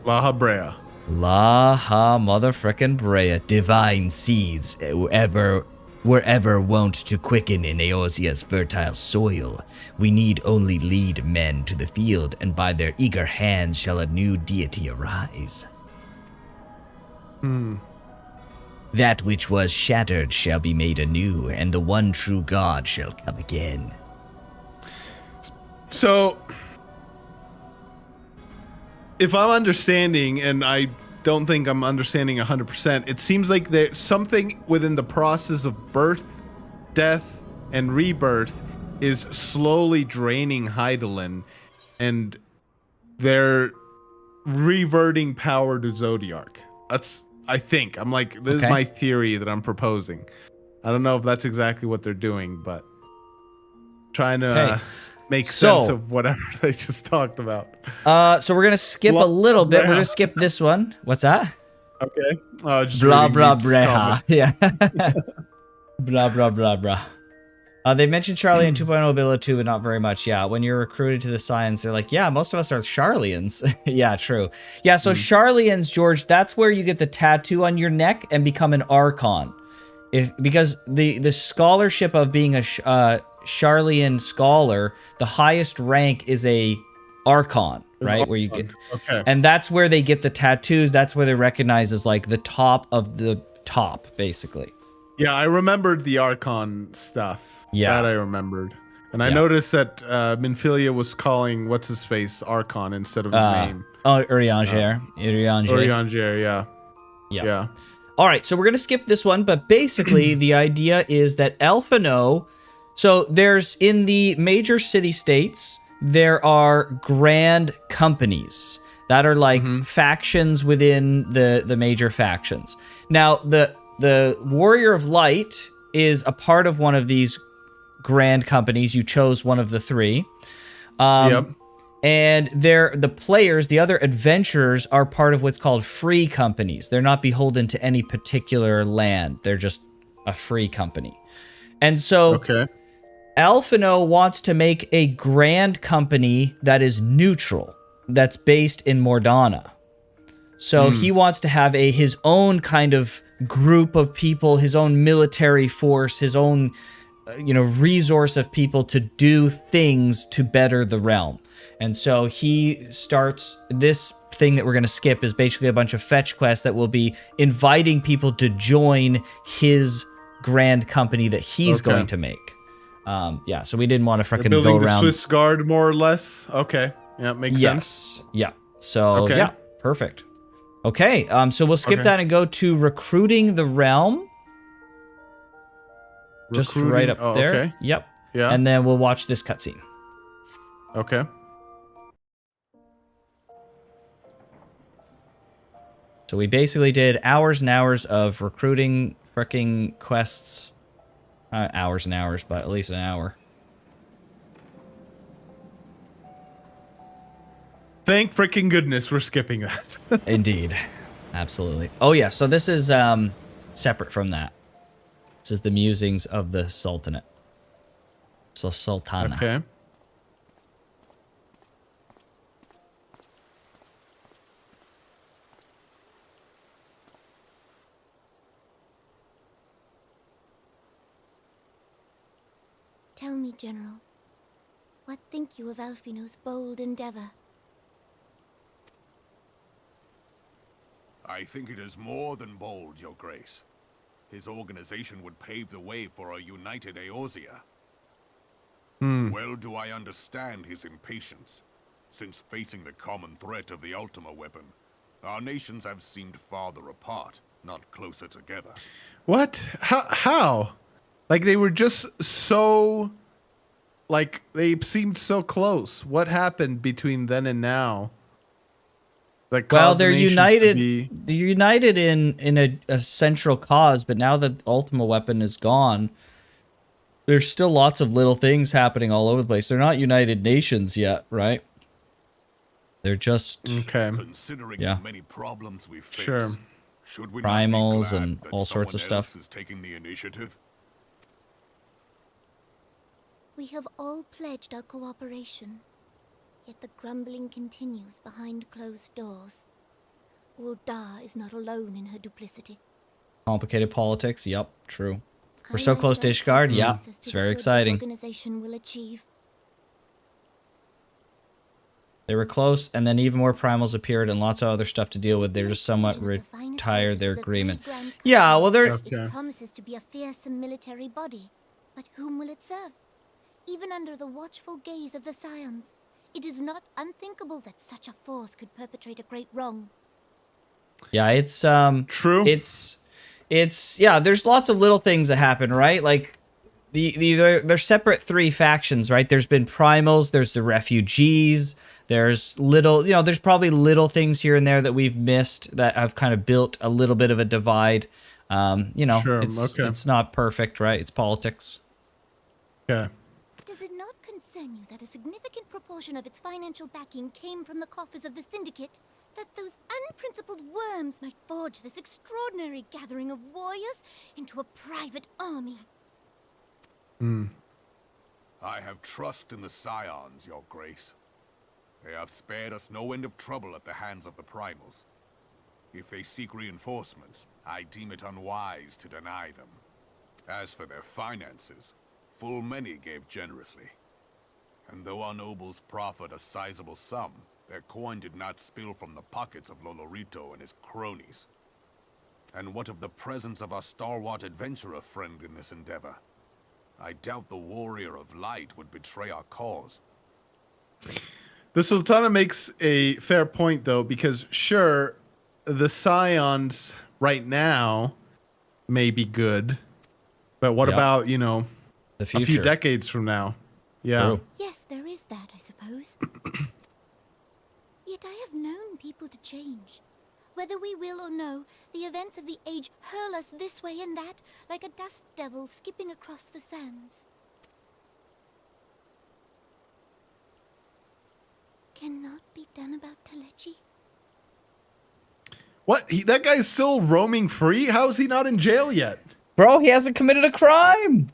Laha Brea. Laha motherfrickin' Brea. Divine seeds wherever wont to quicken in Eosia's fertile soil. We need only lead men to the field, and by their eager hands shall a new deity arise. That which was shattered shall be made anew, and the one true God shall come again. So, if I'm understanding, and I don't think I'm understanding 100%, it seems like there's something within the process of birth, death, and rebirth is slowly draining Heidelin, and they're reverting power to Zodiark. I think. I'm like, this is my theory that I'm proposing. I don't know if that's exactly what they're doing, but trying to make sense of whatever they just talked about. So we're going to skip a little bit. We're going to skip this one. What's that? Okay. Just blah, blah, blah. Yeah. Blah, blah, blah, blah. They mentioned Sharlayan 2.0 ability 2, but not very much. Yeah, when you're recruited to the Science, they're like, yeah, most of us are Sharlayans. Yeah, true. Yeah, so Sharlayans, George, that's where you get the tattoo on your neck and become an Archon. Because the scholarship of being a Sharlayan scholar, the highest rank is a Archon, right? Where you get, and that's where they get the tattoos. That's where they recognize as like the top of the top, basically. Yeah, I remembered the Archon stuff. Yeah, that I remembered. And I noticed that Minfilia was calling what's his face Archon instead of his name. Oh, Urianger. Urianger, yeah. Yeah. All right, so we're going to skip this one, but basically the idea is that Elfino, so there's in the major city-states, there are grand companies that are like factions within the major factions. Now, the Warrior of Light is a part of one of these grand companies. You chose one of the three. And the players, the other adventurers, are part of what's called free companies. They're not beholden to any particular land. They're just a free company. And so Alphino wants to make a grand company that is neutral, that's based in Mordana. So he wants to have his own kind of group of people, his own military force, his own resource of people to do things to better the realm. And so he starts this thing that we're going to skip is basically a bunch of fetch quests that will be inviting people to join his grand company that he's going to make. So we didn't want to freaking go around. Building the Swiss Guard, more or less. Okay, yeah, makes sense. Yeah. So perfect. Okay, so we'll skip that and go to recruiting the realm. Just right up there. Okay. Yep. Yeah. And then we'll watch this cutscene. Okay. So we basically did hours and hours of recruiting freaking quests. Hours and hours, but at least an hour. Thank freaking goodness we're skipping that. Indeed. Absolutely. Oh, yeah. So this is separate from that. This is the musings of the Sultanate. So Sultana. Okay. Tell me, General, what think you of Alphino's bold endeavor? I think it is more than bold, Your Grace. His organization would pave the way for a united Eorzea. Well do I understand his impatience, since facing the common threat of the Ultima weapon, our nations have seemed farther apart, not closer together. What? How? Like, they were just so... Like, they seemed so close. What happened between then and now? Like, well, they're united. They're united in a central cause, but now that the Ultima weapon is gone, there's still lots of little things happening all over the place. They're not united nations yet, right? They're just Considering the many problems we face, should we primals not be glad and that all sorts of someone stuff. else is taking the initiative? We have all pledged our cooperation, yet the grumbling continues behind closed doors. Ul'dah is not alone in her duplicity. Complicated politics. Yep, true. We're so close to Ishgard. Yeah, it's very exciting. Organization will achieve. They were close, and then even more primals appeared, and lots of other stuff to deal with. They're just somewhat retired their agreement. Yeah, well, they're. It promises to be a fearsome military body, but whom will it serve? Even under the watchful gaze of the Scions, it is not unthinkable that such a force could perpetrate a great wrong. Yeah, it's true. It's there's lots of little things that happen, right? Like they're separate three factions, right? There's been primals, there's the refugees, there's there's probably little things here and there that we've missed that have kind of built a little bit of a divide. It's not perfect, right? It's politics. Yeah. Does it not concern you that a significant proportion of its financial backing came from the coffers of the Syndicate? That those unprincipled worms might forge this extraordinary gathering of warriors into a private army? I have trust in the Scions, Your Grace. They have spared us no end of trouble at the hands of the primals. If they seek reinforcements, I deem it unwise to deny them. As for their finances, full many gave generously. And though our nobles proffered a sizable sum, their coin did not spill from the pockets of Lolorito and his cronies. And what of the presence of our stalwart adventurer friend in this endeavor? I doubt the Warrior of Light would betray our cause. The Sultana makes a fair point, though, because sure, the Scions right now may be good, but what about, you know, the a few future. decades from now? Yeah. True. Yes, there is that, I suppose. Yet I have known people to change. Whether we will or no, the events of the age hurl us this way and that, like a dust devil skipping across the sands. Cannot be done about Telechi. What? That guy's still roaming free? How is he not in jail yet? Bro, he hasn't committed a crime.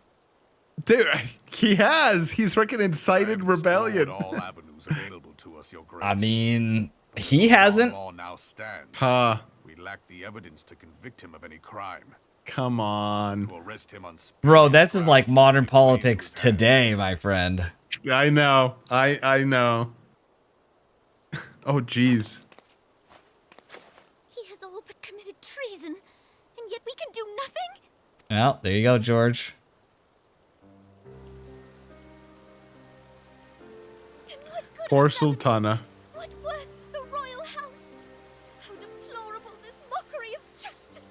Dude, he has. He's freaking incited rebellion. All avenues available to us, Your Grace. I mean, he hasn't. Law now stands. Huh. We lack the evidence to convict him of any crime. Come on. To arrest him on Bro, this is like modern politics today, my friend. I know. I know. Oh, jeez. He has all but committed treason, and yet we can do nothing? Well, there you go, George. Poor Sultana. What worth the royal house? How deplorable this mockery of justice!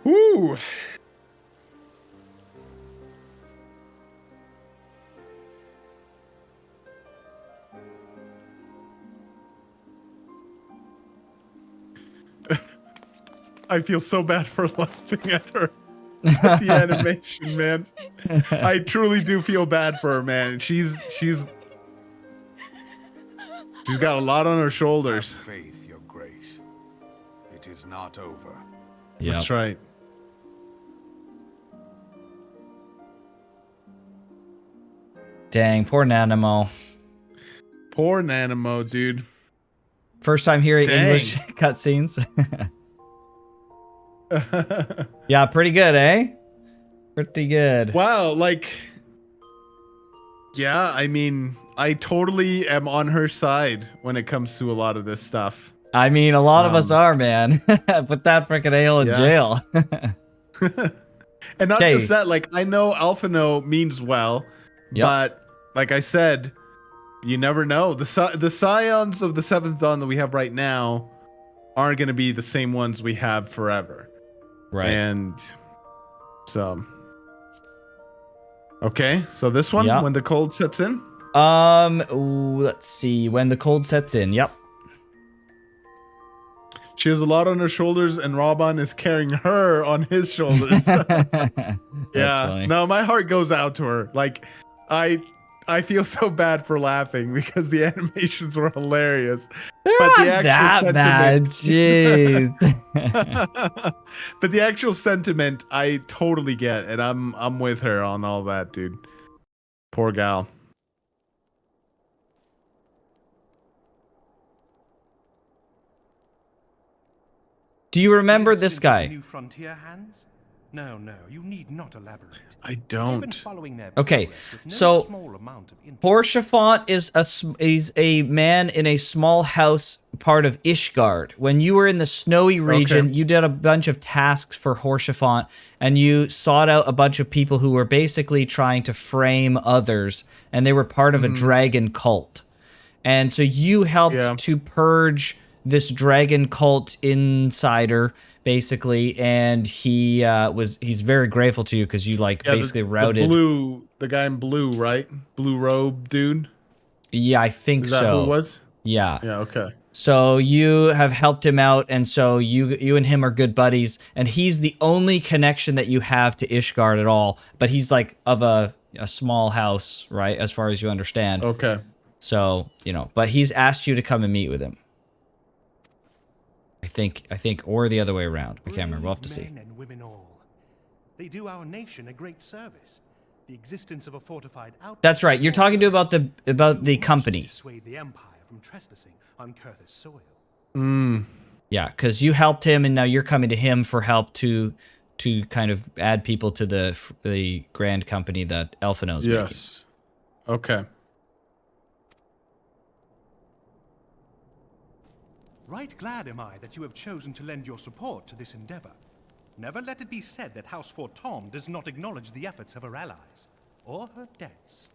Whoo! I feel so bad for laughing at her. At the animation, man. I truly do feel bad for her, man. She's got a lot on her shoulders. Have faith, Your Grace. It is not over. Yep. That's right. Dang, poor Nanamo. Poor Nanamo, dude. First time hearing Dang. English cutscenes. Yeah, pretty good, eh? Pretty good. Wow, like, yeah, I mean, I totally am on her side when it comes to a lot of this stuff. I mean, a lot of us are, man. Put that freaking ale in jail. And not Okay. just that, like, I know Alphino means well, but like I said, you never know. The Scions of the 7th Dawn that we have right now aren't going to be the same ones we have forever. Right. And so, okay, so this one, Yep. when the cold sets in? Let's see. When the cold sets in. Yep. She has a lot on her shoulders, and Robon is carrying her on his shoulders. Yeah. funny. No, my heart goes out to her. Like, I feel so bad for laughing because the animations were hilarious. They're but the not actual that bad. sentiment, Jeez. but the actual sentiment, I totally get, and I'm with her on all that, dude. Poor gal. Do you remember this Incident of guy? the New frontier hands? No, you need not elaborate. I They've been don't. following their Okay, progress with no so small amount of interest. Horshafont is a man in a small house part of Ishgard. When you were in the snowy region, you did a bunch of tasks for Horshafont, and you sought out a bunch of people who were basically trying to frame others, and they were part of a dragon cult. And so you helped to purge this dragon cult insider, basically, and he's very grateful to you because you basically routed the guy in blue, right? Blue robe dude. Yeah, I think Is that so. who it was? Yeah. Yeah. Okay. So you have helped him out, and so you and him are good buddies, and he's the only connection that you have to Ishgard at all. But he's like of a small house, right? As far as you understand. Okay. So but he's asked you to come and meet with him. I think, or the other way around. I can't remember. We'll have to see. Men and women all. They do our nation a great service. The existence of a fortified outpost. That's right. You're talking to about the company. Dissuade the Empire from trespassing on Kurthus soil. Yeah, because you helped him, and now you're coming to him for help to kind of add people to the grand company that Elfino's making. Yes. Okay. Right glad am I that you have chosen to lend your support to this endeavor. Never let it be said that House Fortom does not acknowledge the efforts of her allies, or her debts.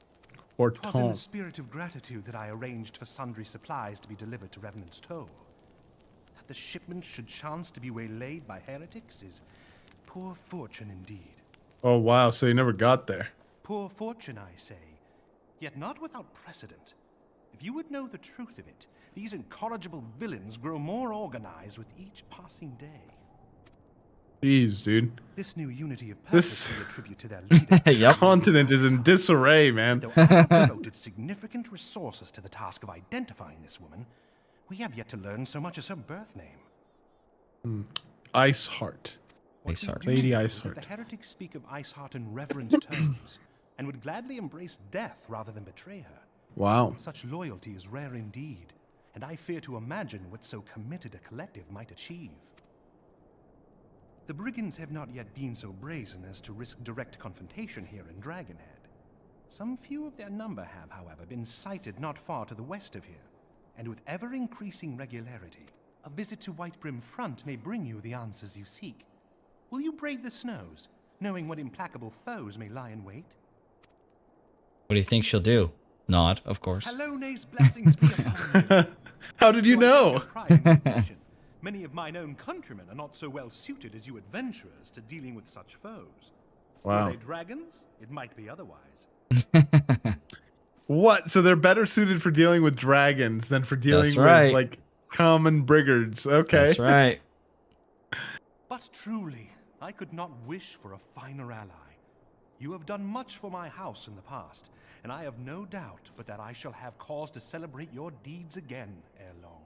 Or 'Twas in Tom. the spirit of gratitude that I arranged for sundry supplies to be delivered to Revenant's Toll. That the shipment should chance to be waylaid by heretics is poor fortune indeed. Oh, wow. So you never got there. Poor fortune, I say, yet not without precedent. If you would know the truth of it, these incorrigible villains grow more organized with each passing day. Jeez, dude. This new unity of purpose we attribute to their leader. This continent is in disarray, man. Though I have devoted significant resources to the task of identifying this woman, we have yet to learn so much as her birth name. Iceheart. Iceheart. Lady Is that Iceheart. the heretics speak of Iceheart in reverent terms, and would gladly embrace death rather than betray her. Wow. Such loyalty is rare indeed, and I fear to imagine what so committed a collective might achieve. The brigands have not yet been so brazen as to risk direct confrontation here in Dragonhead. Some few of their number have, however, been sighted not far to the west of here, and with ever-increasing regularity. A visit to Whitebrim Front may bring you the answers you seek. Will you brave the snows, knowing what implacable foes may lie in wait? What do you think she'll do? Not, of course. Hallone's blessings be upon you. How did you know? Many of mine own countrymen are not so well suited as you adventurers to dealing with such foes. Wow. Were they dragons? It might be otherwise. What? So they're better suited for dealing with dragons than for dealing That's right. with, like, common brigards. Okay. That's right. But truly, I could not wish for a finer ally. You have done much for my house in the past, and I have no doubt but that I shall have cause to celebrate your deeds again ere long.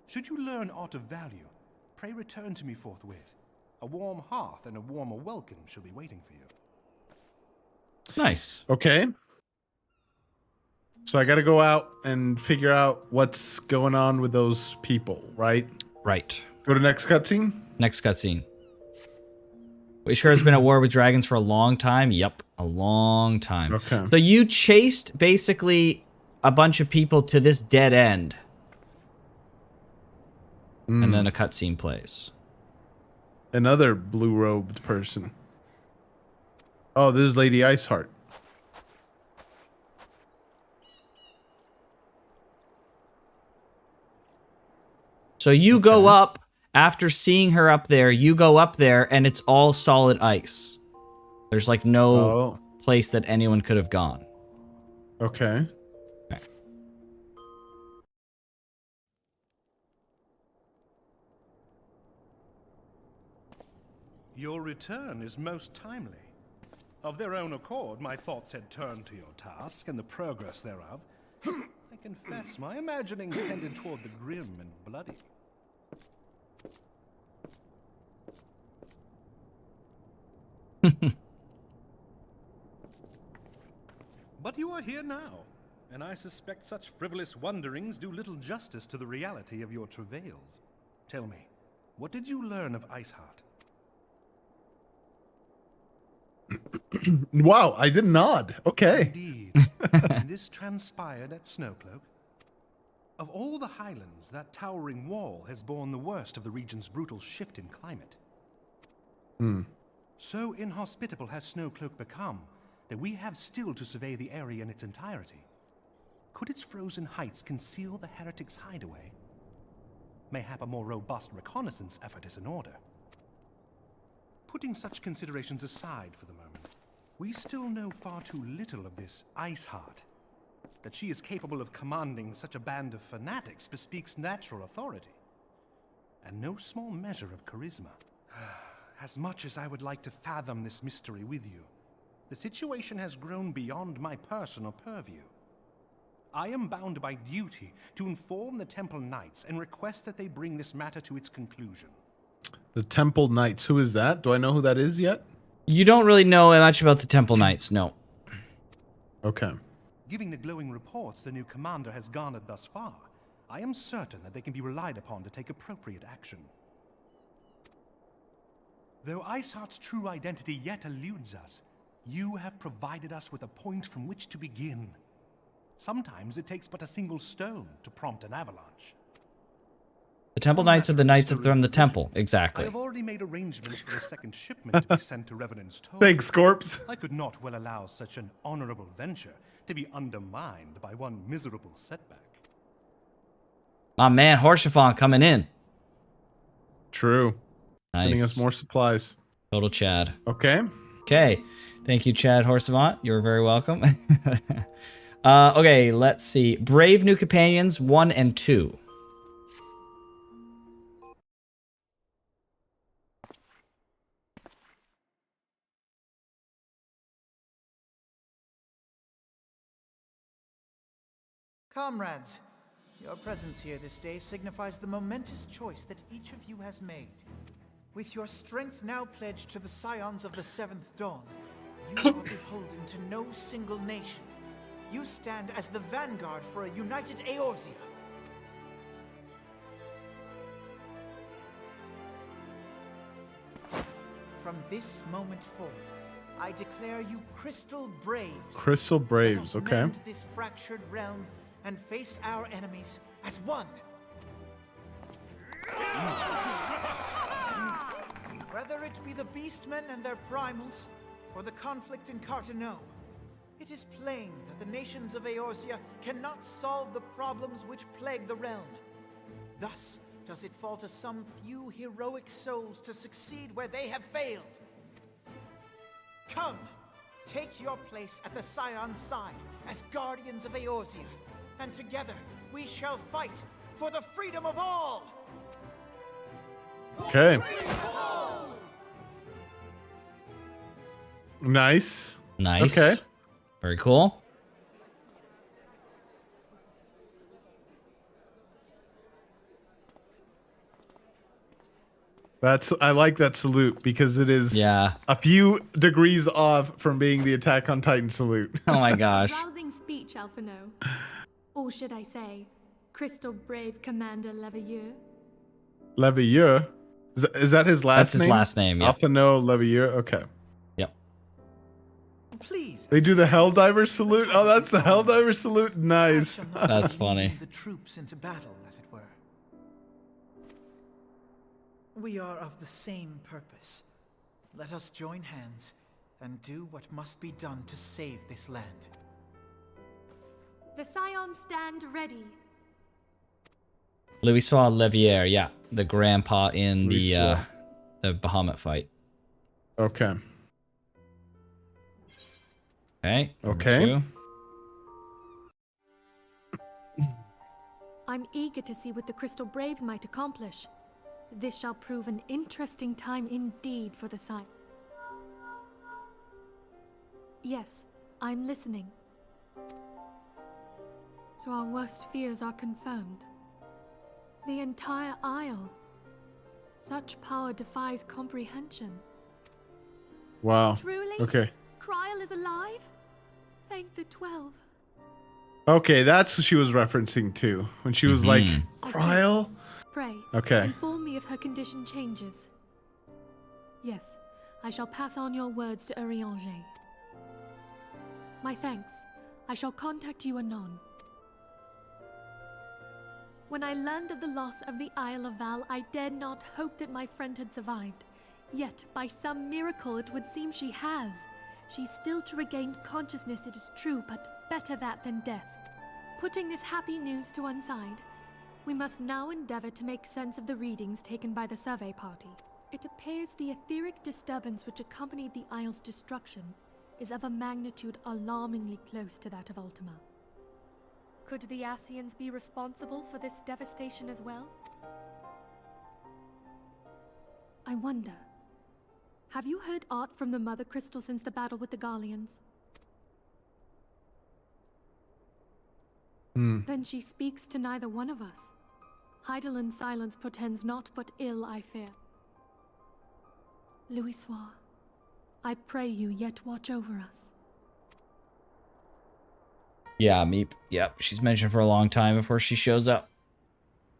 Should you learn aught of value, pray return to me forthwith. A warm hearth and a warmer welcome shall be waiting for you. Nice. Okay. So I got to go out and figure out what's going on with those people, right? Right. Go to next cutscene. Next cutscene. We sure has been at war with dragons for a long time. Yep, a long time. Okay. So you chased basically a bunch of people to this dead end. And then a cutscene plays. Another blue-robed person. Oh, this is Lady Iceheart. So you go up, after seeing her up there, you go up there and it's all solid ice. There's like no place that anyone could have gone. Okay. Your return is most timely. Of their own accord, my thoughts had turned to your task and the progress thereof. I confess, my imaginings tended toward the grim and bloody. But you are here now, and I suspect such frivolous wonderings do little justice to the reality of your travails. Tell me, what did you learn of Iceheart? Wow, I did nod. Okay. Indeed. And this transpired at Snowcloak. Of all the highlands, that towering wall has borne the worst of the region's brutal shift in climate. So inhospitable has Snowcloak become that we have still to survey the area in its entirety. Could its frozen heights conceal the heretics' hideaway? Mayhap a more robust reconnaissance effort is in order. Putting such considerations aside for the moment, we still know far too little of this Iceheart. That she is capable of commanding such a band of fanatics bespeaks natural authority, and no small measure of charisma. As much as I would like to fathom this mystery with you, the situation has grown beyond my personal purview. I am bound by duty to inform the Temple Knights and request that they bring this matter to its conclusion. The Temple Knights. Who is that? Do I know who that is yet? You don't really know much about the Temple Knights, no. Okay. Given the glowing reports the new commander has garnered thus far, I am certain that they can be relied upon to take appropriate action. Though Iceheart's true identity yet eludes us, you have provided us with a point from which to begin. Sometimes it takes but a single stone to prompt an avalanche. The Temple Knights are the Knights from the Temple. I Exactly. have already made arrangements for a second shipment to be sent to Revenant's Toll. Thanks, Scorps. I could not well allow such an honorable venture to be undermined by one miserable setback. My man, Horsefon coming in. True. Nice. Sending us more supplies. Total Chad. Okay. Okay. Thank you, Chad Horsevant. You're very welcome. Okay, let's see. Brave New Companions 1 and 2. Comrades, your presence here this day signifies the momentous choice that each of you has made. With your strength now pledged to the Scions of the Seventh Dawn, you are beholden to no single nation. You stand as the vanguard for a united Eorzea. From this moment forth, I declare you Crystal Braves. Crystal Braves, Let us okay. mend this fractured realm and face our enemies as one. Whether it be the Beastmen and their primals, or the conflict in Carteneau, it is plain that the nations of Eorzea cannot solve the problems which plague the realm. Thus does it fall to some few heroic souls to succeed where they have failed. Come, take your place at the Scion's side as guardians of Eorzea, and together we shall fight for the freedom of all! Okay. Nice. Nice. Okay. Very cool. I like that salute because it is a few degrees off from being the Attack on Titan salute. Oh my gosh. Rousing speech, Alphino. Or should I say, Crystal Brave Commander Leveilleur? Leveilleur? Is that his last That's name? his last name, yep. Alphino Leveilleur? Okay. Yep. Please. They do the Helldiver salute? Oh, that's the Helldiver salute? Nice. That's funny. The troops into battle, as it were. We are of the same purpose. Let us join hands and do what must be done to save this land. The Scions stand ready. Louis Levier, yeah. The grandpa in the Bahamut fight. Okay. Okay. Okay. I'm eager to see what the Crystal Braves might accomplish. This shall prove an interesting time indeed for the site. Yes, I'm listening. So our worst fears are confirmed. The entire Isle. Such power defies comprehension. Wow. Truly? Okay. Kryl is alive? Thank the 12. Okay, that's what she was referencing to. When she was like, Kryl? Pray, Okay. inform me if her condition changes. Yes, I shall pass on your words to Urianger. My thanks. I shall contact you anon. When I learned of the loss of the Isle of Val, I dared not hope that my friend had survived. Yet, by some miracle, it would seem she has. She's still to regain consciousness, it is true, but better that than death. Putting this happy news to one side, we must now endeavor to make sense of the readings taken by the survey party. It appears the etheric disturbance which accompanied the Isle's destruction is of a magnitude alarmingly close to that of Ultima. Could the Ascians be responsible for this devastation as well? I wonder, have you heard aught from the Mother Crystal since the battle with the Garleans? Then she speaks to neither one of us. Heidelin silence portends naught but ill, I fear. Louisoix, I pray you yet watch over us. Yeah, Meep. Yep, she's mentioned for a long time before she shows up.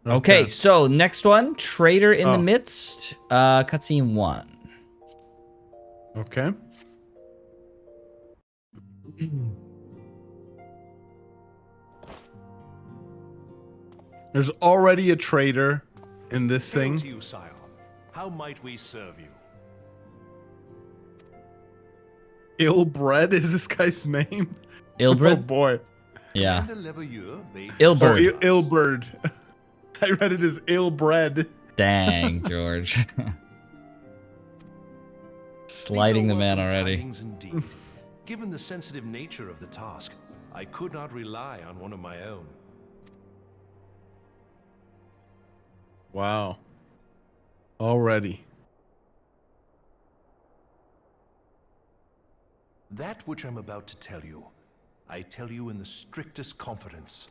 Okay, so next one, Traitor in the Midst, cutscene 1. Okay. There's already a traitor in this Hail thing. to you, Scion. How might we serve you? Illbred is this guy's name? Illbred? Oh boy. Yeah. Commander Leveilleur bade Illbird. Oh, Illbird. I read it as illbred. Dang, George. Sliding the man already. Indeed. Given the sensitive nature of the task, I could not rely on one of my own. Wow. Already. That which I'm about to tell you, I tell you in the strictest confidence.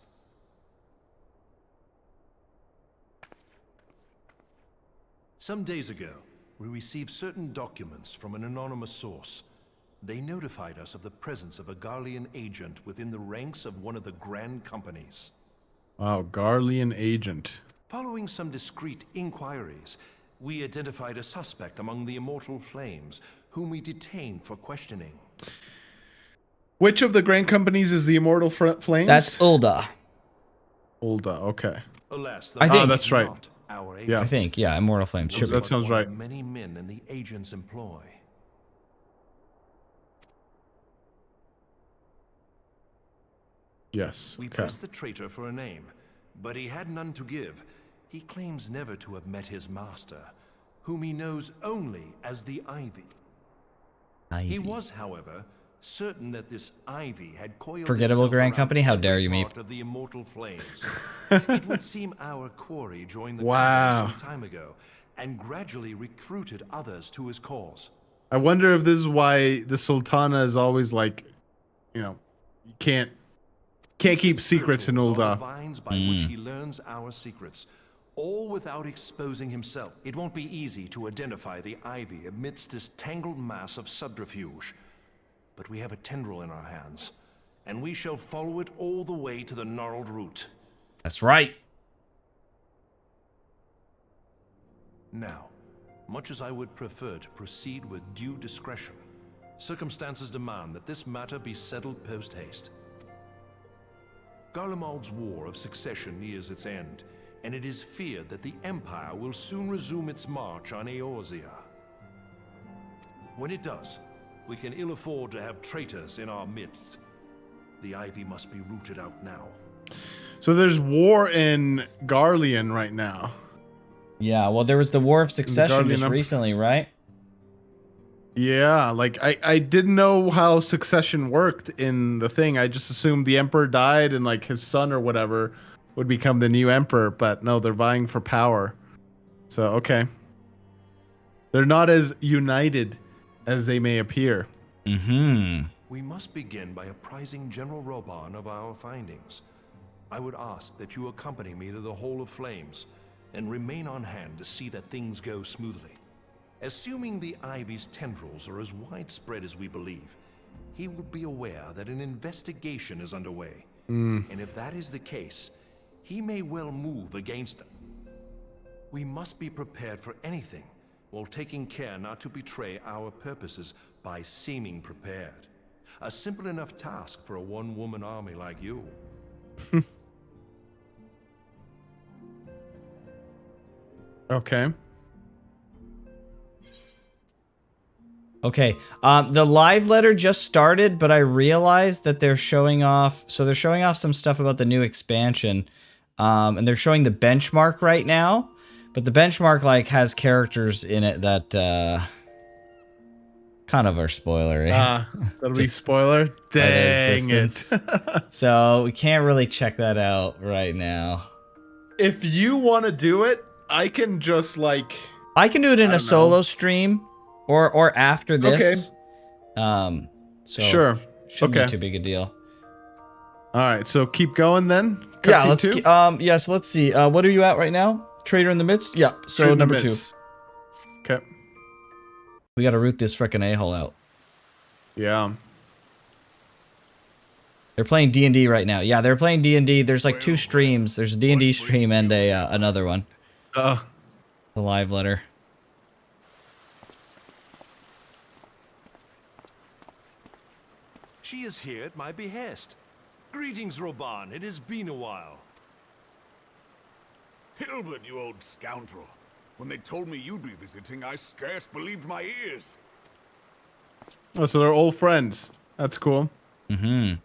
Some days ago, we received certain documents from an anonymous source. They notified us of the presence of a Garlean agent within the ranks of one of the grand companies. Wow, Garlean agent. Following some discreet inquiries, we identified a suspect among the Immortal Flames, whom we detained for questioning. Which of the grand companies is the Immortal Flames? That's Ulda. Ulda, okay. Alas, I think that's right. Yeah, I think, yeah, Immortal Flames. Should that be. sounds right. Many men in the agent's employ. Yes. We pressed the traitor for a name, but he had none to give. He claims never to have met his master, whom he knows only as the Ivy. He was, however, certain that this Ivy had coiled Forgettable itself Grand around Company? How every dare you, me? part of the Immortal Flames. It would seem our quarry joined the Wow. battle some time ago, and gradually recruited others to his cause. I wonder if this is why the Sultana is always like, you know, you can't keep secrets in Ulda. Vines by which he learns our secrets, all without exposing himself. It won't be easy to identify the Ivy amidst this tangled mass of subterfuge. But we have a tendril in our hands, and we shall follow it all the way to the gnarled root. That's right. Now, much as I would prefer to proceed with due discretion, circumstances demand that this matter be settled post-haste. Garlemald's War of Succession nears its end, and it is feared that the Empire will soon resume its march on Eorzea. When it does, we can ill afford to have traitors in our midst. The Ivy must be rooted out now. So there's war in Garlean right now. Yeah, well, there was the War of Succession just Guardian recently, right? Yeah, like I didn't know how succession worked in the thing. I just assumed the emperor died and like his son or whatever would become the new emperor, but no, they're vying for power. So, okay. They're not as united as they may appear. Mm-hmm. We must begin by apprising General Roban of our findings. I would ask that you accompany me to the Hall of Flames and remain on hand to see that things go smoothly. Assuming the Ivy's tendrils are as widespread as we believe, he will be aware that an investigation is underway. And if that is the case, he may well move against them. We must be prepared for anything, while taking care not to betray our purposes by seeming prepared. A simple enough task for a one-woman army like you. Okay. Okay, the live letter just started, but I realized that they're showing off. So they're showing off some stuff about the new expansion, and they're showing the benchmark right now. But the benchmark like has characters in it that kind of are spoilery. That'll be spoiler. Dang it! So we can't really check that out right now. If you want to do it, I can just like. I can do it in a solo stream. Or after this. Okay. So sure. Shouldn't be too big a deal. All right. So keep going then. Yeah. Let's. Yeah. So let's see. What are you at right now? Trader in the midst. Yeah. So number 2. Okay. We got to root this frickin' a-hole out. Yeah. They're playing D&D right now. Yeah, they're playing D&D. There's like 2 streams. There's a D&D stream and another one. The live letter. She is here at my behest. Greetings, Roban. It has been a while. Hilbert, you old scoundrel. When they told me you'd be visiting, I scarce believed my ears. Oh, so they're old friends. That's cool. Mm-hmm.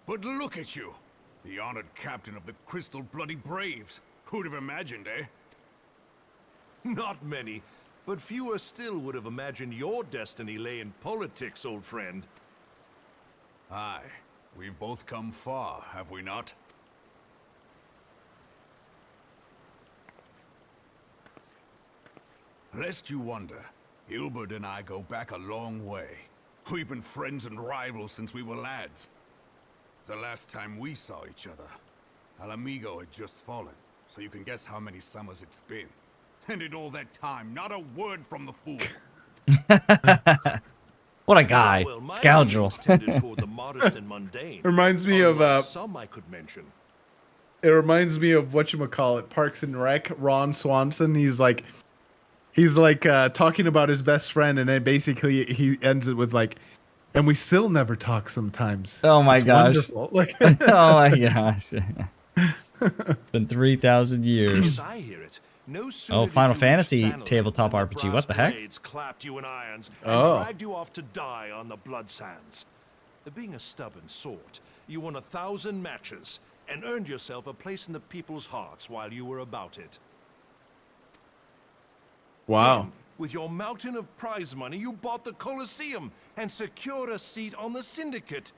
But look at you. The honored captain of the Crystal Bloody Braves. Who'd have imagined, eh? Not many, but fewer still would have imagined your destiny lay in politics, old friend. Aye. We've both come far, have we not? Lest you wonder, Hilbert and I go back a long way. We've been friends and rivals since we were lads. The last time we saw each other, Alamigo had just fallen, so you can guess how many summers it's been. And in all that time, not a word from the fool. What a guy. Well, my Scoundrel. feelings tended toward the modest and mundane. Reminds me of unlike some I could mention. It reminds me of whatchamacallit, Parks and Rec, Ron Swanson. He's like talking about his best friend, and then basically he ends it with like, and we still never talk sometimes. Oh my It's gosh. wonderful. Like, Oh my gosh. Been 3,000 years. As I hear it, no sooner Oh, did Final you Fantasy reach Vanillin tabletop than the RPG. What brass the heck? blades clapped you in irons and Oh. dragged you off to die on the blood sands. Being a stubborn sort, you won 1,000 matches and earned yourself a place in the people's hearts while you were about it. wow. With your mountain of prize money, you bought the Colosseum and secured a seat on the Syndicate.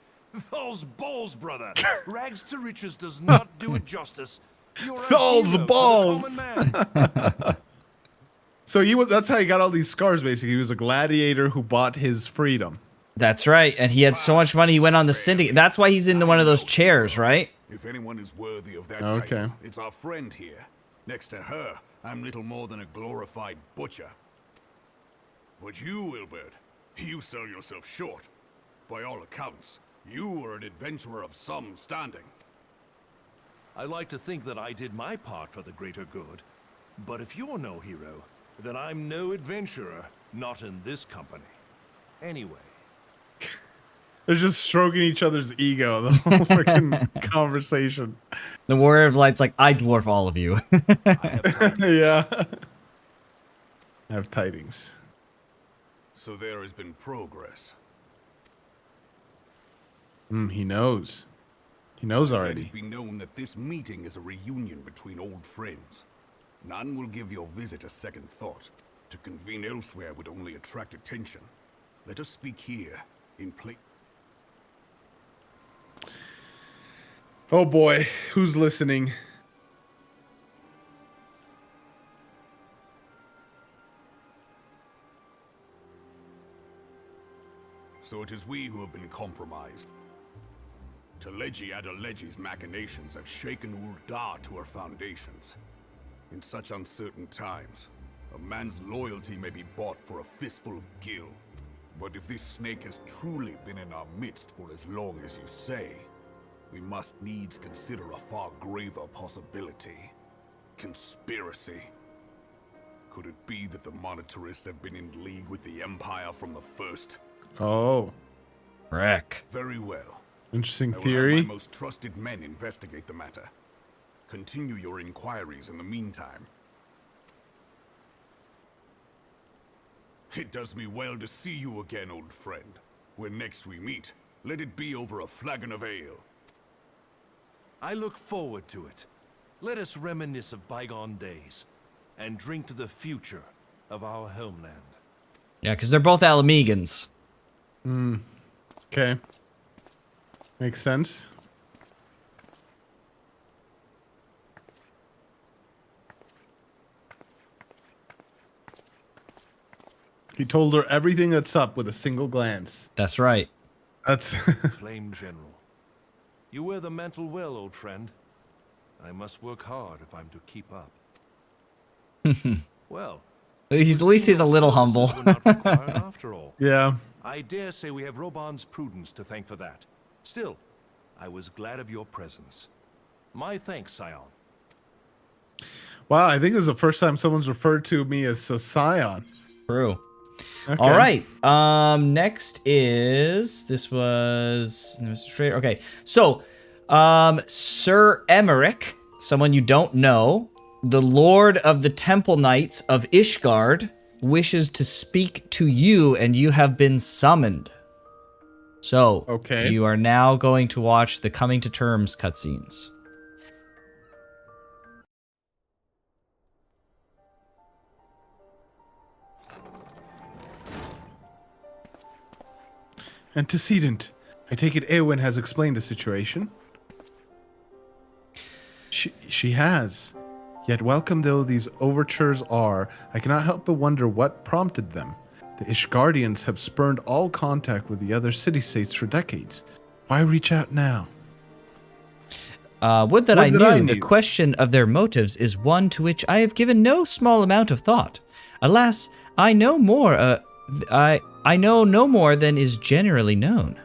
Those balls, brother. Rags to riches does not do it justice. You're a Those hero to the balls. common man. So that's how he got all these scars, basically. He was a gladiator who bought his freedom. That's right. And he had so much money, he went on the syndicate. That's why he's in one of those chairs, right? If anyone is worthy of that Okay. title, it's our friend here. Next to her, I'm little more than a glorified butcher. But you, Hilbert, you sell yourself short. By all accounts, you are an adventurer of some standing. I like to think that I did my part for the greater good. But if you're no hero, then I'm no adventurer, not in this company. Anyway. They're just stroking each other's ego the whole freaking conversation. The Warrior of Light's like, I dwarf all of you. Yeah. I have tidings. So there has been progress. He knows. He knows Let already. it be known that this meeting is a reunion between old friends. None will give your visit a second thought. To convene elsewhere would only attract attention. Let us speak here, in place. Oh boy, who's listening? So it is we who have been compromised. Teleji Adeleji's machinations have shaken Uldar to her foundations. In such uncertain times, a man's loyalty may be bought for a fistful of gil. But if this snake has truly been in our midst for as long as you say, we must needs consider a far graver possibility. Conspiracy. Could it be that the Monetarists have been in league with the Empire from the first? Oh. Wreck. Very well. Interesting I will theory. have my most trusted men investigate the matter. Continue your inquiries in the meantime. It does me well to see you again, old friend. When next we meet, let it be over a flagon of ale. I look forward to it. Let us reminisce of bygone days and drink to the future of our homeland. Yeah, because they're both Alamegans. Okay. Makes sense. He told her everything that's up with a single glance. That's right. That's Flame General. You wear the mantle well, old friend. I must work hard if I'm to keep up. Well, At least he's a little humble. were not required after all. Yeah. I dare say we have Roban's prudence to thank for that. Still, I was glad of your presence. My thanks, Scion. Wow, I think this is the first time someone's referred to me as a scion. True. Okay. All right. Next is this was Mr. Trader. Okay. So Sir Emmerich, someone you don't know, the Lord of the Temple Knights of Ishgard, wishes to speak to you, and you have been summoned. So, okay. You are now going to watch the coming to terms cutscenes. Antecedent. I take it Eowyn has explained the situation. She has. Yet welcome though these overtures are, I cannot help but wonder what prompted them. The Ishgardians have spurned all contact with the other city-states for decades. Why reach out now? Would that I knew. The question of their motives is one to which I have given no small amount of thought. Alas, I know more. I know no more than is generally known.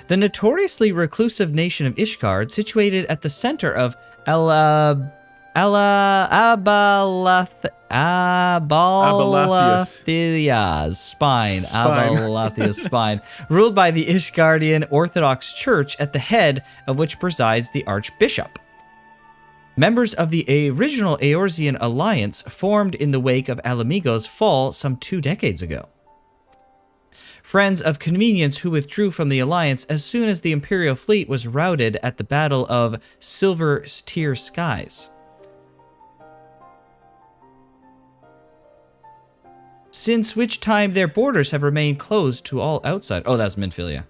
The notoriously reclusive nation of Ishgard, situated at the center of Abalathia's spine, ruled by the Ishgardian Orthodox Church, at the head of which presides the Archbishop. Members of the original Eorzean alliance formed in the wake of Alamigo's fall some 2 decades ago. Friends of convenience who withdrew from the alliance as soon as the Imperial fleet was routed at the Battle of Silver Tier Skies. Since which time their borders have remained closed to all outside. Oh, that's Minfilia.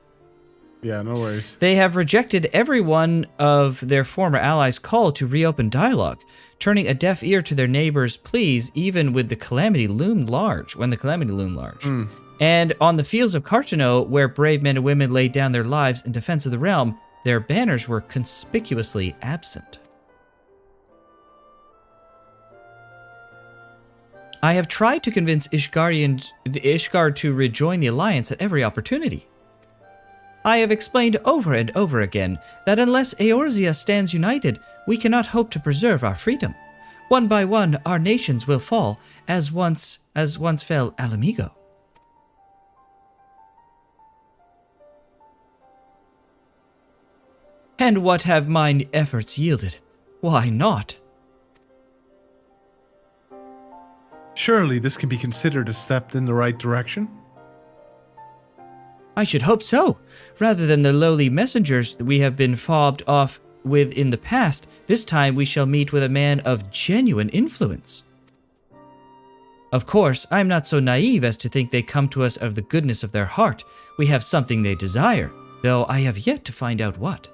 Yeah, no worries. They have rejected every one of their former allies' call to reopen dialogue, turning a deaf ear to their neighbors' pleas even when the calamity loomed large. And on the fields of Cartano, where brave men and women laid down their lives in defense of the realm, their banners were conspicuously absent. I have tried to convince Ishgard to rejoin the alliance at every opportunity. I have explained over and over again that unless Eorzea stands united, we cannot hope to preserve our freedom. One by one, our nations will fall, as once fell Alamigo. And what have my efforts yielded? Why not? Surely this can be considered a step in the right direction? I should hope so. Rather than the lowly messengers that we have been fobbed off with in the past, this time we shall meet with a man of genuine influence. Of course, I am not so naive as to think they come to us of the goodness of their heart. We have something they desire, though I have yet to find out what.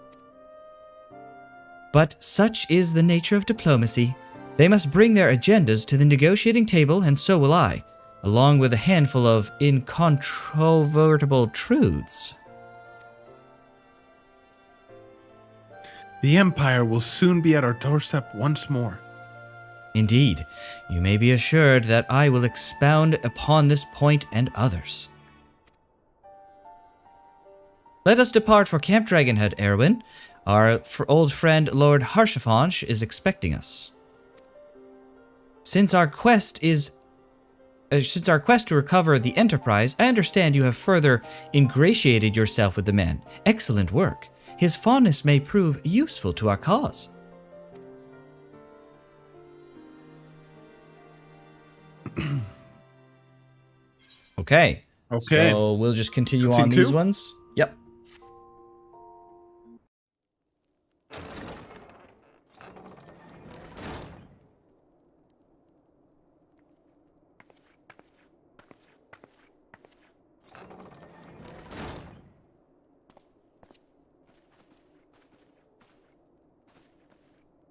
But such is the nature of diplomacy. They must bring their agendas to the negotiating table, and so will I, along with a handful of incontrovertible truths. The Empire will soon be at our doorstep once more. Indeed, you may be assured that I will expound upon this point and others. Let us depart for Camp Dragonhead, Erwin. Our old friend Lord Harshafansh is expecting us. Since our quest to recover the Enterprise, I understand you have further ingratiated yourself with the man. Excellent work. His fondness may prove useful to our cause. Okay. So we'll just continue on these ones. Yep.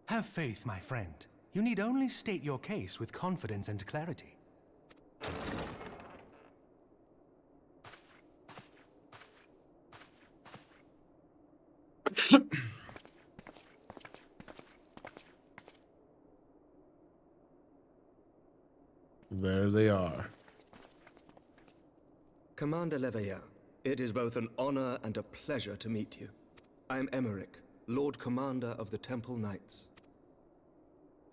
Have faith, my friend. You need only state your case with confidence and clarity. There they are. Commander Leveilleur, it is both an honor and a pleasure to meet you. I am Emmerich, Lord Commander of the Temple Knights.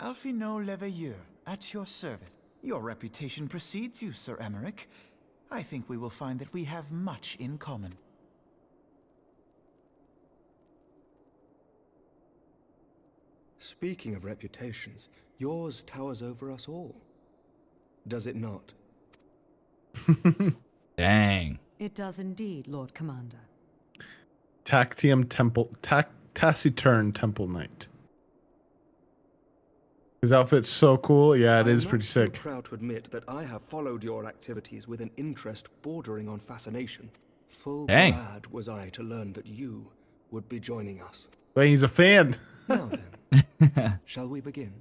Alphino Leveilleur, at your service. Your reputation precedes you, Sir Emmerich. I think we will find that we have much in common. Speaking of reputations, yours towers over us all. Does it not? Dang. It does indeed, Lord Commander. Taciturn Temple Knight. His outfit's so cool. Yeah, it is pretty sick. I'm proud to admit that I have followed your activities with an interest bordering on fascination. Full Dang. glad was I to learn that you would be joining us. Wait, he's a fan. Now then, shall we begin?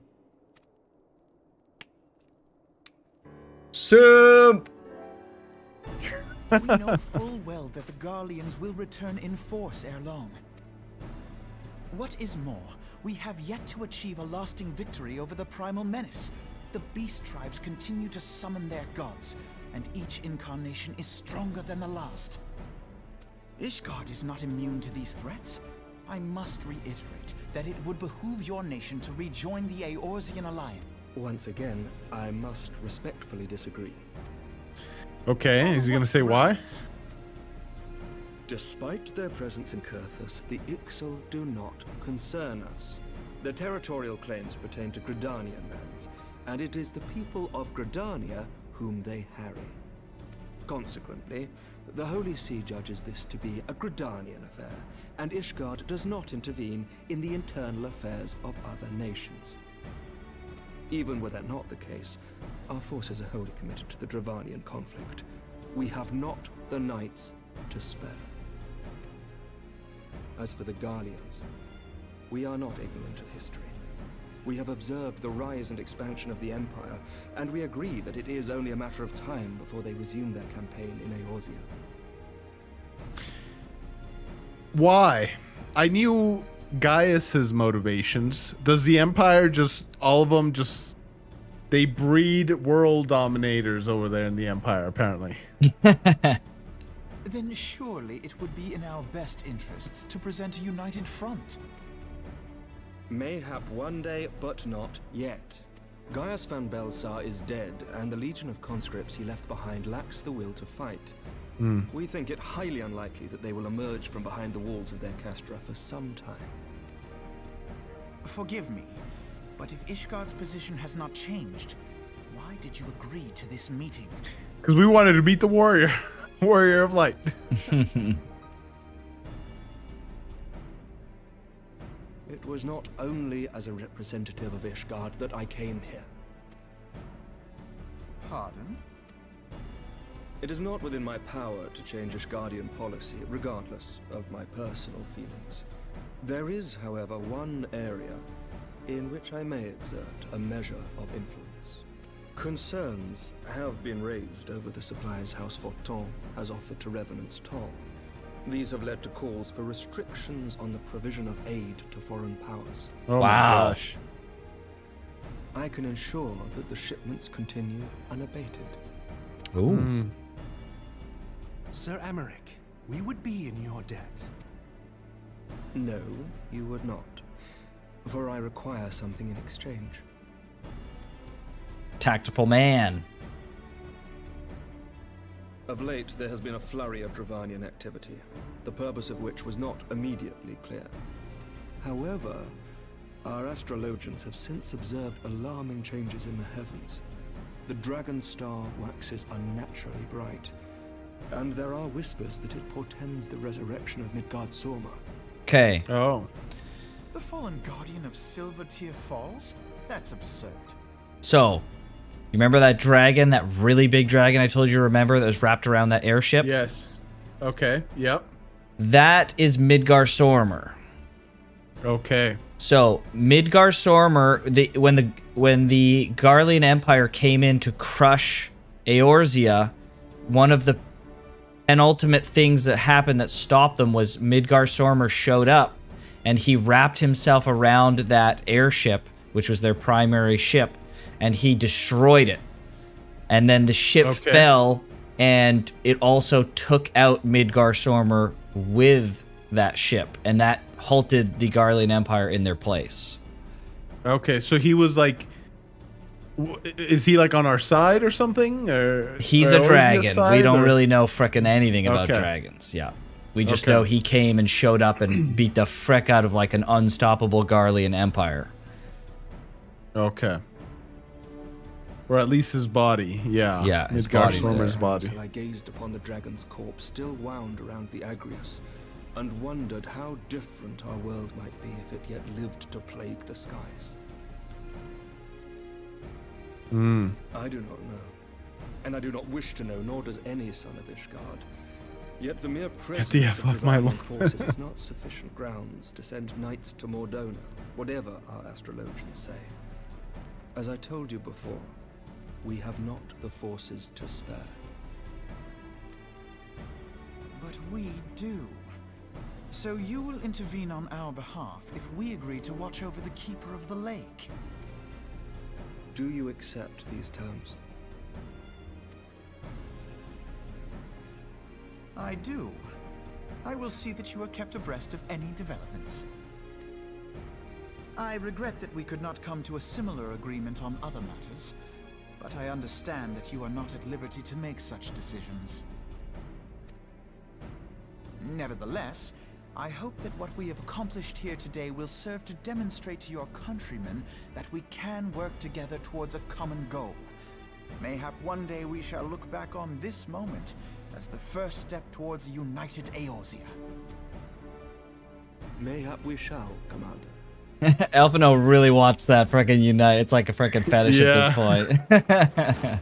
Soup! We know full well that the Garleans will return in force ere long. What is more, we have yet to achieve a lasting victory over the primal menace. The beast tribes continue to summon their gods, and each incarnation is stronger than the last. Ishgard is not immune to these threats. I must reiterate that it would behoove your nation to rejoin the Eorzean Alliance. Once again, I must respectfully disagree. Okay, is he gonna say why? Despite their presence in Kurthus, the Ixal do not concern us. Their territorial claims pertain to Gridanian lands, and it is the people of Gridania whom they harry. Consequently, the Holy See judges this to be a Gridanian affair, and Ishgard does not intervene in the internal affairs of other nations. Even were that not the case, our forces are wholly committed to the Dravanian conflict. We have not the knights to spare. As for the Garleans, we are not ignorant of history. We have observed the rise and expansion of the Empire, and we agree that it is only a matter of time before they resume their campaign in Eorzea. Why? I knew Gaius's motivations. Does the Empire just, all of them just, they breed world dominators over there in the Empire, apparently. Then surely it would be in our best interests to present a united front. Mayhap one day, but not yet. Gaius van Belsar is dead, and the legion of conscripts he left behind lacks the will to fight. We think it highly unlikely that they will emerge from behind the walls of their castra for some time. Forgive me, but if Ishgard's position has not changed, why did you agree to this meeting? Because we wanted to meet the warrior. Warrior of light. It was not only as a representative of Ishgard that I came here. Pardon? It is not within my power to change Ishgardian policy, regardless of my personal feelings. There is, however, one area in which I may exert a measure of influence. Concerns have been raised over the supplies House Forton has offered to Revenant's Toll. These have led to calls for restrictions on the provision of aid to foreign powers. Oh my gosh. I can ensure that the shipments continue unabated. Ooh. Sir Emmerich, we would be in your debt. No, you would not. For I require something in exchange. Tactful man. Of late, there has been a flurry of Dravanian activity, the purpose of which was not immediately clear. However, our astrologians have since observed alarming changes in the heavens. The dragon star waxes unnaturally bright, and there are whispers that it portends the resurrection of Midgard-Sorma. Okay. Oh. The fallen guardian of Silvertear Falls? That's absurd. So, you remember that dragon, that really big dragon I told you to remember that was wrapped around that airship? Yes. Okay. Yep. That is Midgard-Sormer. Okay. So Midgard-Sormer, when the Garlean Empire came in to crush Eorzea, one of the penultimate things that happened that stopped them was Midgard-Sormer showed up, and he wrapped himself around that airship, which was their primary ship, and he destroyed it. And then the ship fell, and it also took out Midgard-Sormer with that ship, and that halted the Garlean Empire in their place. Okay, so he was like Is he like on our side or something? Or He's or a is he dragon. side, We don't or- really know frickin' anything about Okay. dragons. Yeah. We just Okay. know he came and showed up and beat the frick out of like an unstoppable Garlean empire. Okay. Or at least his body. Yeah. Yeah, his Midgar body's Stormer's there. body. Till I gazed upon the dragon's corpse still wound around the Agrius, and wondered how different our world might be if it yet lived to plague the skies. I do not know, and I do not wish to know, nor does any son of Ishgard. Yet the mere presence the F of off my Dravanian lawn. forces is not sufficient grounds to send knights to Mordona, whatever our astrologians say. As I told you before, we have not the forces to spare. But we do. So you will intervene on our behalf if we agree to watch over the Keeper of the Lake. Do you accept these terms? I do. I will see that you are kept abreast of any developments. I regret that we could not come to a similar agreement on other matters, but I understand that you are not at liberty to make such decisions. Nevertheless, I hope that what we have accomplished here today will serve to demonstrate to your countrymen that we can work together towards a common goal. Mayhap one day we shall look back on this moment as the first step towards a united Eorzea. Mayhap we shall, Commander. Elfino really wants that frickin' unite. It's like a frickin' fetish at this point.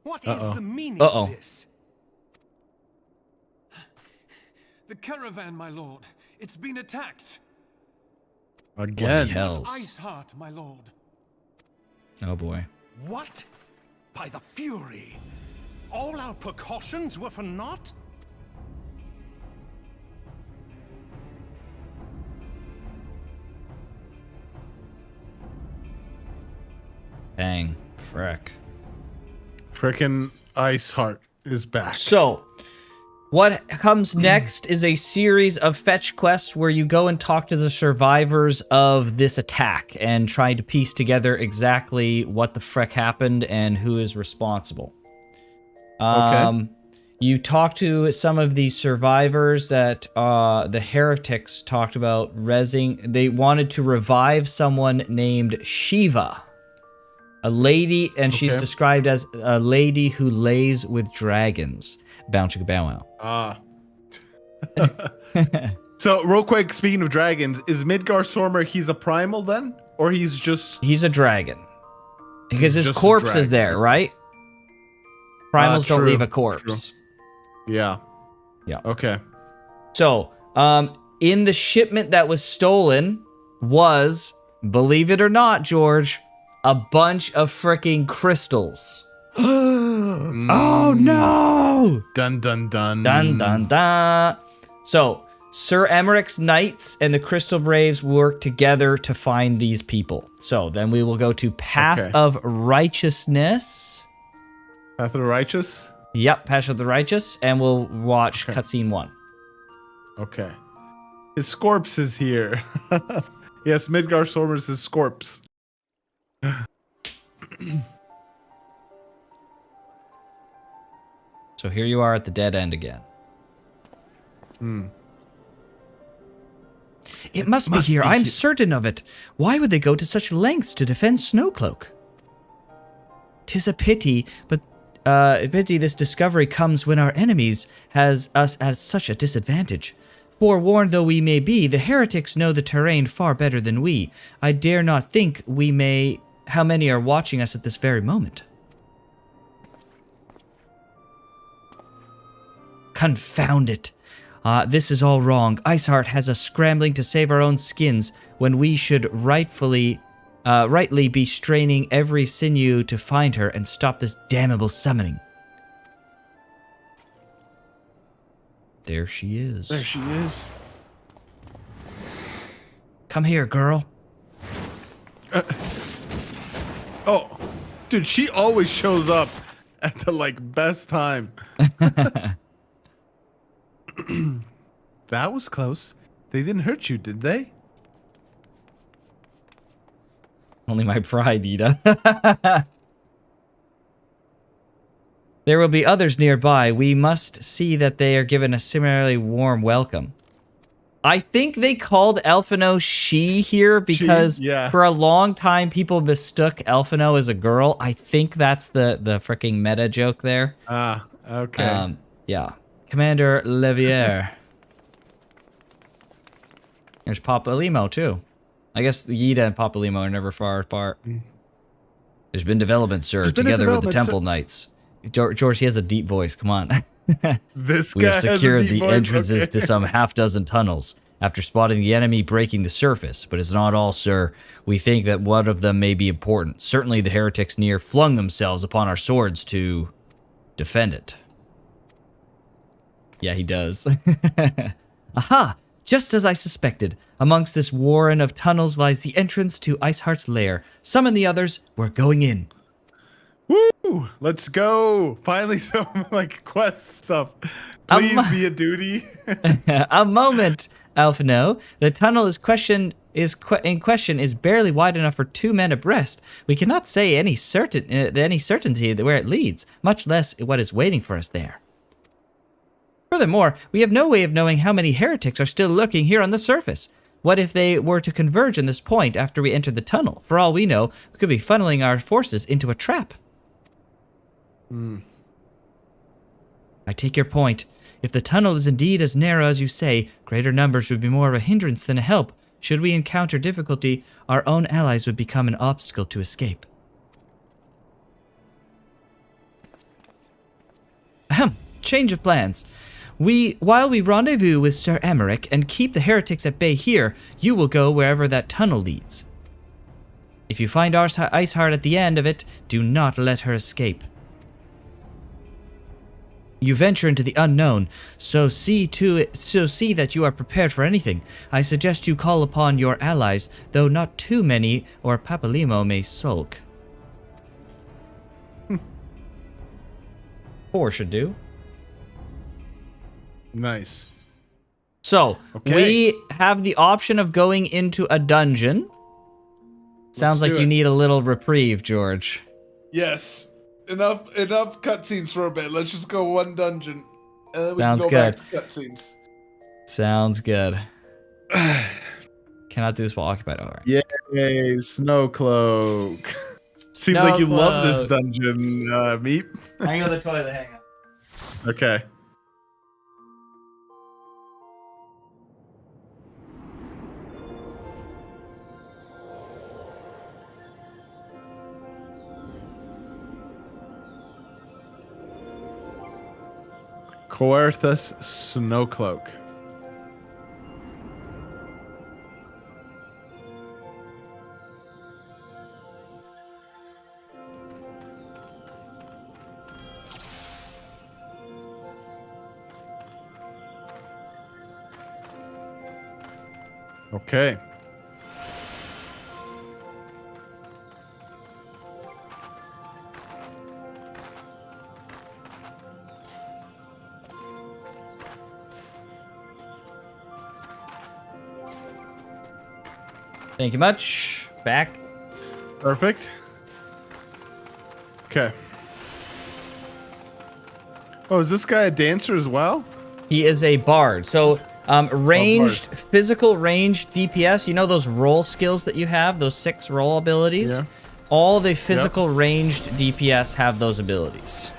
What is the meaning Uh-oh. of this? The caravan, my lord. It's been attacked. Again. Hells. Iceheart, my lord. Oh boy. What? By the Fury! All our precautions were for naught? Bang. Frick. Frickin' Iceheart is back. So, what comes next is a series of fetch quests where you go and talk to the survivors of this attack and try to piece together exactly what the frick happened and who is responsible. Okay. You talk to some of the survivors that the heretics talked about They wanted to revive someone named Shiva. A lady, and she's Okay. described as a lady who lays with dragons. Bow chicka bow wow. Ah. So, real quick, speaking of dragons, is Midgar Stormer, he's a primal then? Or he's just... He's a dragon. Because his just a corpse dragon. is there, right? Primals don't True, leave a corpse. Yeah. Yeah. Okay. So, in the shipment that was stolen was, believe it or not, George, a bunch of freaking crystals. Oh no! Dun dun dun. Dun dun dun. So, Sir Emmerich's knights and the Crystal Braves work together to find these people. So, then we will go to Path Okay. of Righteousness. Path of the Righteous? Yep, Path of the Righteous, and we'll watch cutscene 1. Okay. His Scorps is here. Yes, Midgar Stormer's his Scorps. So here you are at the dead end again. It must be here. I'm certain of it. Why would they go to such lengths to defend Snowcloak? 'Tis a pity, but this discovery comes when our enemies has us at such a disadvantage. Forewarned though we may be, the heretics know the terrain far better than we. I dare not think how many are watching us at this very moment. Confound it. This is all wrong. Iceheart has us scrambling to save our own skins when we should rightly be straining every sinew to find her and stop this damnable summoning. There she is. There she is. Come here, girl. Oh, dude, she always shows up at the best time. That was close. They didn't hurt you, did they? Only my pride, Ida. There will be others nearby. We must see that they are given a similarly warm welcome. I think they called Elfino she here because for a long time people mistook Elfino as a girl. I think that's the freaking meta joke there. Ah, okay. Yeah. Commander Levier. There's Papa Limo too. I guess Yida and Papa Limo are never far apart. There's been development, sir, together with the Temple Knights. George, he has a deep voice. Come on. This We guy have has a secured deep the voice, entrances okay. to some half-dozen tunnels after spotting the enemy breaking the surface, but it's not all, sir. We think that one of them may be important. Certainly the heretics near flung themselves upon our swords to defend it. Yeah, he does. Aha! Just as I suspected. Amongst this warren of tunnels lies the entrance to Iceheart's lair. Summon the others. We're going in. Woo! Let's go! Finally some, like, quest stuff. Please be a duty. A moment, Alphino. The tunnel in question is barely wide enough for 2 men abreast. We cannot say any certainty where it leads, much less what is waiting for us there. Furthermore, we have no way of knowing how many heretics are still lurking here on the surface. What if they were to converge in this point after we enter the tunnel? For all we know, we could be funneling our forces into a trap. I take your point. If the tunnel is indeed as narrow as you say, greater numbers would be more of a hindrance than a help. Should we encounter difficulty, our own allies would become an obstacle to escape. Ahem. Change of plans. While we rendezvous with Sir Emmerich and keep the heretics at bay here, you will go wherever that tunnel leads. If you find Iceheart at the end of it, do not let her escape. You venture into the unknown, so see that you are prepared for anything. I suggest you call upon your allies, though not too many, or Papalimo may sulk. 4 should do. Nice. So, we have the option of going into a dungeon. Sounds like you need a little reprieve, George. Yes. Enough cutscenes for a bit. Let's just go one dungeon. And then we Sounds can go good. back to cutscenes. Sounds good. Cannot do this while occupied. All right. Yay, Snow Cloak. Seems like you love this dungeon, Meep. Hang on the toilet, hang on. Okay. Coerthus Snowcloak. Okay. Thank you much. Back. Perfect. Okay. Oh, is this guy a dancer as well? He is a bard. So, ranged, physical ranged DPS, you know those roll skills that you have? Those 6 roll abilities? Yeah. All the physical ranged DPS have those abilities.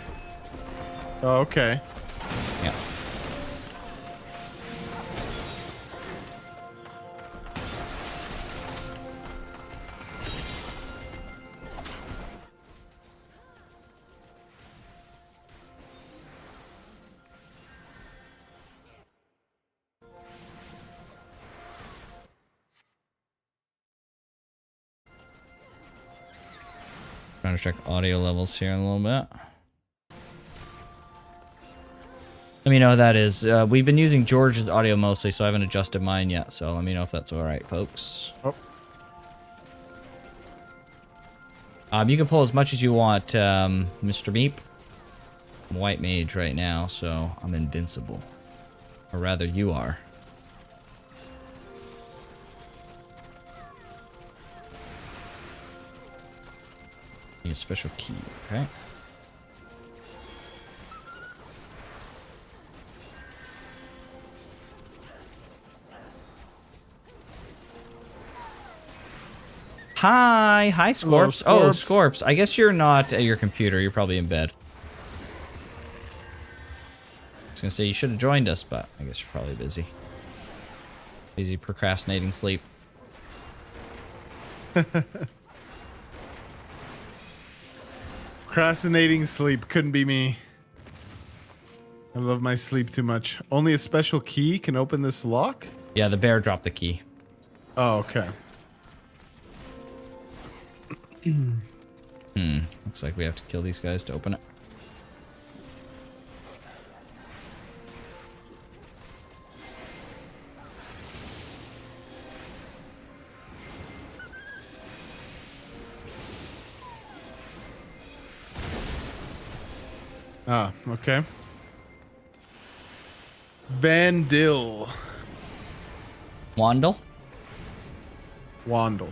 Oh, okay. Yeah. Trying to check audio levels here in a little bit. Let me know how that is. We've been using George's audio mostly, so I haven't adjusted mine yet. So let me know if that's all right, folks. Oh. You can pull as much as you want, Mr. Meep. I'm white mage right now, so I'm invincible. Or rather, you are. Need a special key. Okay. Hi, Scorps. Hello, Oh, Scorps. Scorps. I guess you're not at your computer. You're probably in bed. I was gonna say you should have joined us, but I guess you're probably busy. Busy procrastinating sleep. Procrastinating sleep couldn't be me. I love my sleep too much. Only a special key can open this lock? Yeah, the bear dropped the key. Oh, okay. Looks like we have to kill these guys to open it. Ah, okay. Vandil. Wandel? Wandel.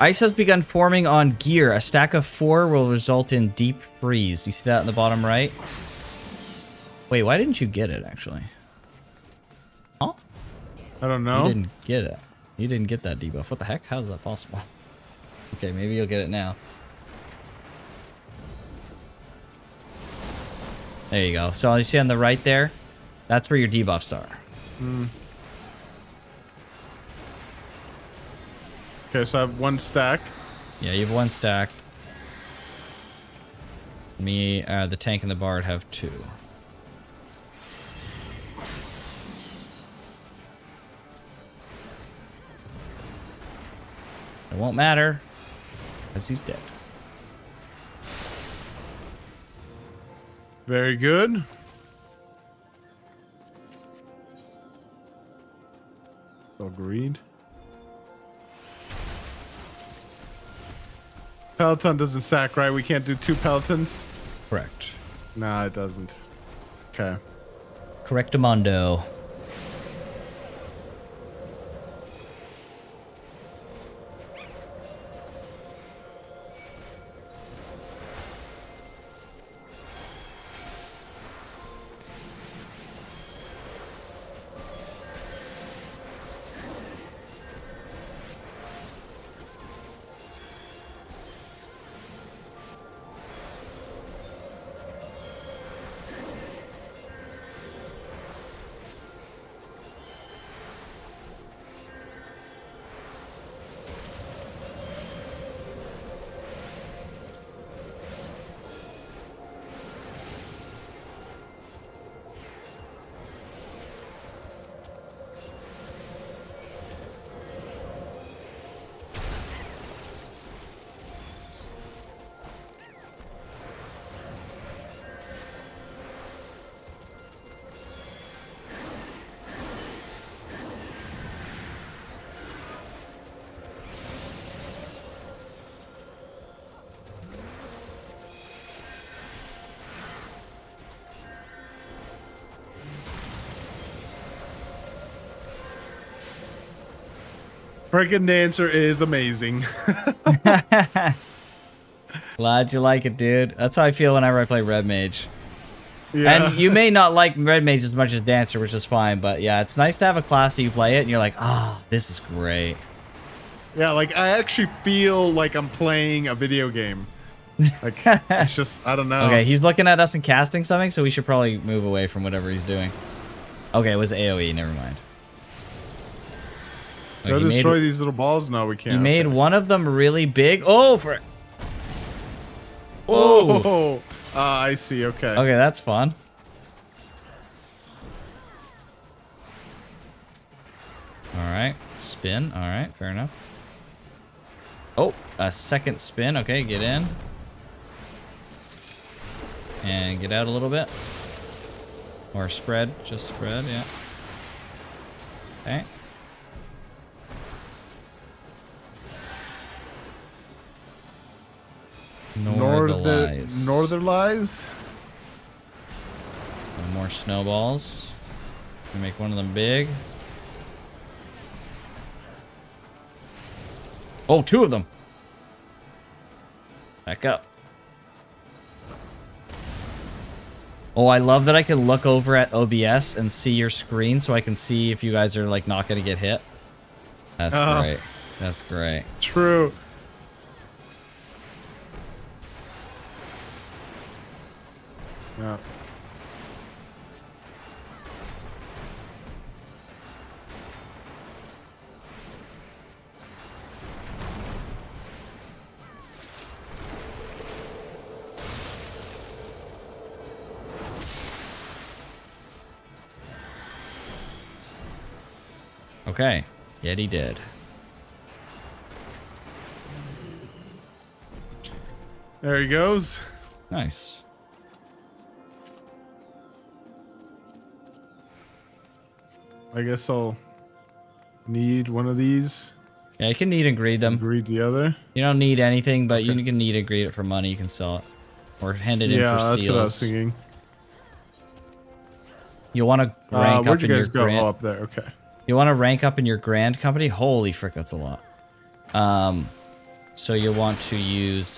Ice has begun forming on gear. A stack of 4 will result in deep freeze. You see that in the bottom right? Wait, why didn't you get it, actually? Huh? I don't know. You didn't get it. You didn't get that debuff. What the heck? How is that possible? Okay, maybe you'll get it now. There you go. So you see on the right there? That's where your debuffs are. Okay, so I have 1 stack. Yeah, you have 1 stack. Me, the tank and the bard have 2. It won't matter, because he's dead. Very good. Agreed. Peloton doesn't sack, right? We can't do 2 pelotons? Correct. Nah, it doesn't. Okay. Correctamundo. Freaking dancer is amazing. Glad you like it, dude. That's how I feel whenever I play Red Mage. Yeah. And you may not like Red Mage as much as Dancer, which is fine, but yeah, it's nice to have a class that you play it and you're like, ah, oh, this is great. Yeah, like I actually feel like I'm playing a video game. Like it's just, I don't know. Okay, he's looking at us and casting something, so we should probably move away from whatever he's doing. Okay, it was AoE, never mind. Go destroy these little balls? No, we can't. He made one of them really big. Oh, for Oh, I see. Okay. Okay, that's fun. All right, spin. All right, fair enough. Oh, a second spin. Okay, get in. And get out a little bit. Or spread, just spread, yeah. Okay. Northernlies. Northernlies. More snowballs. Make one of them big. Oh, 2 of them. Back up. Oh, I love that I can look over at OBS and see your screen so I can see if you guys are like not going to get hit. That's great. That's great. True. Yeah. Okay. Yet he did. There he goes. Nice. I guess I'll need one of these. Yeah, you can need and greed them. Greed the other. You don't need anything, but you can need and greed it for money. You can sell it. Or hand it in for seals. Yeah, that's what I was thinking. You want to rank up in your grand... Oh, up there. Okay. You want to rank up in your grand company? Holy frick, that's a lot. So you want to use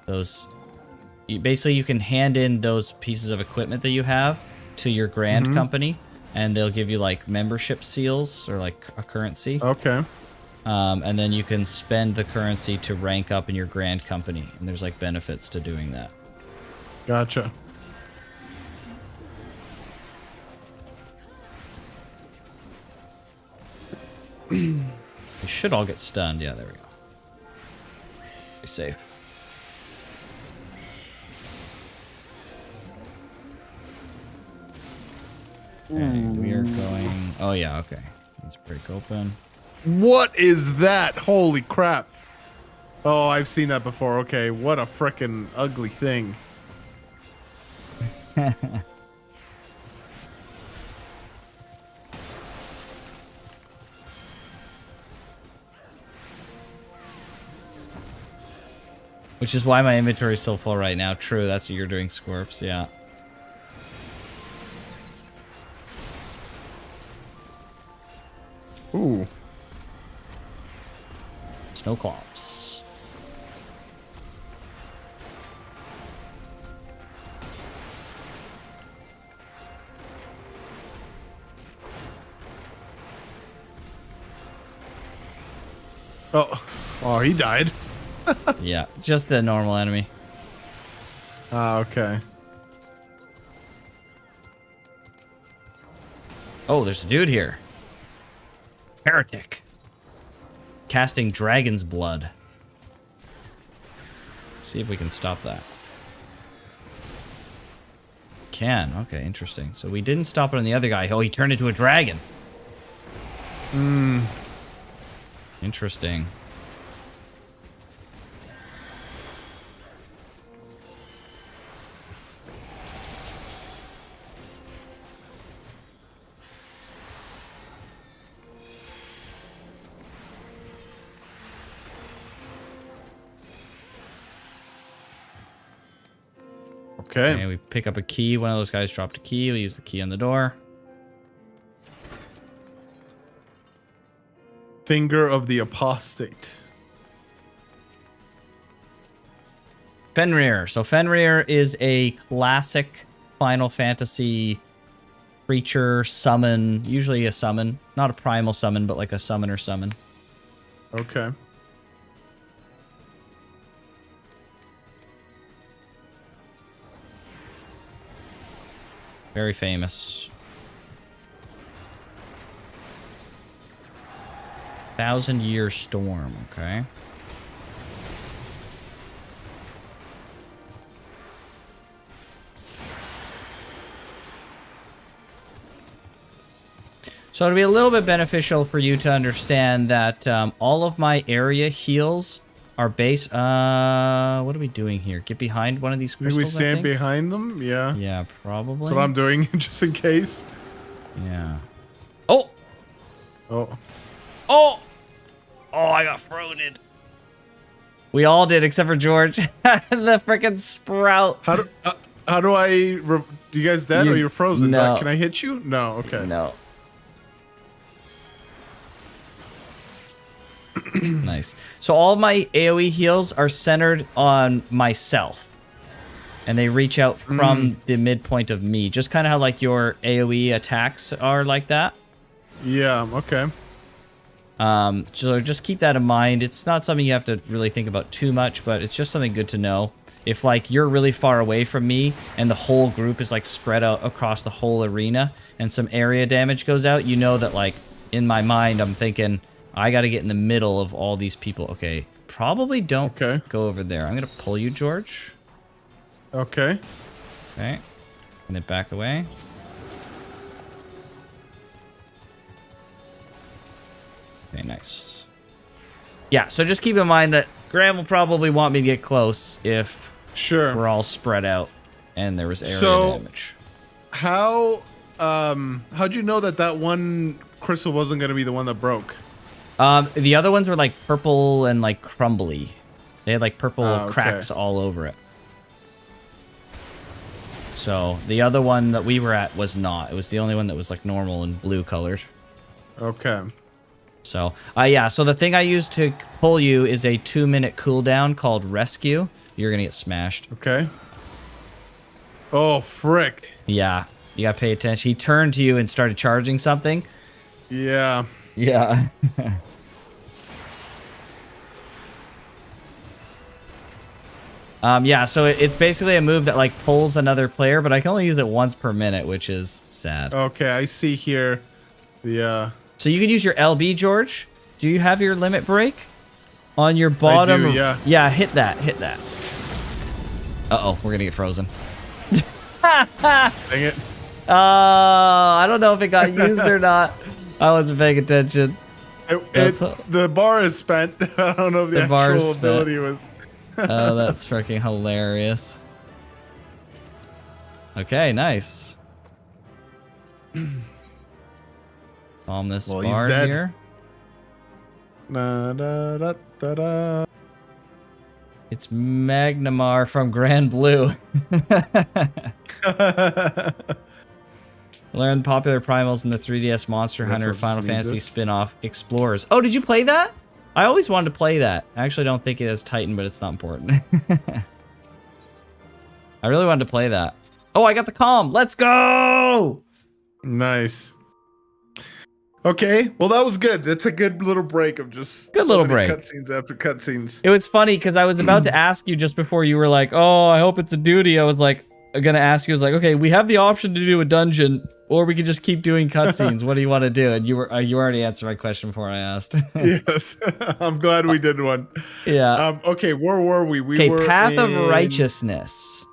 those... Basically, you can hand in those pieces of equipment that you have to your grand company, and they'll give you, like, membership seals or, like, a currency. Okay. And then you can spend the currency to rank up in your grand company, and there's, like, benefits to doing that. Gotcha. They should all get stunned. Yeah, there we go. Be safe. Okay, we are going... Oh, yeah, okay. Let's break open. What is that? Holy crap. Oh, I've seen that before. Okay, what a frickin' ugly thing. Which is why my inventory is so full right now. True, that's what you're doing, Scorps, yeah. Ooh. Snowclops. Oh, he died. Yeah, just a normal enemy. Ah, okay. Oh, there's a dude here. Heretic. Casting dragon's blood. Let's see if we can stop that. Can. Okay, interesting. So we didn't stop it on the other guy. Oh, he turned into a dragon. Hmm. Interesting. Okay. And we pick up a key. One of those guys dropped a key. We use the key on the door. Finger of the Apostate. Fenrir. So Fenrir is a classic Final Fantasy creature summon. Usually a summon. Not a primal summon, but like a summoner summon. Okay. Very famous. 1,000-year storm, okay. So it'll be a little bit beneficial for you to understand that all of my area heals are based... what are we doing here? Get behind one of these crystals, we stand behind them? Yeah. Yeah, probably. That's what I'm doing, just in case. Yeah. Oh! Oh. Oh! Oh, I got frozen. We all did, except for George. The frickin' sprout. How do I? Do you guys dead or you're frozen? No. Can I hit you? No. Okay. No. Nice. So all my AoE heals are centered on myself. And they reach out from the midpoint of me. Just kind of how like your AoE attacks are like that. Yeah, okay. So just keep that in mind. It's not something you have to really think about too much, but it's just something good to know. If like you're really far away from me and the whole group is like spread out across the whole arena and some area damage goes out, you know that like in my mind I'm thinking I got to get in the middle of all these people. Okay, probably don't go over there. I'm going to pull you, George. Okay. Okay. And then back away. Okay, nice. Yeah, so just keep in mind that Graham will probably want me to get close if we're all spread out and there was area damage. How'd you know that one crystal wasn't going to be the one that broke? The other ones were like purple and like crumbly. They had like purple cracks all over it. So the other one that we were at was not. It was the only one that was like normal and blue colored. Okay. So, yeah. So the thing I used to pull you is a 2-minute cooldown called Rescue. You're gonna get smashed. Okay. Oh, frick. Yeah. You gotta pay attention. He turned to you and started charging something. Yeah. Yeah. Yeah, so it's basically a move that like pulls another player, but I can only use it once per minute, which is sad. Okay, I see here. Yeah. So you can use your LB, George. Do you have your limit break on your bottom? I do, yeah. Yeah, hit that. Hit that. Uh-oh, we're gonna get frozen. Dang it. I don't know if it got used or not. I wasn't paying attention. The bar is spent. I don't know if the actual ability was. Oh, that's freaking hilarious. Okay, nice. Bomb this bar here. Da, da, da, da, da. It's Magnamar from Grand Blue. Learn popular primals in the 3DS Monster Hunter Final Fantasy spin-off Explorers. Oh, did you play that? I always wanted to play that. I actually don't think it is Titan, but it's not important. I really wanted to play that. Oh, I got the calm. Let's go! Nice. Okay, well that was good. That's a good little break of just little break. Cutscenes after cutscenes. It was funny because I was about to ask you just before you were like, "Oh, I hope it's a duty." I was like, gonna ask you. I was like, "Okay, we have the option to do a dungeon, or we could just keep doing cutscenes. What do you want to do?" And you already answered my question before I asked. Yes, I'm glad we did one. Yeah. Okay, where were we? Okay, Path of Righteousness.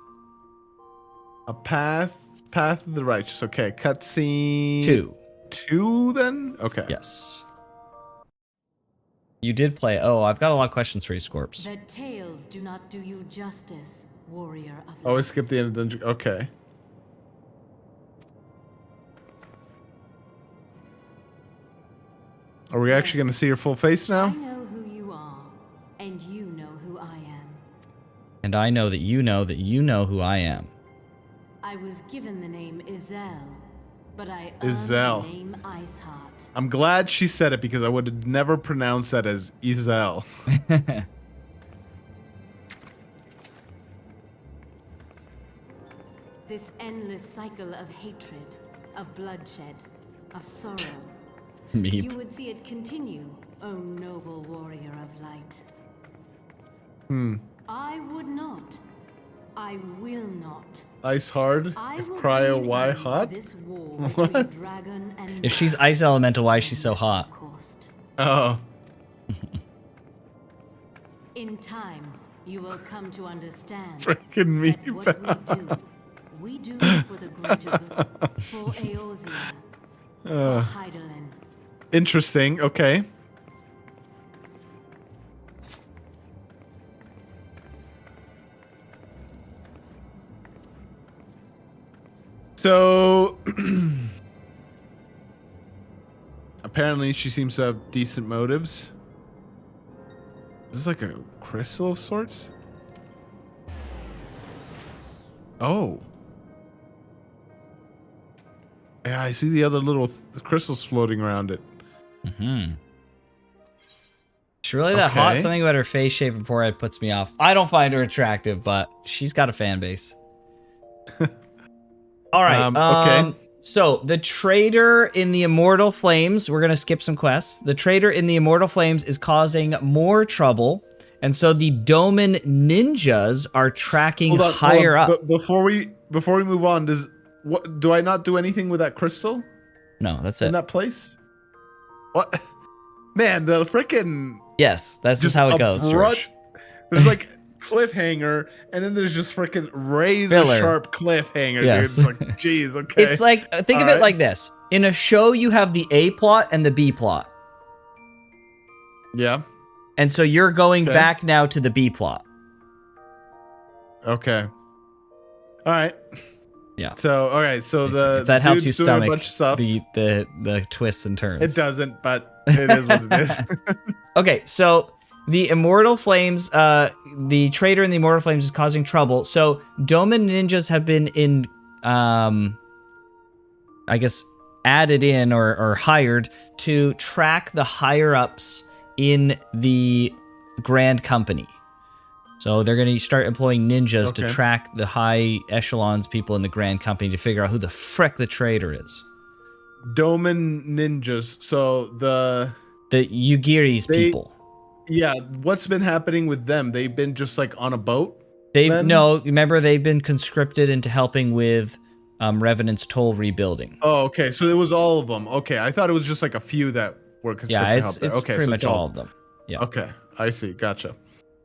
A path of the righteous. Okay, cutscene 2. 2 then? Okay. Yes. You did play. Oh, I've got a lot of questions for you, Scorps. The tales do not do you justice, warrior of Oh, I skipped the end of dungeon. Okay. Are we actually going to see your full face now? I know who you are, and you know who I am. And I know that you know who I am. I was given the name Izel, but I Izel. earned the name Iceheart. I'm glad she said it because I would have never pronounced that as Izel. This endless cycle of hatred, of bloodshed, of sorrow. Meep. You would see it continue, O noble warrior of light. I would not. I will not. Ice hard? If cryo, why hot? What? If she's ice elemental, why is she so hot? Oh. In time, you will come to understand. Freaking me. What we do for the greater good. For Eorzea. For Hydaelyn. Interesting. Okay. So apparently she seems to have decent motives. Is this like a crystal of sorts? Oh. Yeah, I see the other little crystals floating around it. Mm-hmm. She's really that hot. Something about her face shape and forehead puts me off. I don't find her attractive, but she's got a fan base. All right. Okay. So the trader in the Immortal Flames, we're going to skip some quests. The trader in the Immortal Flames is causing more trouble. And so the Doman ninjas are tracking higher up. But before we move on, do I not do anything with that crystal? No, that's it. In that place? What? Man, the freaking... Yes, that's just how it goes, George. There's like cliffhanger, and then there's just freaking razor-sharp cliffhanger, Yes. dude. It's like, geez, okay. It's like, think of it like this. In a show, you have the A plot and the B plot. Yeah. And so you're going back now to the B plot. Okay. All right. Yeah. So, all right. So if that helps you dude's doing a stomach bunch of stuff. the twists and turns. It doesn't, but it is what it is. Okay, so the Immortal Flames, the trader in the Immortal Flames is causing trouble. So Doman ninjas have been I guess, added in or hired to track the higher ups in the Grand Company. So they're going to start employing ninjas to track the high echelons people in the Grand Company to figure out who the frick the traitor is. Doman ninjas. So the Yugiri's people. Yeah, what's been happening with them? They've been just like on a boat? Remember they've been conscripted into helping with Revenant's toll rebuilding. Oh, okay. So it was all of them. Okay, I thought it was just like a few that were conscripted to help there. It's pretty much all of them. Yeah. Okay, I see. Gotcha.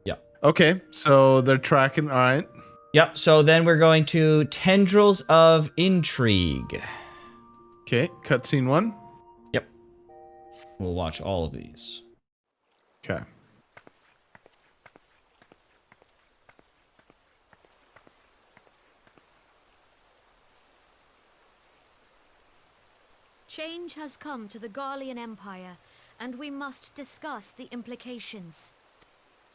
Yeah. Okay, so they're tracking. All right. Yep. So then we're going to Tendrils of Intrigue. Okay, cutscene 1. Yep. We'll watch all of these. Okay. Change has come to the Garlean Empire, and we must discuss the implications.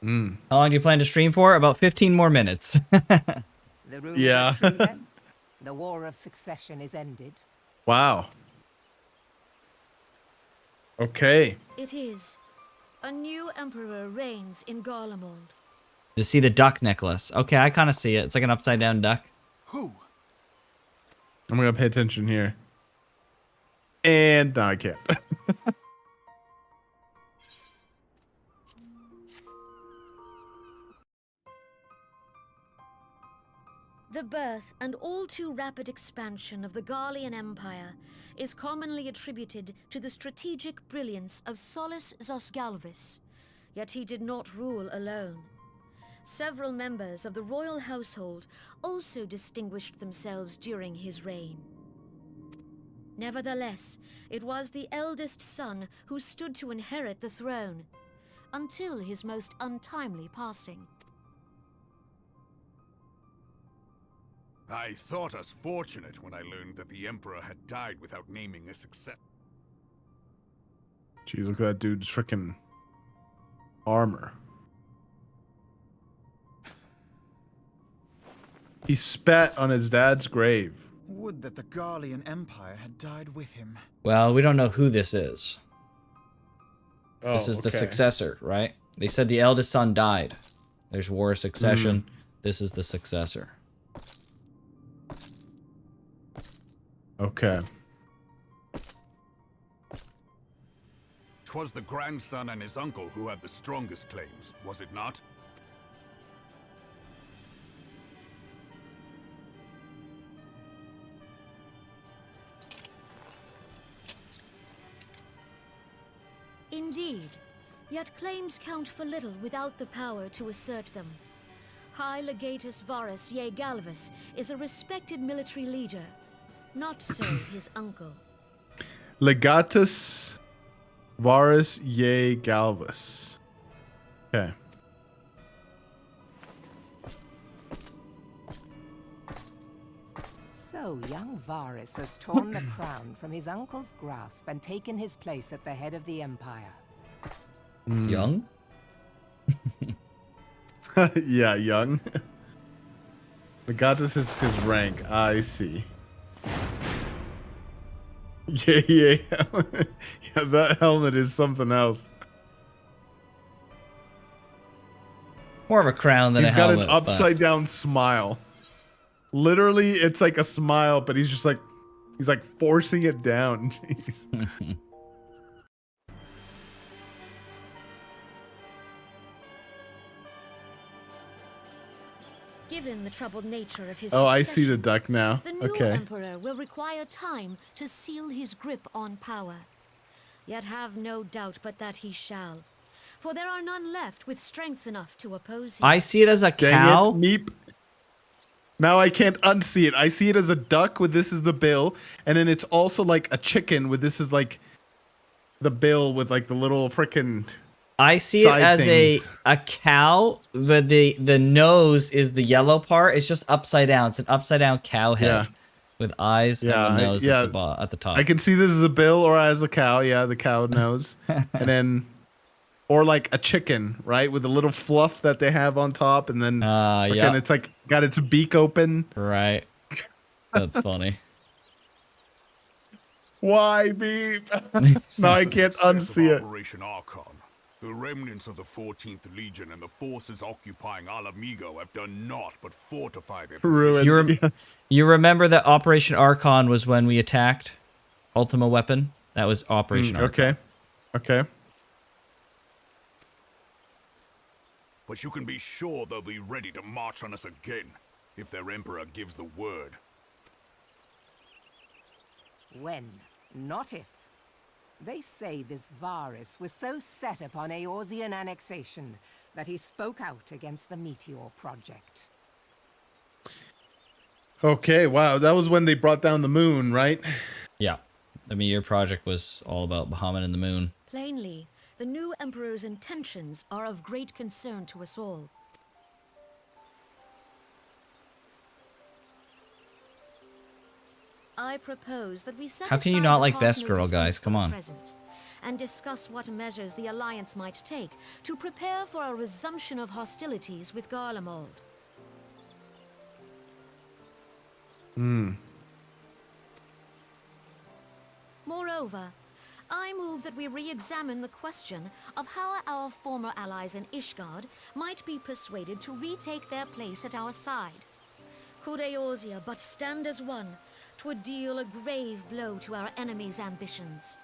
How long do you plan to stream for? About 15 more minutes. The rumors are true, then? The War of Succession is ended. Wow. Okay. It is. A new emperor reigns in Garlemald. To see the duck necklace. Okay, I kind of see it. It's like an upside down duck. Who? I'm gonna pay attention here. And no, I can't. The birth and all too rapid expansion of the Garlean Empire is commonly attributed to the strategic brilliance of Solus Zosgalvis, yet he did not rule alone. Several members of the royal household also distinguished themselves during his reign. Nevertheless, it was the eldest son who stood to inherit the throne, until his most untimely passing. I thought us fortunate when I learned that the Emperor had died without naming a successor. Jeez, look at that dude's freaking armor. He spat on his dad's grave. Would that the Garlean Empire had died with him. Well, we don't know who this is. Oh, this is the successor, right? They said the eldest son died. There's War of Succession. This is the successor. Okay. 'Twas the grandson and his uncle who had the strongest claims, was it not? Indeed, yet claims count for little without the power to assert them. High Legatus Varus Ye Galvus is a respected military leader. Not so his uncle. Legatus Varus Ye Galvus. Okay. So young Varus has torn the crown from his uncle's grasp and taken his place at the head of the empire. Young? Yeah, young. Legatus is his rank. I see. Yeah. Yeah, that helmet is something else. More of a crown than He's a got helmet. an upside down smile. Literally, it's like a smile, but he's like forcing it down. Jeez. Given the troubled nature of his Oh, I see the succession, duck now. the new Okay. emperor will require time to seal his grip on power. Yet have no doubt but that he shall, for there are none left with strength enough to oppose him. I see it as a Dang cow. it, Meep. Now I can't unsee it. I see it as a duck with this is the bill, and then it's also like a chicken with this is like the bill with like the little frickin' I see it as things. a cow, but the nose is the yellow part. It's just upside down. It's an upside down cow head with eyes and the nose at the top. I can see this as a bill or as a cow. Yeah, the cow nose, and then or like a chicken, right, with a little fluff that they have on top, and then yeah, it's like got its beak open. Right. That's funny. Why Beep? No, I can't unsee it. Operation Archon. The remnants of the 14th Legion and the forces occupying Alamigo have done naught but fortify their position. You remember that Operation Archon was when we attacked Ultima Weapon? That was Operation Archon. Okay. But you can be sure they'll be ready to march on us again, if their Emperor gives the word. When, not if. They say this Varus was so set upon Eorzean annexation that he spoke out against the Meteor Project. Okay, wow. That was when they brought down the moon, right? Yeah. The Meteor Project was all about Bahamut and the moon. Plainly, the new emperor's intentions are of great concern to us all. I propose that we set How can you aside not the like Best Parthenon Girl, dispute guys? for Come the on. present, and discuss what measures the Alliance might take to prepare for a resumption of hostilities with Garlemald. Moreover, I move that we re-examine the question of how our former allies in Ishgard might be persuaded to retake their place at our side. Could Eorzea but stand as one, 'twould deal a grave blow to our enemies' ambitions.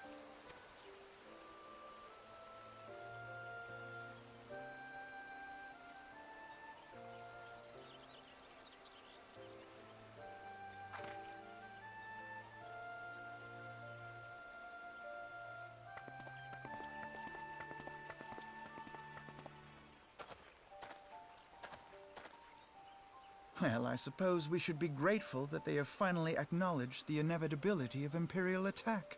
Well, I suppose we should be grateful that they have finally acknowledged the inevitability of Imperial attack.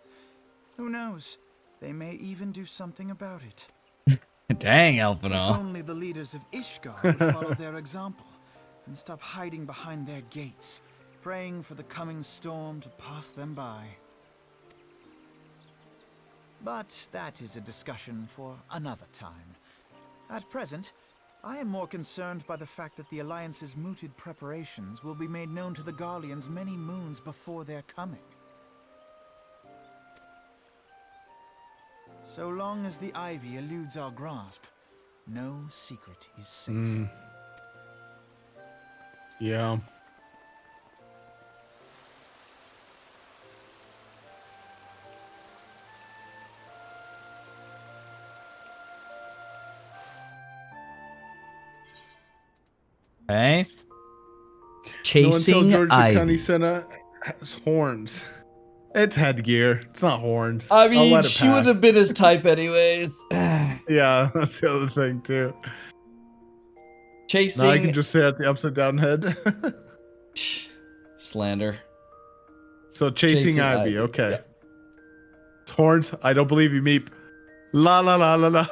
Who knows? They may even do something about it. Dang, If Elfino. only the leaders of Ishgard would follow their example and stop hiding behind their gates, praying for the coming storm to pass them by. But that is a discussion for another time. At present, I am more concerned by the fact that the Alliance's mooted preparations will be made known to the Garleans many moons before their coming. So long as the Ivy eludes our grasp, no secret is safe. Yeah. Okay. No Chasing until Georgia County Ivy. Senna has horns. It's headgear. It's not horns. I I'll mean, let it she would pass. have been his type anyways. Yeah, that's the other thing too. Chasing. Now I can just say at the upside down head. Slander. So chasing Ivy, Ivy, okay. yeah. It's horns. I don't believe you, Meep. La la la la la.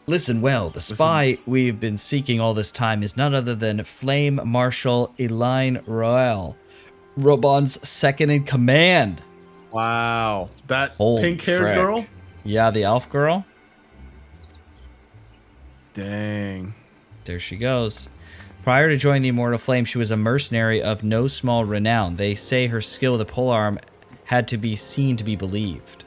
Listen well, the spy we've been seeking all this time is none other than Flame Marshal Elaine Royal, Robon's second in command. Wow. That Holy pink-haired frick. girl? Yeah, the elf girl. Dang. There she goes. Prior to joining the Immortal Flame, she was a mercenary of no small renown. They say her skill with the polearm had to be seen to be believed.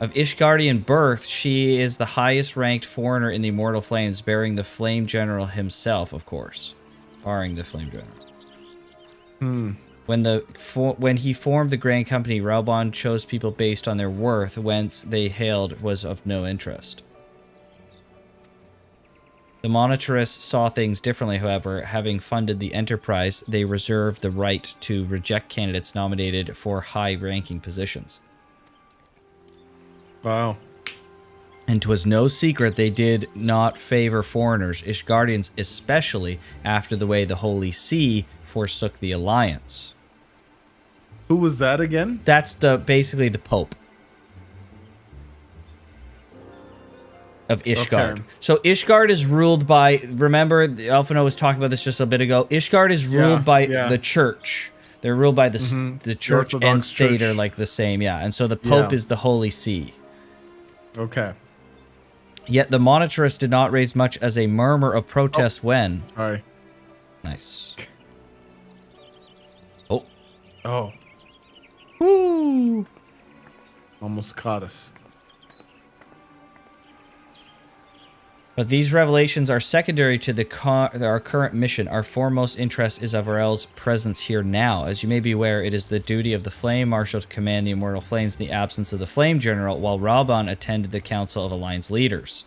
Of Ishgardian birth, she is the highest ranked foreigner in the Immortal Flames, bearing the Flame General himself, of course. Barring the Flame General. When he formed the Grand Company, Raubon chose people based on their worth, whence they hailed was of no interest. The Monetarists saw things differently, however. Having funded the enterprise, they reserved the right to reject candidates nominated for high-ranking positions. Wow. And 'twas no secret they did not favor foreigners, Ishgardians especially, after the way the Holy See forsook the Alliance. Who was that again? That's basically the Pope of Ishgard. Okay. So Ishgard is ruled by, remember, Elfino was talking about this just a bit ago, Ishgard is ruled by the church. They're ruled by the church and Orthodox state church. are like the same, yeah. And so the Pope Yeah. is the Holy See. Okay. Yet the Monetarists did not raise much as a murmur of protest when... Sorry. Nice. Oh. Oh. Woo! Almost caught us. But these revelations are secondary to our current mission. Our foremost interest is of Arel's presence here now. As you may be aware, it is the duty of the Flame Marshal to command the Immortal Flames in the absence of the Flame General, while Raubon attended the Council of Alliance Leaders.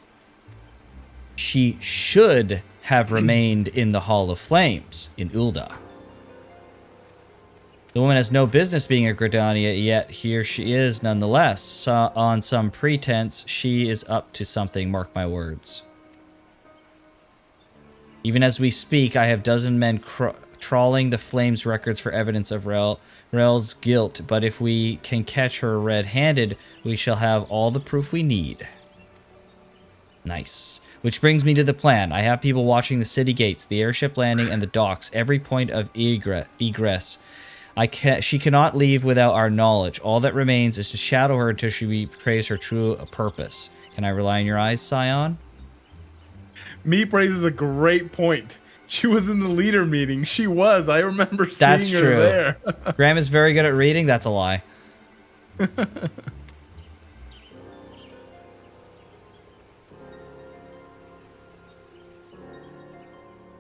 She should have remained in the Hall of Flames in Ul'dah. The woman has no business being a Gridania, yet here she is nonetheless. So, on some pretense, she is up to something, mark my words. Even as we speak, I have dozen men trawling the Flames records for evidence of Rel's guilt, but if we can catch her red-handed, we shall have all the proof we need. Nice. Which brings me to the plan. I have people watching the city gates, the airship landing, and the docks, every point of egress. She cannot leave without our knowledge. All that remains is to shadow her until she betrays her true purpose. Can I rely on your eyes, Scion? Meat raises a great point. She was in the leader meeting. She was. I remember seeing her there. Graham is very good at reading. That's a lie.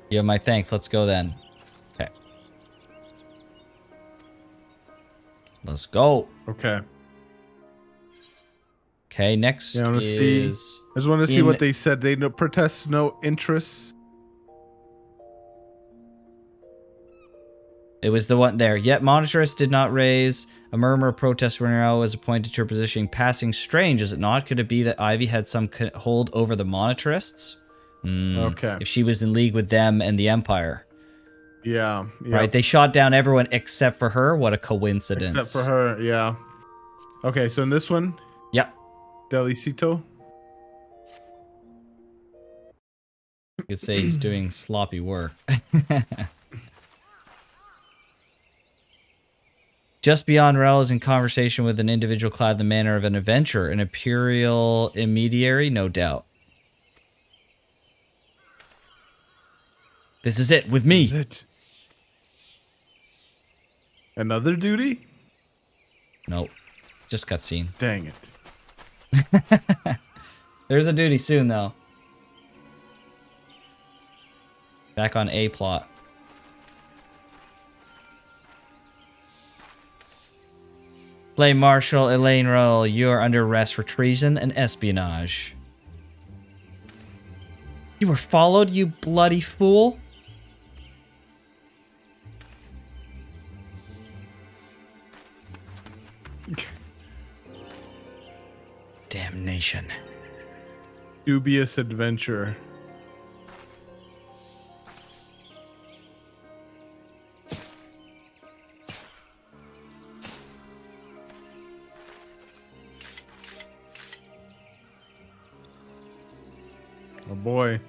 You have my thanks. Let's go then. Okay. Let's go. Okay. Okay, next I just want to see what they said. They protest no interests. It was the one there. Yet Monetarists did not raise a murmur of protest when Arel was appointed to her position. Passing strange, is it not? Could it be that Ivy had some hold over the Monetarists? Okay. If she was in league with them and the Empire. Yeah. Right, they shot down everyone except for her. What a coincidence. Except for her, yeah. Okay, so in this one... Yep. Delicito. You could say he's doing sloppy work. Just beyond Rel is in conversation with an individual clad in the manner of an adventurer, an imperial intermediary, no doubt. This is it, with me. Another duty? Nope. Just cutscene. Dang it. There's a duty soon, though. Back on A plot. Flame Marshal Elaine Roll, you are under arrest for treason and espionage. You were followed, you bloody fool? Damnation. Dubious adventure. Oh boy.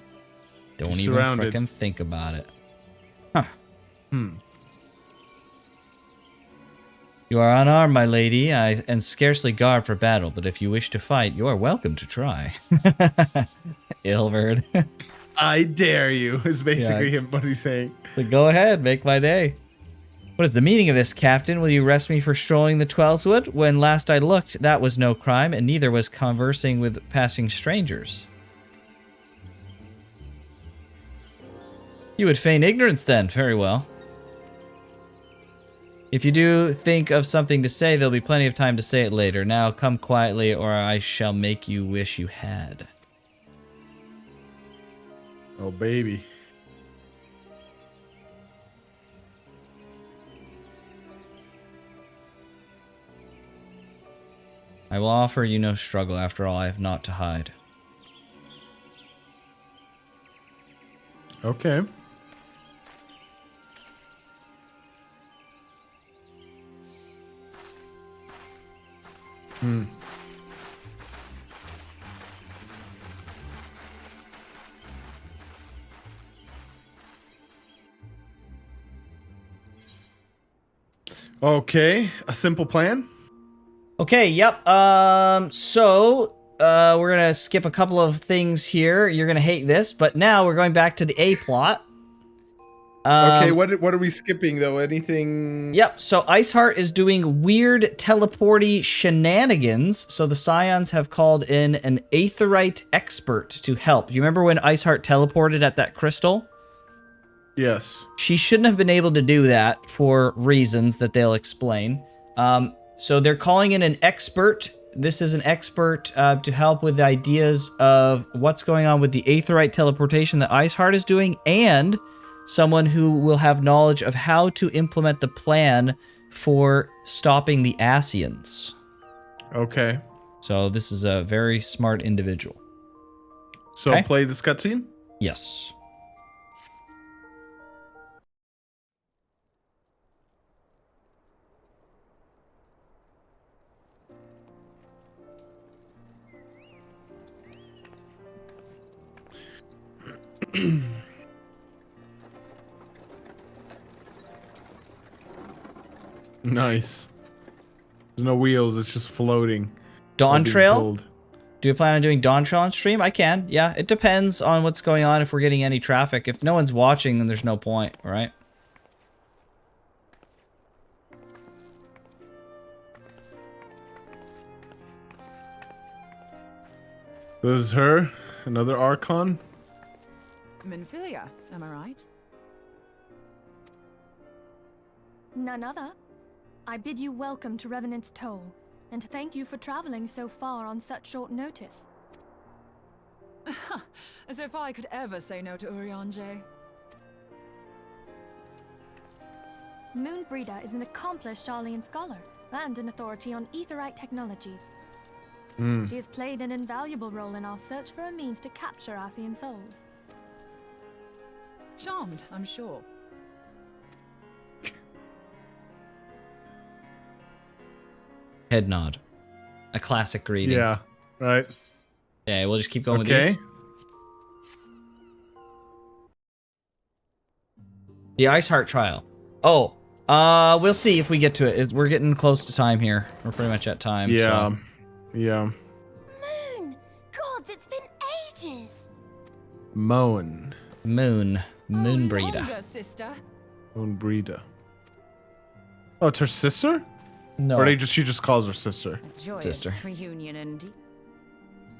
Don't You're even surrounded. frickin' think about it. Huh. You You are unarmed, my lady, and scarcely garbed for battle, but if you wish to fight, you are welcome to try. Ilverd. I dare you, is basically what he's saying. But go ahead, make my day. What is the meaning of this, Captain? Will you arrest me for strolling the Twelswood? When last I looked, that was no crime, and neither was conversing with passing strangers. You would feign ignorance, then. Very well. If you do think of something to say, there'll be plenty of time to say it later. Now come quietly, or I shall make you wish you had. Oh, baby. I will offer you no struggle. After all, I have naught to hide. Okay. Okay, a simple plan. Okay, yep. So we're gonna skip a couple of things here. You're gonna hate this, but now we're going back to the A plot. Okay, what are we skipping though? Anything? Yep. So Iceheart is doing weird teleporty shenanigans. So the Scions have called in an Aetheryte expert to help. You remember when Iceheart teleported at that crystal? Yes. She shouldn't have been able to do that for reasons that they'll explain. So they're calling in an expert. This is an expert to help with the ideas of what's going on with the Aetheryte teleportation that Iceheart is doing, and someone who will have knowledge of how to implement the plan for stopping the Ascians. Okay. So this is a very smart individual. So okay? Play this cutscene? Yes. Nice. There's no wheels, it's just floating. Dawn Trail? Do you plan on doing Dawn Trail on stream? I can. Yeah, it depends on what's going on, if we're getting any traffic. If no one's watching, then there's no point, right? This is her? Another Archon? Minfilia, am I right? None other. I bid you welcome to Revenant's Toll, and thank you for traveling so far on such short notice. As if I could ever say no to Urianger. Moonbreeder is an accomplished Sharlayan scholar, and an authority on Aetheryte technologies. She has played an invaluable role in our search for a means to capture Ascian souls. Charmed, I'm sure. Head nod. A classic greeting. Yeah, right. Yeah, we'll just keep going with these. The Iceheart trial. Oh, we'll see if we get to it. We're getting close to time here. We're pretty much at time. Yeah. So. Yeah. Moon! Gods, it's been ages! Moan. Moonbreeder. Sister. Moonbreeder. Oh, it's her sister? No. Or she just calls her sister. Joyous reunion indeed.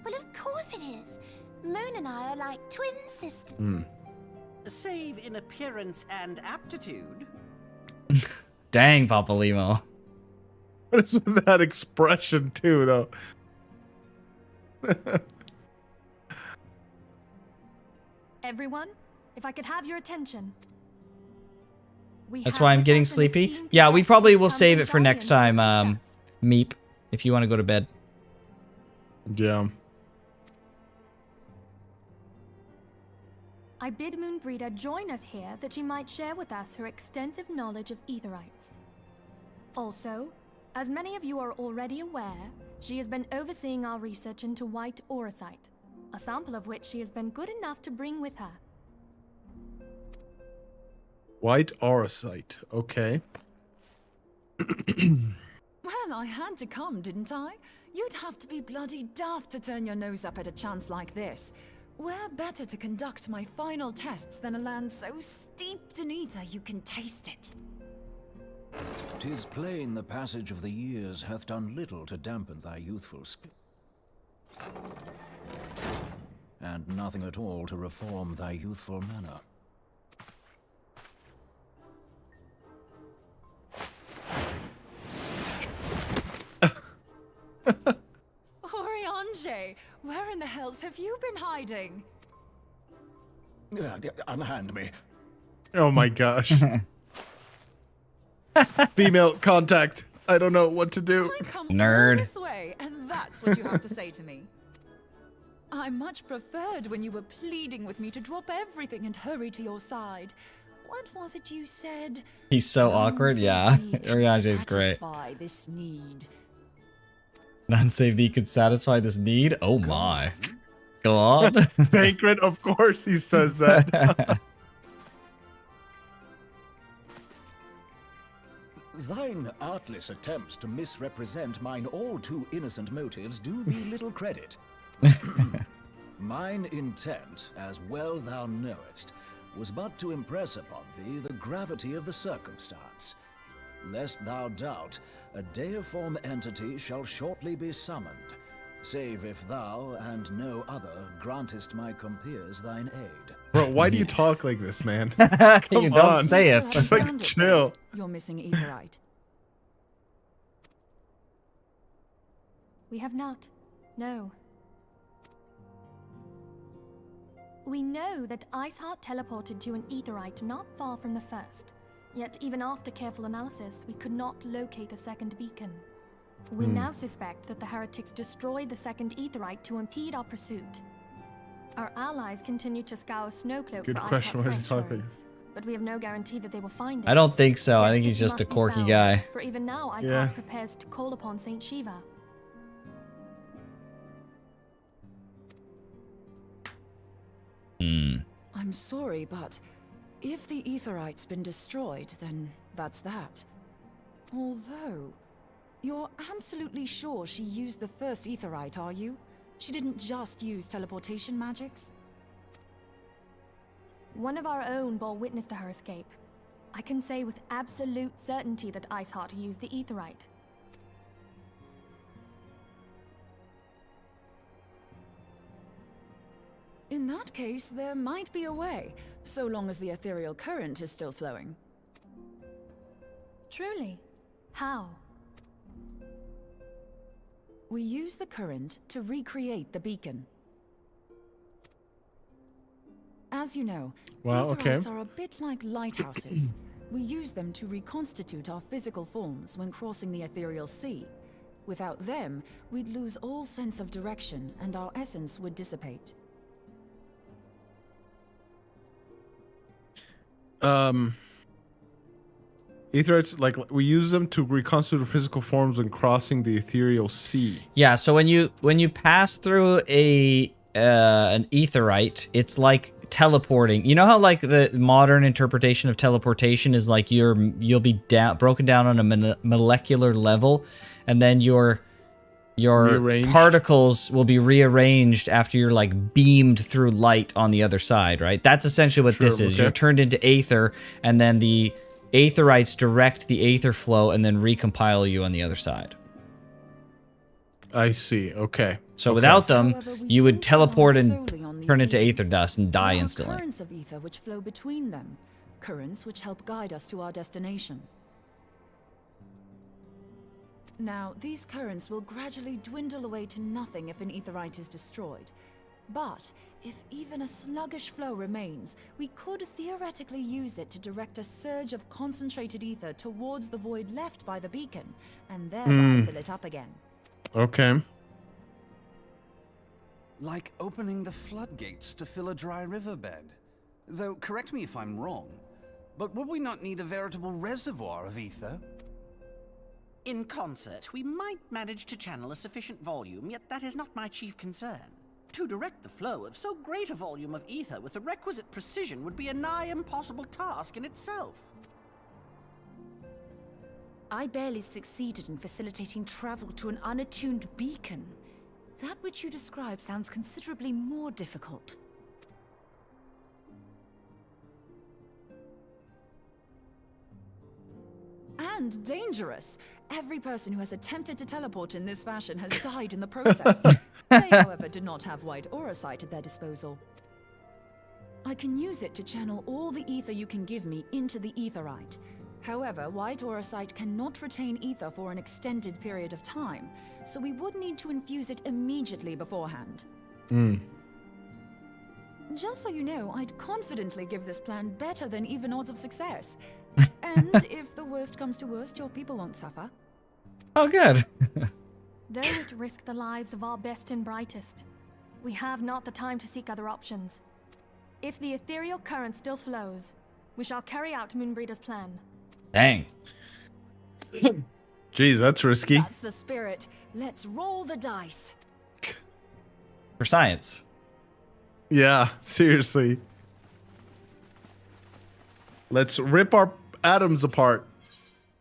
Well, of course it is. Moon and I are like twin sisters. Save in appearance and aptitude. Dang, Papa Limo. What is with that expression, too, though? Everyone, if I could have your attention. That's why I'm getting sleepy. Yeah, we probably will save it for next time, Meep, if you want to go to bed. Yeah. I bid Moonbreeder join us here that she might share with us her extensive knowledge of Aetherites. Also, as many of you are already aware, she has been overseeing our research into White Auracite, a sample of which she has been good enough to bring with her. White Auracite. Okay. I had to come, didn't I? You'd have to be bloody daft to turn your nose up at a chance like this. Where better to conduct my final tests than a land so steeped in ether you can taste it? 'Tis plain the passage of the years hath done little to dampen thy youthful spirit, and nothing at all to reform thy youthful manner. Oriange, where in the hells have you been hiding? Unhand me. Oh my gosh. Female contact. I don't know what to do. Nerd. This way, and that's what you have to say to me. I much preferred when you were pleading with me to drop everything and hurry to your side. What was it you said? He's so awkward. Yeah. Oriange's great. Satisfy this need. None save thee could satisfy this need. Oh my. Go on. Banquet, of course he says that. Thine artless attempts to misrepresent mine all too innocent motives do thee little credit. Mine intent, as well thou knowest, was but to impress upon thee the gravity of the circumstance. Lest thou doubt, a deiform entity shall shortly be summoned, save if thou and no other grantest my compeers thine aid. Bro, why do you talk like this, man? You don't say it. Just like chill. You're missing Aetherite. We have not. No. We know that Iceheart teleported to an Aetherite not far from the first. Yet even after careful analysis, we could not locate a second beacon. We now suspect that the heretics destroyed the second Aetherite to impede our pursuit. Our allies continue to scour Snowcloak Good for question. Why Iceheart's is he talking sanctuary, like this? but we have no guarantee that they will find it. I don't think so. I Yet think it he's just a must be quirky found, guy. For even now, Iceheart Yeah. prepares to call upon Saint Shiva. I'm sorry, but if the Aetherite's been destroyed, then that's that. Although, you're absolutely sure she used the first Aetherite, are you? She didn't just use teleportation magics? One of our own bore witness to her escape. I can say with absolute certainty that Iceheart used the Aetherite. In that case, there might be a way, so long as the ethereal current is still flowing. Truly? How? We use the current to recreate the beacon. As you know, Wow, okay. Aetherites are a bit like lighthouses. We use them to reconstitute our physical forms when crossing the ethereal sea. Without them, we'd lose all sense of direction and our essence would dissipate. Aetherites, like, we use them to reconstitute physical forms when crossing the ethereal sea. Yeah, so when you pass through an Aetherite, it's like teleporting. You know how like the modern interpretation of teleportation is like you'll be broken down on a molecular level, and then your particles will be rearranged after you're like beamed through light on the other side, right? That's essentially what this is. You're turned into aether, and then the Aetherites direct the aether flow and then recompile you on the other side. I see. Okay. So without them, you would teleport and turn into aether dust and die instantly. Currents of ether which flow between them, currents which help guide us to our destination. Now, these currents will gradually dwindle away to nothing if an Aetherite is destroyed. But if even a sluggish flow remains, we could theoretically use it to direct a surge of concentrated ether towards the void left by the beacon, and thereby fill it up again. Okay. Like opening the floodgates to fill a dry riverbed. Though, correct me if I'm wrong, but would we not need a veritable reservoir of ether? In concert, we might manage to channel a sufficient volume, yet that is not my chief concern. To direct the flow of so great a volume of ether with the requisite precision would be a nigh impossible task in itself. I barely succeeded in facilitating travel to an unattuned beacon. That which you describe sounds considerably more difficult. And dangerous. Every person who has attempted to teleport in this fashion has died in the process. They, however, did not have white aura sight at their disposal. I can use it to channel all the ether you can give me into the aetherite. However, white aura sight cannot retain ether for an extended period of time, so we would need to infuse it immediately beforehand. Just so you know, I'd confidently give this plan better than even odds of success. And if the worst comes to worst, your people won't suffer. Oh, good. Though it risk the lives of our best and brightest, we have not the time to seek other options. If the ethereal current still flows, we shall carry out Moonbreeder's plan. Dang. Jeez, that's risky. That's the spirit. Let's roll the dice. For science. Yeah, seriously. Let's rip our atoms apart.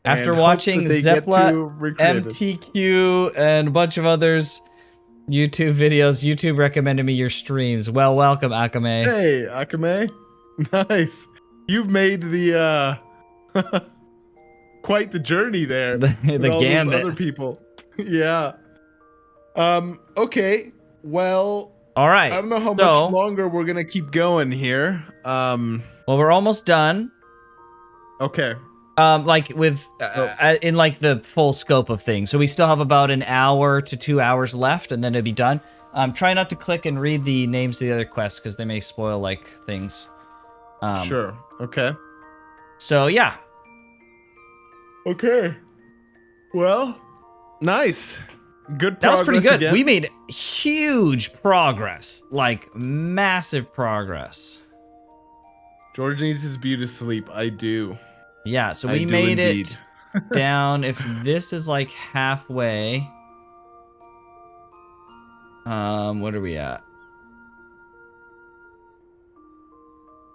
After and watching hope that they get Zepla, to recreate it. MTQ, and a bunch of others YouTube videos, YouTube recommended me your streams. Well, welcome, Akame. Hey, Akame. Nice. You've made the quite the journey there. The with all those gambit. other people. Yeah. Okay. Well, all right. I don't know how much longer we're gonna keep going here. Well, we're almost done. Okay. Like with in like the full scope of things. So we still have about an hour to 2 hours left, and then it'll be done. Try not to click and read the names of the other quests because they may spoil like things. Sure. Okay. So yeah. Okay. Well, nice. Good progress. That was pretty good. Again. We made huge progress, like massive progress. George needs his beauty sleep. I do. Yeah, so I we do made indeed. it down. If this is like halfway, what are we at?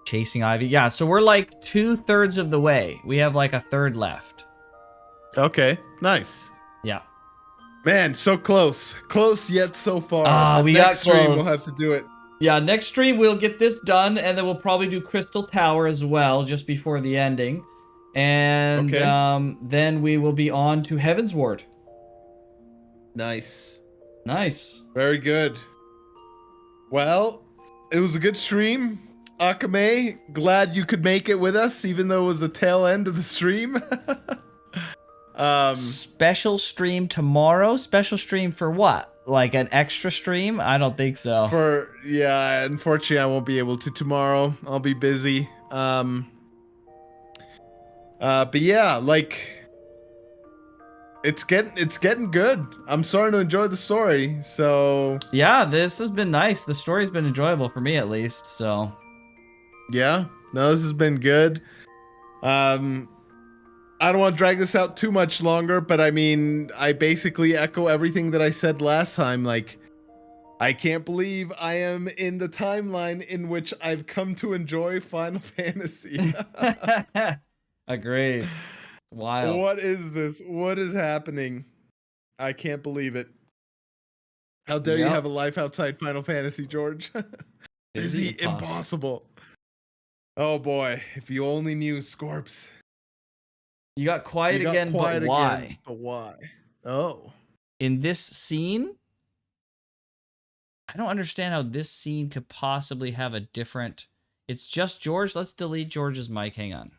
Chasing Ivy. Yeah, so we're like 2/3 of the way. We have like a third left. Okay, nice. Yeah. Man, so close. Close yet so far. We Next got close. stream we'll have to do it. Yeah, next stream we'll get this done, and then we'll probably do Crystal Tower as well, just before the ending. And then we will be on to Heaven's Ward. Nice. Nice. Very good. Well, it was a good stream. Akame, glad you could make it with us, even though it was the tail end of the stream. Special stream tomorrow? Special stream for what? Like an extra stream? I don't think so. Yeah, unfortunately I won't be able to tomorrow. I'll be busy. But yeah, like it's getting good. I'm starting to enjoy the story. So yeah, this has been nice. The story's been enjoyable for me at least. So yeah, no, this has been good. I don't want to drag this out too much longer, but I mean, I basically echo everything that I said last time. Like, I can't believe I am in the timeline in which I've come to enjoy Final Fantasy. Agreed. Wild. What is this? What is happening? I can't believe it. How dare you have a life outside Final Fantasy, George? Busy impossible. Oh boy, if you only knew, Scorps. You got quiet again, but why? But why? Oh. In this scene? I don't understand how this scene could possibly have a different... It's just George. Let's delete George's mic. Hang on.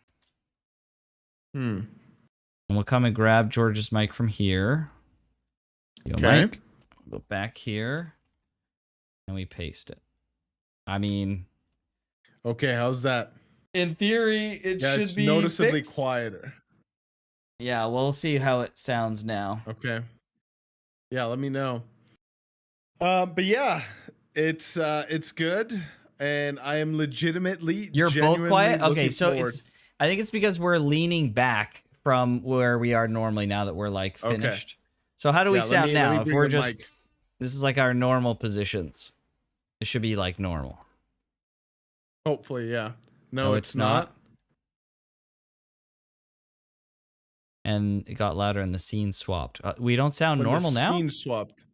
And we'll come and grab George's mic from here. Okay. Mic. Go back here. And we paste it. I mean... Okay, how's that? In theory, it should it's be noticeably fixed. quieter. Yeah, we'll see how it sounds now. Okay. Yeah, let me know. But yeah, it's good, and I am legitimately. You're both quiet? Okay, looking so forward. I think it's because we're leaning back from where we are normally now that we're like Okay. finished. So how do we Yeah, let sound me now? If bring we're the just mic. this is like our normal positions. It should be like normal. Hopefully, yeah. No, it's not. and it got louder and the scene swapped. We don't sound When normal the now? scene swapped.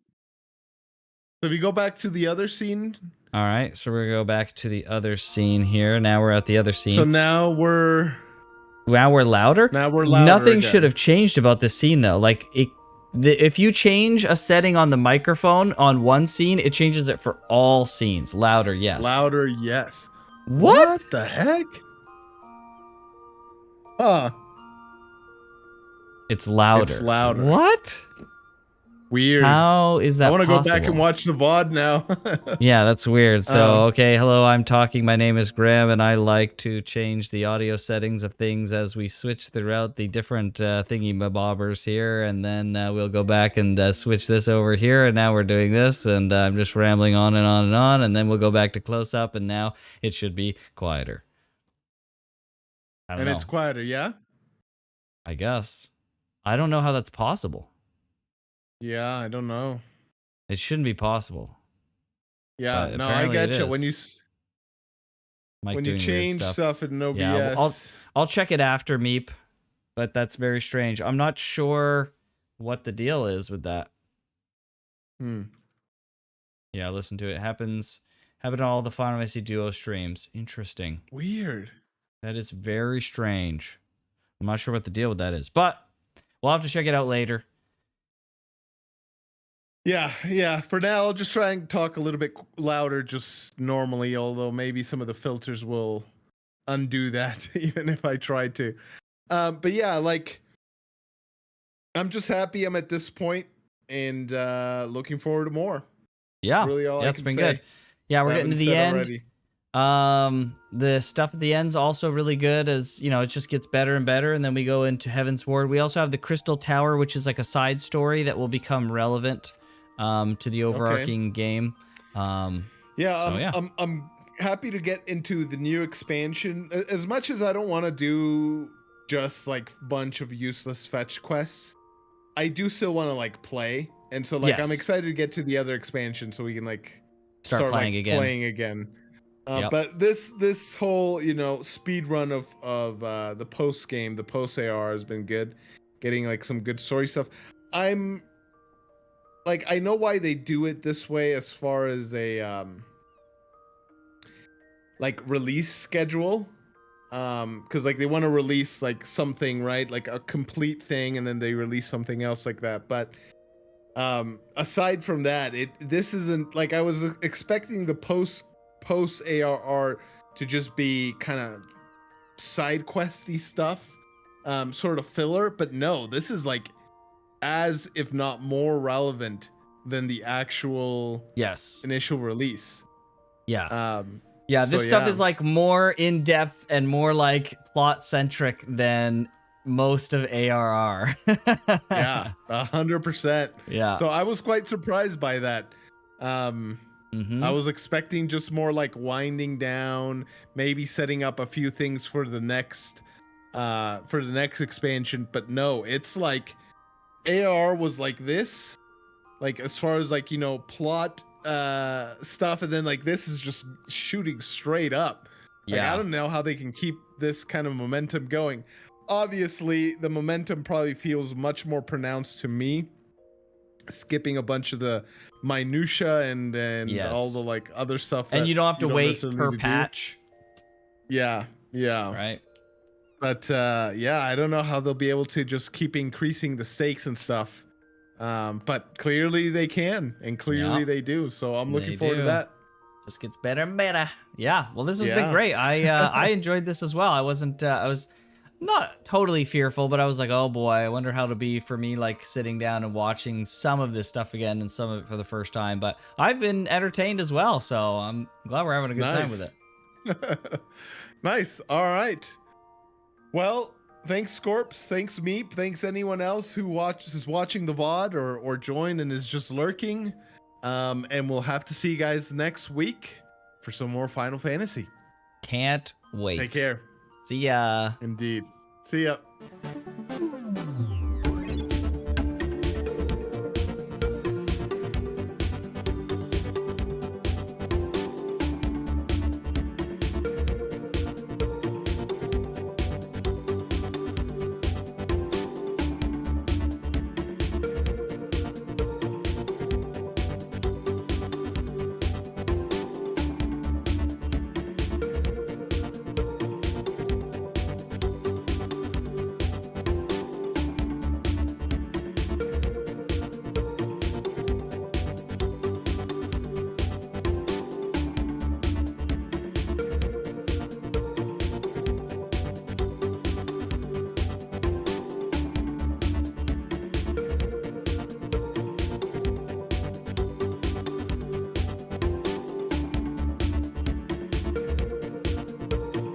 So if you go back to the other scene. All right, so we're going to go back to the other scene here. Now we're at the other scene. So now we're louder? Now we're louder Nothing again. should have changed about this scene, though. Like, if you change a setting on the microphone on one scene, it changes it for all scenes. Louder, yes. Louder, yes. What the heck? Huh. It's louder. It's louder. What? Weird. How is that I want to go back possible? and watch the VOD now. Yeah, that's weird. So, okay, hello, I'm talking. My name is Graham, and I like to change the audio settings of things as we switch throughout the different thingy-mabobbers here, and then we'll go back and switch this over here, and now we're doing this, and I'm just rambling on and on and on, and then we'll go back to close-up, and now it should be quieter. I don't And know. it's quieter, yeah? I guess. I don't know how that's possible. Yeah, I don't know. It shouldn't be possible. Yeah, But no, I apparently get it you. is. Mike When you doing weird change stuff in OBS. Yeah, well, I'll check it after Meep, but that's very strange. I'm not sure what the deal is with that. Yeah, listen to it. Happened on all the Final Fantasy Duo streams. Interesting. Weird. That is very strange. I'm not sure what the deal with that is, but we'll have to check it out later. Yeah. For now, I'll just try and talk a little bit louder, just normally, although maybe some of the filters will undo that, even if I try to. But yeah, like, I'm just happy I'm at this point and looking forward to more. Yeah, That's really all I it's can been say. good. Yeah, we're getting to the end. Already. The stuff at the end's also really good, as you know, it just gets better and better, and then we go into Heaven's Ward. We also have the Crystal Tower, which is like a side story that will become relevant to the overarching game. I'm happy to get into the new expansion. As much as I don't want to do just like bunch of useless fetch quests, I do still want to like play, and so like I'm excited to get to the other expansion so we can like start playing like, again. Playing again. Yep. But this whole speed run of the post game, the POST-ARR has been good, getting like some good story stuff. I'm like, I know why they do it this way as far as a like release schedule, because like they want to release like something, right, like a complete thing, and then they release something else like that. But aside from that, this isn't like I was expecting the post-ARR to just be kind of side questy stuff, sort of filler, but no, this is like as if not more relevant than the actual initial release. This stuff is like more in depth and more like plot centric than most of ARR. Yeah, 100%. Yeah. So I was quite surprised by that. I was expecting just more like winding down, maybe setting up a few things for the next expansion, but no, it's like AR was like this, like as far as like plot stuff, and then like this is just shooting straight up. Like, I don't know how they can keep this kind of momentum going. Obviously, the momentum probably feels much more pronounced to me, skipping a bunch of the minutia and all the like other stuff. And you don't have to wait necessarily per need to do. patch. Yeah. Right. But I don't know how they'll be able to just keep increasing the stakes and stuff. But clearly they can, and clearly they do. So I'm looking forward to that. Just gets better and better. Yeah. Well, this has been great. I enjoyed this as well. I was not totally fearful, but I was like, oh boy, I wonder how it'll be for me, like sitting down and watching some of this stuff again and some of it for the first time. But I've been entertained as well, so I'm glad we're having a good time with it. Nice. All right. Well, thanks Scorps, thanks Meep, thanks anyone else who is watching the VOD or joined and is just lurking. And we'll have to see you guys next week for some more Final Fantasy. Can't wait. Take care. See ya. Indeed. See ya.